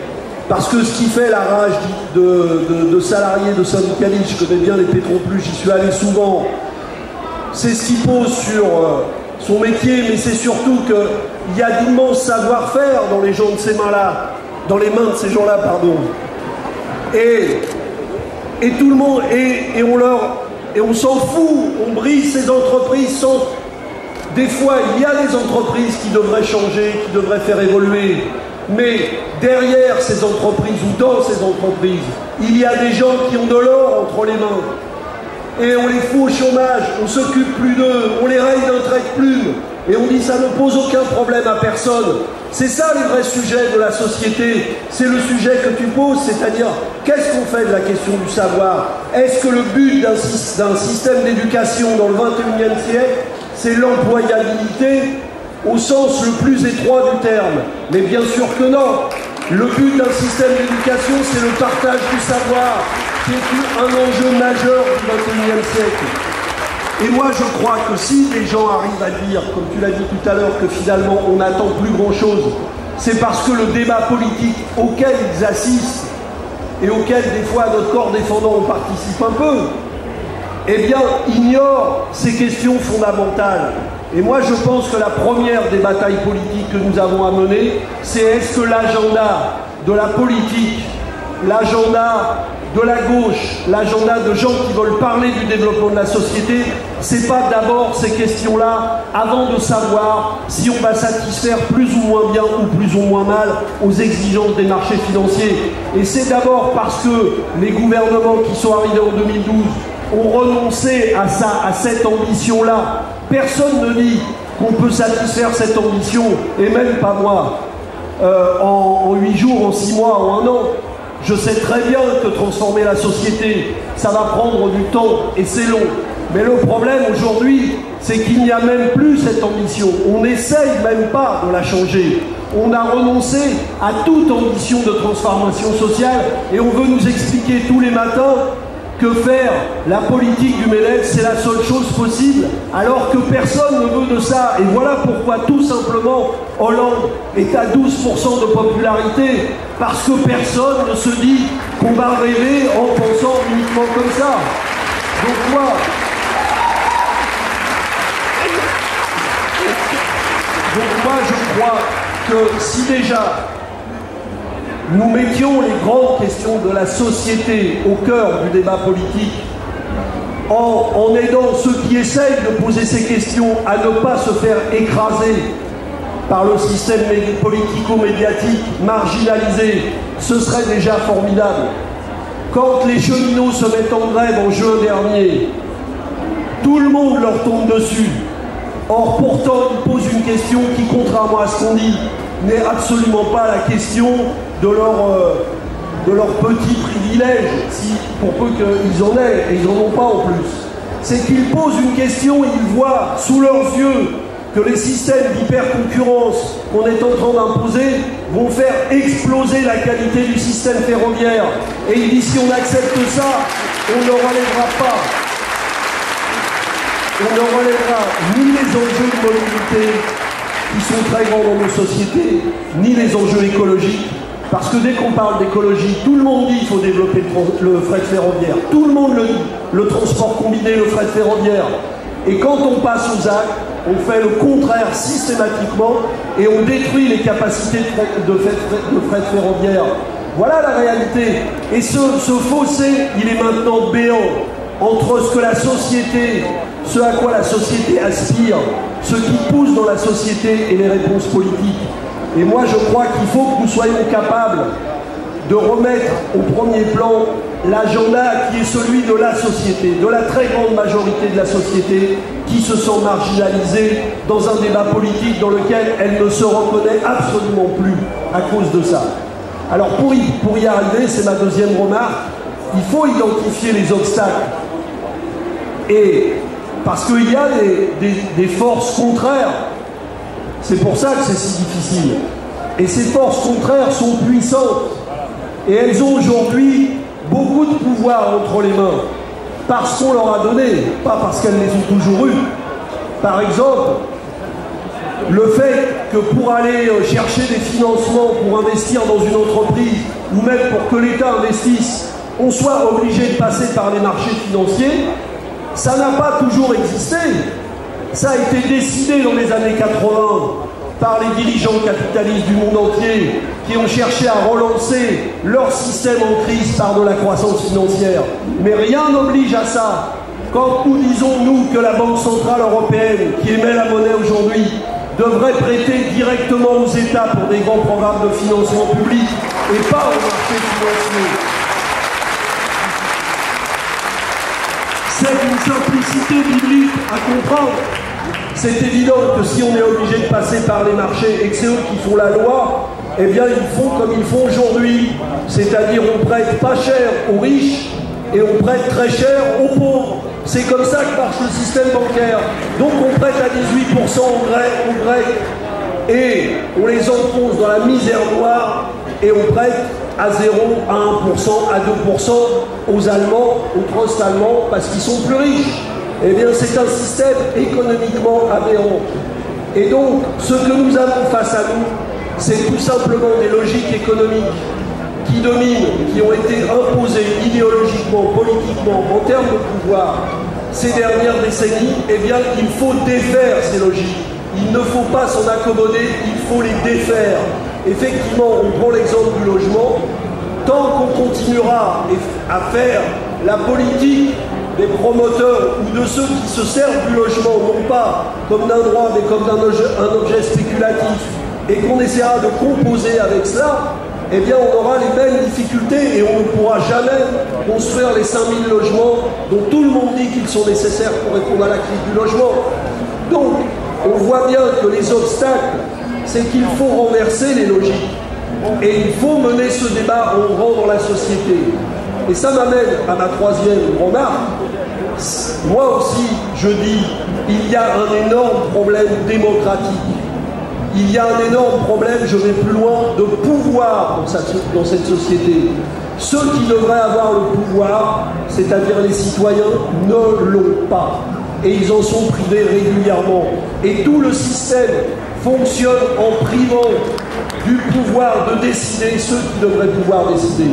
Speaker 14: parce que ce qui fait la rage de salariés, de syndicalistes, je connais bien les Pétron Plus, j'y suis allé souvent, c'est ce qui pose son métier, mais c'est surtout qu'il y a d'immenses savoir-faire dans les gens de ces mains-là, dans les mains de ces gens-là, pardon. Et tout le monde, et on s'en fout, on brise ces entreprises sans... Des fois, il y a des entreprises qui devraient changer, qui devraient faire évoluer, mais derrière ces entreprises ou dans ces entreprises, il y a des gens qui ont de l'or entre les mains. Et on les fout au chômage, on s'occupe plus d'eux, on les raye d'un trait de plume, et on dit ça ne pose aucun problème à personne. C'est ça le vrai sujet de la société, c'est le sujet que tu poses, c'est-à-dire qu'est-ce qu'on fait de la question du savoir? Est-ce que le but d'un système d'éducation dans le 21e siècle, c'est l'employabilité au sens le plus étroit du terme? Mais bien sûr que non. Le but d'un système d'éducation, c'est le partage du savoir, qui est un enjeu majeur du 21e siècle. Et moi, je crois que si les gens arrivent à dire, comme tu l'as dit tout à l'heure, que finalement on n'attend plus grand-chose, c'est parce que le débat politique auquel ils assistent et auquel des fois notre corps défendant on participe un peu, eh bien, ignore ces questions fondamentales. Et moi, je pense que la première des batailles politiques que nous avons à mener, c'est est-ce que l'agenda de la politique, l'agenda de la gauche, l'agenda de gens qui veulent parler du développement de la société, c'est pas d'abord ces questions-là, avant de savoir si on va satisfaire plus ou moins bien ou plus ou moins mal aux exigences des marchés financiers. Et c'est d'abord parce que les gouvernements qui sont arrivés en 2012 ont renoncé à ça, à cette ambition-là. Personne ne dit qu'on peut satisfaire cette ambition, et même pas moi, en 8 jours, en 6 mois, en 1 an. Je sais très bien que transformer la société, ça va prendre du temps, et c'est long. Mais le problème aujourd'hui, c'est qu'il n'y a même plus cette ambition. On n'essaye même pas de la changer. On a renoncé à toute ambition de transformation sociale, et on veut nous expliquer tous les matins que faire la politique du MEDEF, c'est la seule chose possible, alors que personne ne veut de ça. Et voilà pourquoi, tout simplement, Hollande est à 12% de popularité, parce que personne ne se dit qu'on va rêver en pensant uniquement comme ça. Donc moi, je crois que si déjà nous mettions les grandes questions de la société au cœur du débat politique, en aidant ceux qui essayent de poser ces questions à ne pas se faire écraser par le système politico-médiatique marginalisé, ce serait déjà formidable. Quand les cheminots se mettent en grève en juin dernier, tout le monde leur tombe dessus. Or, pourtant, ils posent une question qui, contrairement à ce qu'on dit, n'est absolument pas la question de leur petit privilège, pour peu qu'ils en aient, et ils n'en ont pas en plus. C'est qu'ils posent une question et ils voient sous leurs yeux que les systèmes d'hyper-concurrence qu'on est en train d'imposer vont faire exploser la qualité du système ferroviaire. Et ils disent, si on accepte ça, on ne relèvera pas. On ne relèvera ni les enjeux de mobilité qui sont très grands dans nos sociétés, ni les enjeux écologiques. Parce que dès qu'on parle d'écologie, tout le monde dit qu'il faut développer le fret ferroviaire. Tout le monde le dit. Le transport combiné, le fret ferroviaire. Et quand on passe aux actes, on fait le contraire systématiquement et on détruit les capacités de fret ferroviaire. Voilà la réalité. Et ce fossé, il est maintenant béant entre ce que la société, ce à quoi la société aspire, ce qui pousse dans la société et les réponses politiques. Et moi, je crois qu'il faut que nous soyons capables de remettre au premier plan l'agenda qui est celui de la société, de la très grande majorité de la société qui se sent marginalisée dans un débat politique dans lequel elle ne se reconnaît absolument plus à cause de ça. Alors pour y arriver, c'est ma deuxième remarque, il faut identifier les obstacles. Et parce qu'il y a des forces contraires. C'est pour ça que c'est si difficile. Et ces forces contraires sont puissantes. Et elles ont aujourd'hui beaucoup de pouvoir entre les mains. Parce qu'on leur a donné, pas parce qu'elles les ont toujours eues. Par exemple, le fait que pour aller chercher des financements, pour investir dans une entreprise, ou même pour que l'État investisse, on soit obligé de passer par les marchés financiers, ça n'a pas toujours existé. Ça a été décidé dans les années 80 par les dirigeants capitalistes du monde entier qui ont cherché à relancer leur système en crise par de la croissance financière. Mais rien n'oblige à ça. Quand nous disons, nous, que la Banque Centrale Européenne, qui émet la monnaie aujourd'hui, devrait prêter directement aux États pour des grands programmes de financement public et pas au marché financier, c'est une simplicité biblique à comprendre. C'est évident que si on est obligé de passer par les marchés et que c'est eux qui font la loi, eh bien ils font comme ils font aujourd'hui. C'est-à-dire on prête pas cher aux riches et on prête très cher aux pauvres. C'est comme ça que marche le système bancaire. Donc on prête à 18% aux Grecs et on les enfonce dans la misère noire et on prête à 0, à 1%, à 2% aux Allemands, aux trusts allemands parce qu'ils sont plus riches. Eh bien, c'est un système économiquement aberrant. Et donc, ce que nous avons face à nous, c'est tout simplement des logiques économiques qui dominent, qui ont été imposées idéologiquement, politiquement, en termes de pouvoir, ces dernières décennies. Eh bien, il faut défaire ces logiques. Il ne faut pas s'en accommoder, il faut les défaire. Effectivement, on prend l'exemple du logement. Tant qu'on continuera à faire la politique des promoteurs ou de ceux qui se servent du logement, non pas comme d'un droit, mais comme d'un objet spéculatif, et qu'on essaiera de composer avec cela, eh bien on aura les mêmes difficultés et on ne pourra jamais construire les 5000 logements dont tout le monde dit qu'ils sont nécessaires pour répondre à la crise du logement. Donc, on voit bien que les obstacles, c'est qu'il faut renverser les logiques. Et il faut mener ce débat en grand dans la société. Et ça m'amène à ma troisième remarque. Moi aussi, je dis, il y a un énorme problème démocratique. Il y a un énorme problème, je vais plus loin, de pouvoir dans cette société. Ceux qui devraient avoir le pouvoir, c'est-à-dire les citoyens, ne l'ont pas. Et ils en sont privés régulièrement. Et tout le système fonctionne en privant du pouvoir de décider ceux qui devraient pouvoir décider.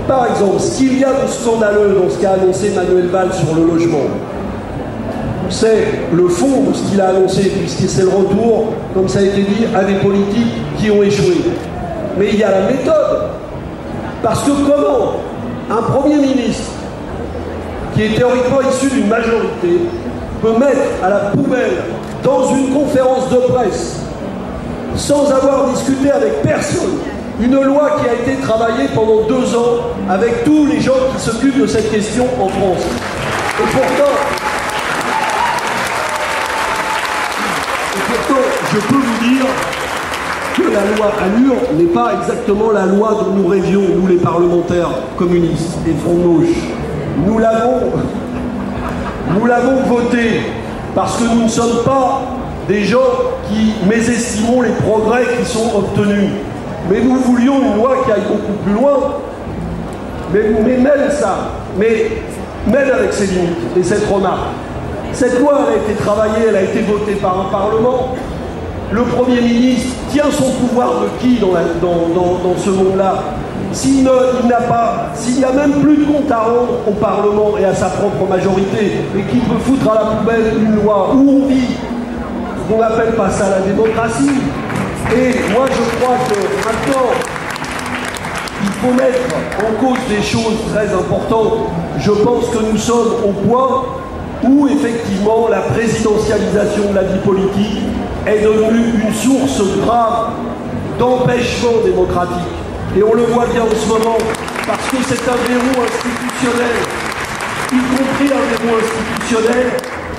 Speaker 14: Par exemple, ce qu'il y a de scandaleux dans ce qu'a annoncé Manuel Valls sur le logement, c'est le fond de ce qu'il a annoncé, puisque c'est le retour, comme ça a été dit, à des politiques qui ont échoué. Mais il y a la méthode. Parce que comment un Premier ministre, qui est théoriquement issu d'une majorité, peut mettre à la poubelle, dans une conférence de presse, sans avoir discuté avec personne, une loi qui a été travaillée pendant 2 ans avec tous les gens qui s'occupent de cette question en France. Et pourtant, je peux vous dire que la loi Allure n'est pas exactement la loi dont nous rêvions, nous les parlementaires communistes et Front de Gauche. Nous l'avons votée parce que nous ne sommes pas des gens qui mésestimons les progrès qui sont obtenus. Mais nous voulions une loi qui aille beaucoup plus loin. Mais même ça, même avec ses limites et cette remarque. Cette loi, elle a été travaillée, elle a été votée par un Parlement. Le Premier ministre tient son pouvoir de qui dans ce monde-là? S'il n'a même plus de compte à rendre au Parlement et à sa propre majorité, et qu'il peut foutre à la poubelle une loi où on vit, on n'appelle pas ça la démocratie. Et moi je crois que maintenant, il faut mettre en cause des choses très importantes. Je pense que nous sommes au point où effectivement la présidentialisation de la vie politique est devenue une source grave d'empêchement démocratique. Et on le voit bien en ce moment, parce que c'est un verrou institutionnel, y compris un verrou institutionnel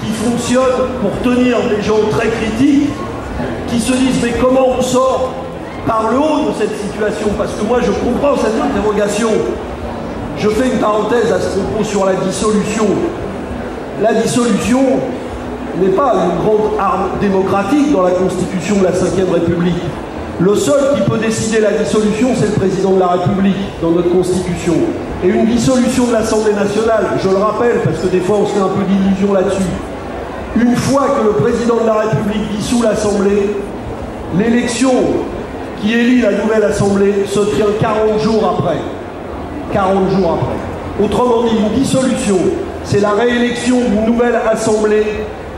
Speaker 14: qui fonctionne pour tenir des gens très critiques, qui se disent mais comment on sort par le haut de cette situation? Parce que moi je comprends cette interrogation. Je fais une parenthèse à ce propos sur la dissolution. La dissolution n'est pas une grande arme démocratique dans la Constitution de la Ve République. Le seul qui peut décider la dissolution, c'est le président de la République dans notre Constitution. Et une dissolution de l'Assemblée nationale, je le rappelle, parce que des fois on se fait un peu d'illusion là-dessus, une fois que le président de la République dissout l'Assemblée, l'élection qui élit la nouvelle Assemblée se tient 40 jours après. 40 jours après. Autrement dit, une dissolution, c'est la réélection d'une nouvelle Assemblée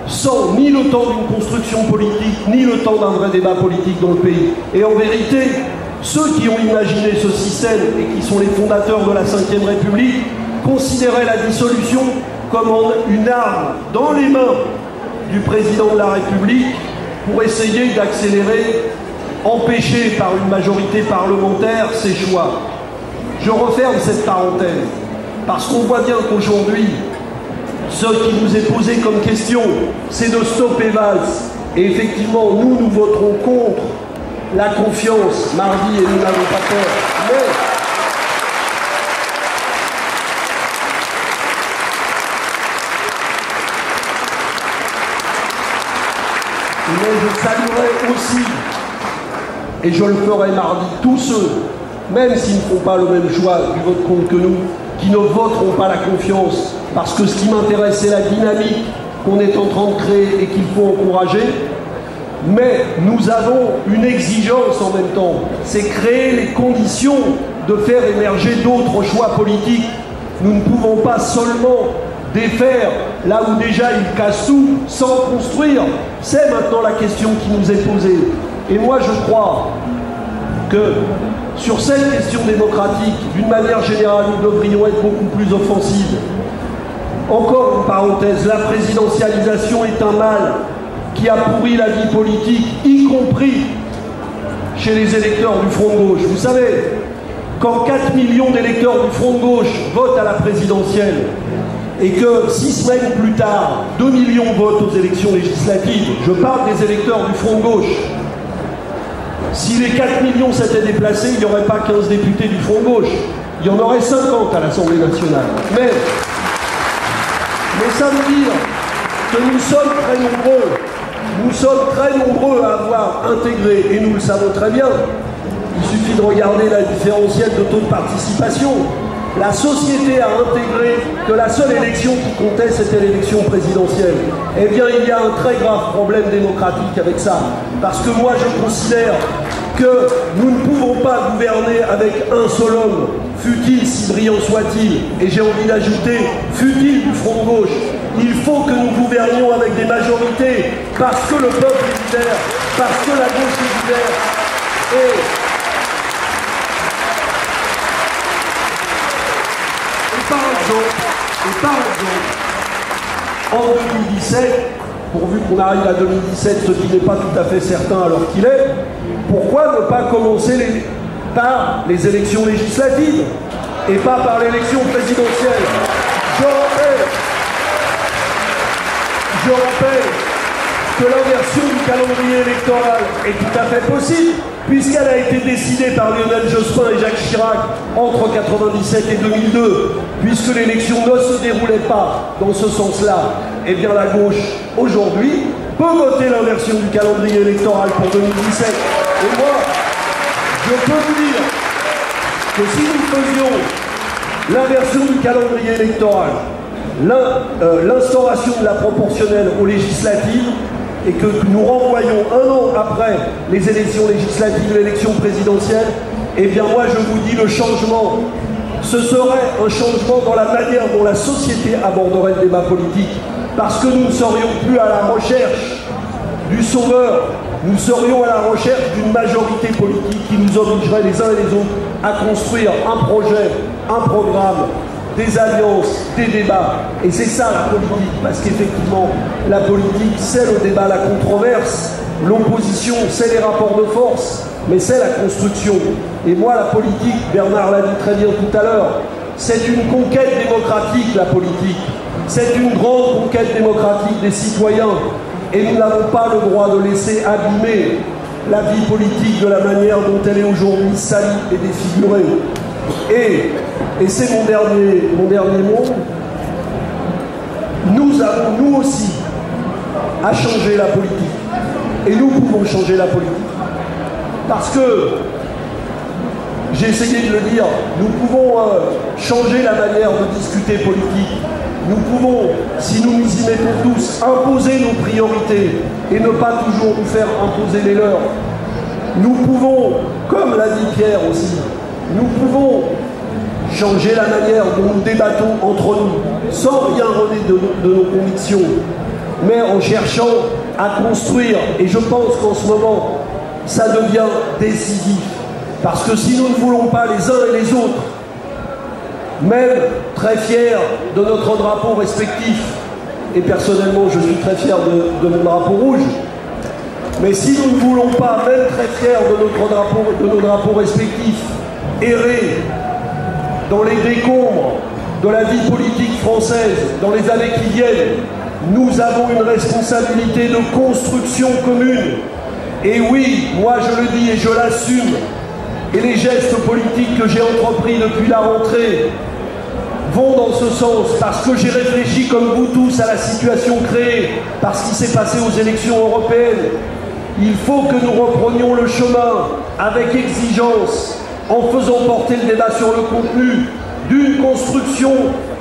Speaker 14: sans ni le temps d'une construction politique, ni le temps d'un vrai débat politique dans le pays. Et en vérité, ceux qui ont imaginé ce système et qui sont les fondateurs de la Ve République considéraient la dissolution comme une arme dans les mains du président de la République pour essayer d'accélérer, empêcher par une majorité parlementaire ses choix. Je referme cette parenthèse parce qu'on voit bien qu'aujourd'hui, ce qui nous est posé comme question, c'est de stopper Valls. Et effectivement, nous voterons contre la confiance mardi et nous n'avons pas peur. Mais je saluerai aussi, et je le ferai mardi, tous ceux, même s'ils ne font pas le même choix du vote contre que nous, qui ne voteront pas la confiance, parce que ce qui m'intéresse, c'est la dynamique qu'on est en train de créer et qu'il faut encourager. Mais nous avons une exigence en même temps, c'est créer les conditions de faire émerger d'autres choix politiques. Nous ne pouvons pas seulement défaire là où déjà ils cassent tout sans construire. C'est maintenant la question qui nous est posée. Et moi je crois que sur cette question démocratique, d'une manière générale, nous devrions être beaucoup plus offensifs. Encore une parenthèse, la présidentialisation est un mal qui a pourri la vie politique, y compris chez les électeurs du Front de gauche. Vous savez, quand 4 millions d'électeurs du Front de gauche votent à la présidentielle et que 6 semaines plus tard, 2 millions votent aux élections législatives, je parle des électeurs du Front de gauche. Si les 4 millions s'étaient déplacés, il n'y aurait pas 15 députés du Front de gauche. Il y en aurait 50 à l'Assemblée nationale. Mais ça veut dire que nous sommes très nombreux. Nous sommes très nombreux à avoir intégré, et nous le savons très bien, il suffit de regarder la différentielle de taux de participation. La société a intégré que la seule élection qui comptait, c'était l'élection présidentielle. Eh bien, il y a un très grave problème démocratique avec ça. Parce que moi, je considère que nous ne pouvons pas gouverner avec un seul homme, fût-il si brillant soit-il, et j'ai envie d'ajouter, fût-il du Front de gauche. Il faut que nous gouvernions avec des majorités, parce que le peuple est divers, parce que la gauche est divers. Et par exemple, en 2017, pourvu qu'on arrive à 2017, ce qui n'est pas tout à fait certain alors qu'il est, pourquoi ne pas commencer par les élections législatives et pas par l'élection présidentielle? Je rappelle que l'inversion du calendrier électoral est tout à fait possible, puisqu'elle a été décidée par Lionel Jospin et Jacques Chirac entre 1997 et 2002, puisque l'élection ne se déroulait pas dans ce sens-là. Eh bien la gauche, aujourd'hui, peut voter l'inversion du calendrier électoral pour 2017. Et moi, je peux vous dire que si nous faisions l'inversion du calendrier électoral, l'instauration de la proportionnelle aux législatives, et que nous renvoyons un an après les élections législatives, l'élection présidentielle, eh bien moi je vous dis, le changement, ce serait un changement dans la manière dont la société aborderait le débat politique, parce que nous ne serions plus à la recherche du sauveur, nous serions à la recherche d'une majorité politique qui nous obligerait les uns et les autres à construire un projet, un programme, des alliances, des débats. Et c'est ça la politique, parce qu'effectivement, la politique, c'est le débat, la controverse. L'opposition, c'est les rapports de force, mais c'est la construction. Et moi, la politique, Bernard l'a dit très bien tout à l'heure, c'est une conquête démocratique, la politique. C'est une grande conquête démocratique des citoyens. Et nous n'avons pas le droit de laisser abîmer la vie politique de la manière dont elle est aujourd'hui salie et défigurée. Et c'est mon dernier mot, nous avons, nous aussi, à changer la politique. Et nous pouvons changer la politique. Parce que, j'ai essayé de le dire, nous pouvons changer la manière de discuter politique. Nous pouvons, si nous nous y mettons tous, imposer nos priorités et ne pas toujours nous faire imposer les leurs. Nous pouvons, comme l'a dit Pierre aussi, nous pouvons changer la manière dont nous débattons entre nous, sans rien renier de nos convictions. mais en cherchant à construire. Et je pense qu'en ce moment, ça devient décisif. Parce que si nous ne voulons pas les uns et les autres, même très fiers de notre drapeau respectif, et personnellement je suis très fier de mon drapeau rouge, mais si nous ne voulons pas, même très fiers de nos drapeaux respectifs, errer dans les décombres de la vie politique française dans les années qui viennent, nous avons une responsabilité de construction commune. Et oui, moi je le dis et je l'assume, et les gestes politiques que j'ai entrepris depuis la rentrée vont dans ce sens, parce que j'ai réfléchi comme vous tous à la situation créée par ce qui s'est passé aux élections européennes. Il faut que nous reprenions le chemin avec exigence, en faisant porter le débat sur le contenu d'une construction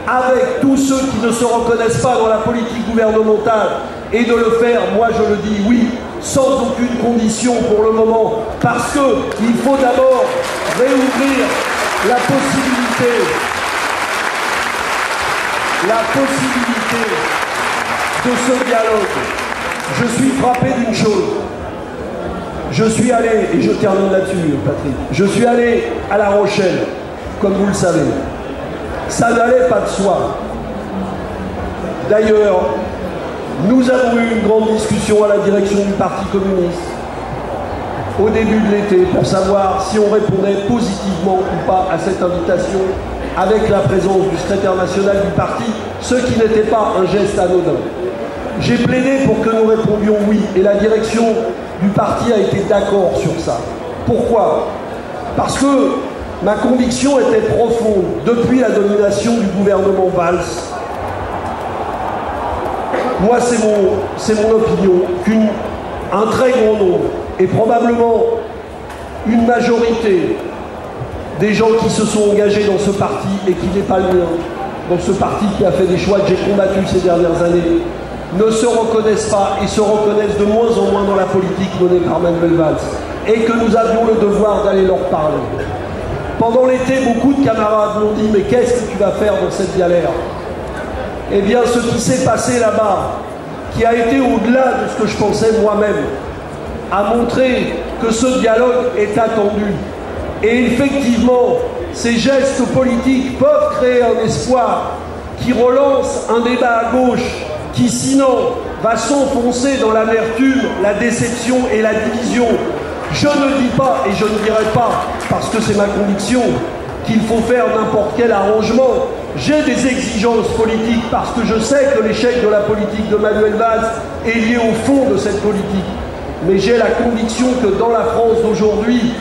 Speaker 14: avec tous ceux qui ne se reconnaissent pas dans la politique gouvernementale, et de le faire, moi je le dis, oui, sans aucune condition pour le moment, parce qu'il faut d'abord réouvrir la possibilité de ce dialogue. Je suis frappé d'une chose. Je suis allé, et je termine là-dessus, Patrick, je suis allé à La Rochelle, comme vous le savez. Ça n'allait pas de soi. D'ailleurs, nous avons eu une grande discussion à la direction du Parti communiste au début de l'été pour savoir si on répondait positivement ou pas à cette invitation avec la présence du secrétaire national du parti, ce qui n'était pas un geste anodin. J'ai plaidé pour que nous répondions oui, et la direction du parti a été d'accord sur ça. Pourquoi? Parce que ma conviction était profonde depuis la domination du gouvernement Valls. Moi, c'est mon opinion qu'un très grand nombre, et probablement une majorité des gens qui se sont engagés dans ce parti et qui n'est pas le mien, dans ce parti qui a fait des choix que j'ai combattus ces dernières années, ne se reconnaissent pas et se reconnaissent de moins en moins dans la politique menée par Manuel Valls, et que nous avions le devoir d'aller leur parler. Pendant l'été, beaucoup de camarades m'ont dit « Mais qu'est-ce que tu vas faire dans cette galère ?» Eh bien, ce qui s'est passé là-bas, qui a été au-delà de ce que je pensais moi-même, a montré que ce dialogue est attendu. Et effectivement, ces gestes politiques peuvent créer un espoir qui relance un débat à gauche qui, sinon, va s'enfoncer dans l'amertume, la déception et la division. Je ne dis pas, et je ne dirai pas, parce que c'est ma conviction, qu'il faut faire n'importe quel arrangement. J'ai des exigences politiques parce que je sais que l'échec de la politique de Manuel Valls est lié au fond de cette politique. Mais j'ai la conviction que dans la France d'aujourd'hui,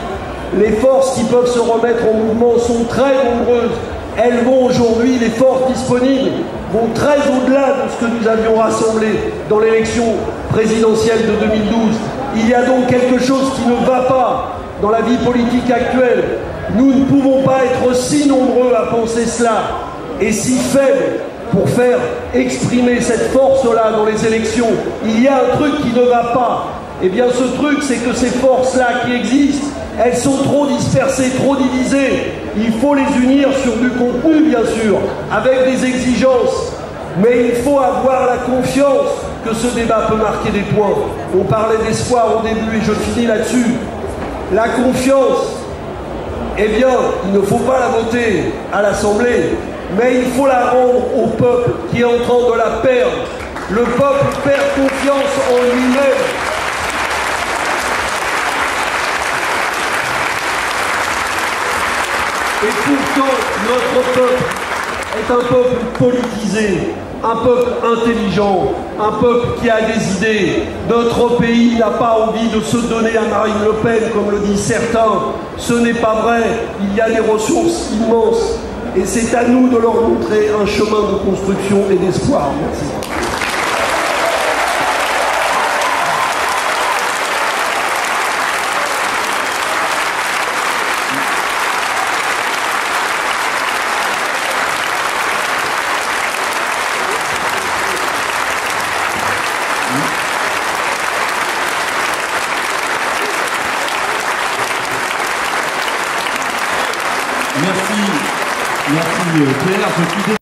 Speaker 14: les forces qui peuvent se remettre en mouvement sont très nombreuses. Elles vont aujourd'hui, les forces disponibles, vont très au-delà de ce que nous avions rassemblé dans l'élection présidentielle de 2012. Il y a donc quelque chose qui ne va pas dans la vie politique actuelle. Nous ne pouvons pas être si nombreux à penser cela et si faibles pour faire exprimer cette force-là dans les élections. Il y a un truc qui ne va pas. Eh bien, ce truc, c'est que ces forces-là qui existent, elles sont trop dispersées, trop divisées. Il faut les unir sur du contenu, bien sûr, avec des exigences. Mais il faut avoir la confiance que ce débat peut marquer des points. On parlait d'espoir au début et je finis là-dessus. La confiance, eh bien, il ne faut pas la voter à l'Assemblée, mais il faut la rendre au peuple qui est en train de la perdre. Le peuple perd confiance en lui-même. Et pourtant, notre peuple est un peuple politisé, un peuple intelligent, un peuple qui a des idées. Notre pays n'a pas envie de se donner à Marine Le Pen, comme le disent certains. Ce n'est pas vrai. Il y a des ressources immenses. Et c'est à nous de leur montrer un chemin de construction et d'espoir. Merci.
Speaker 1: Merci Pierre. Je suis désolé.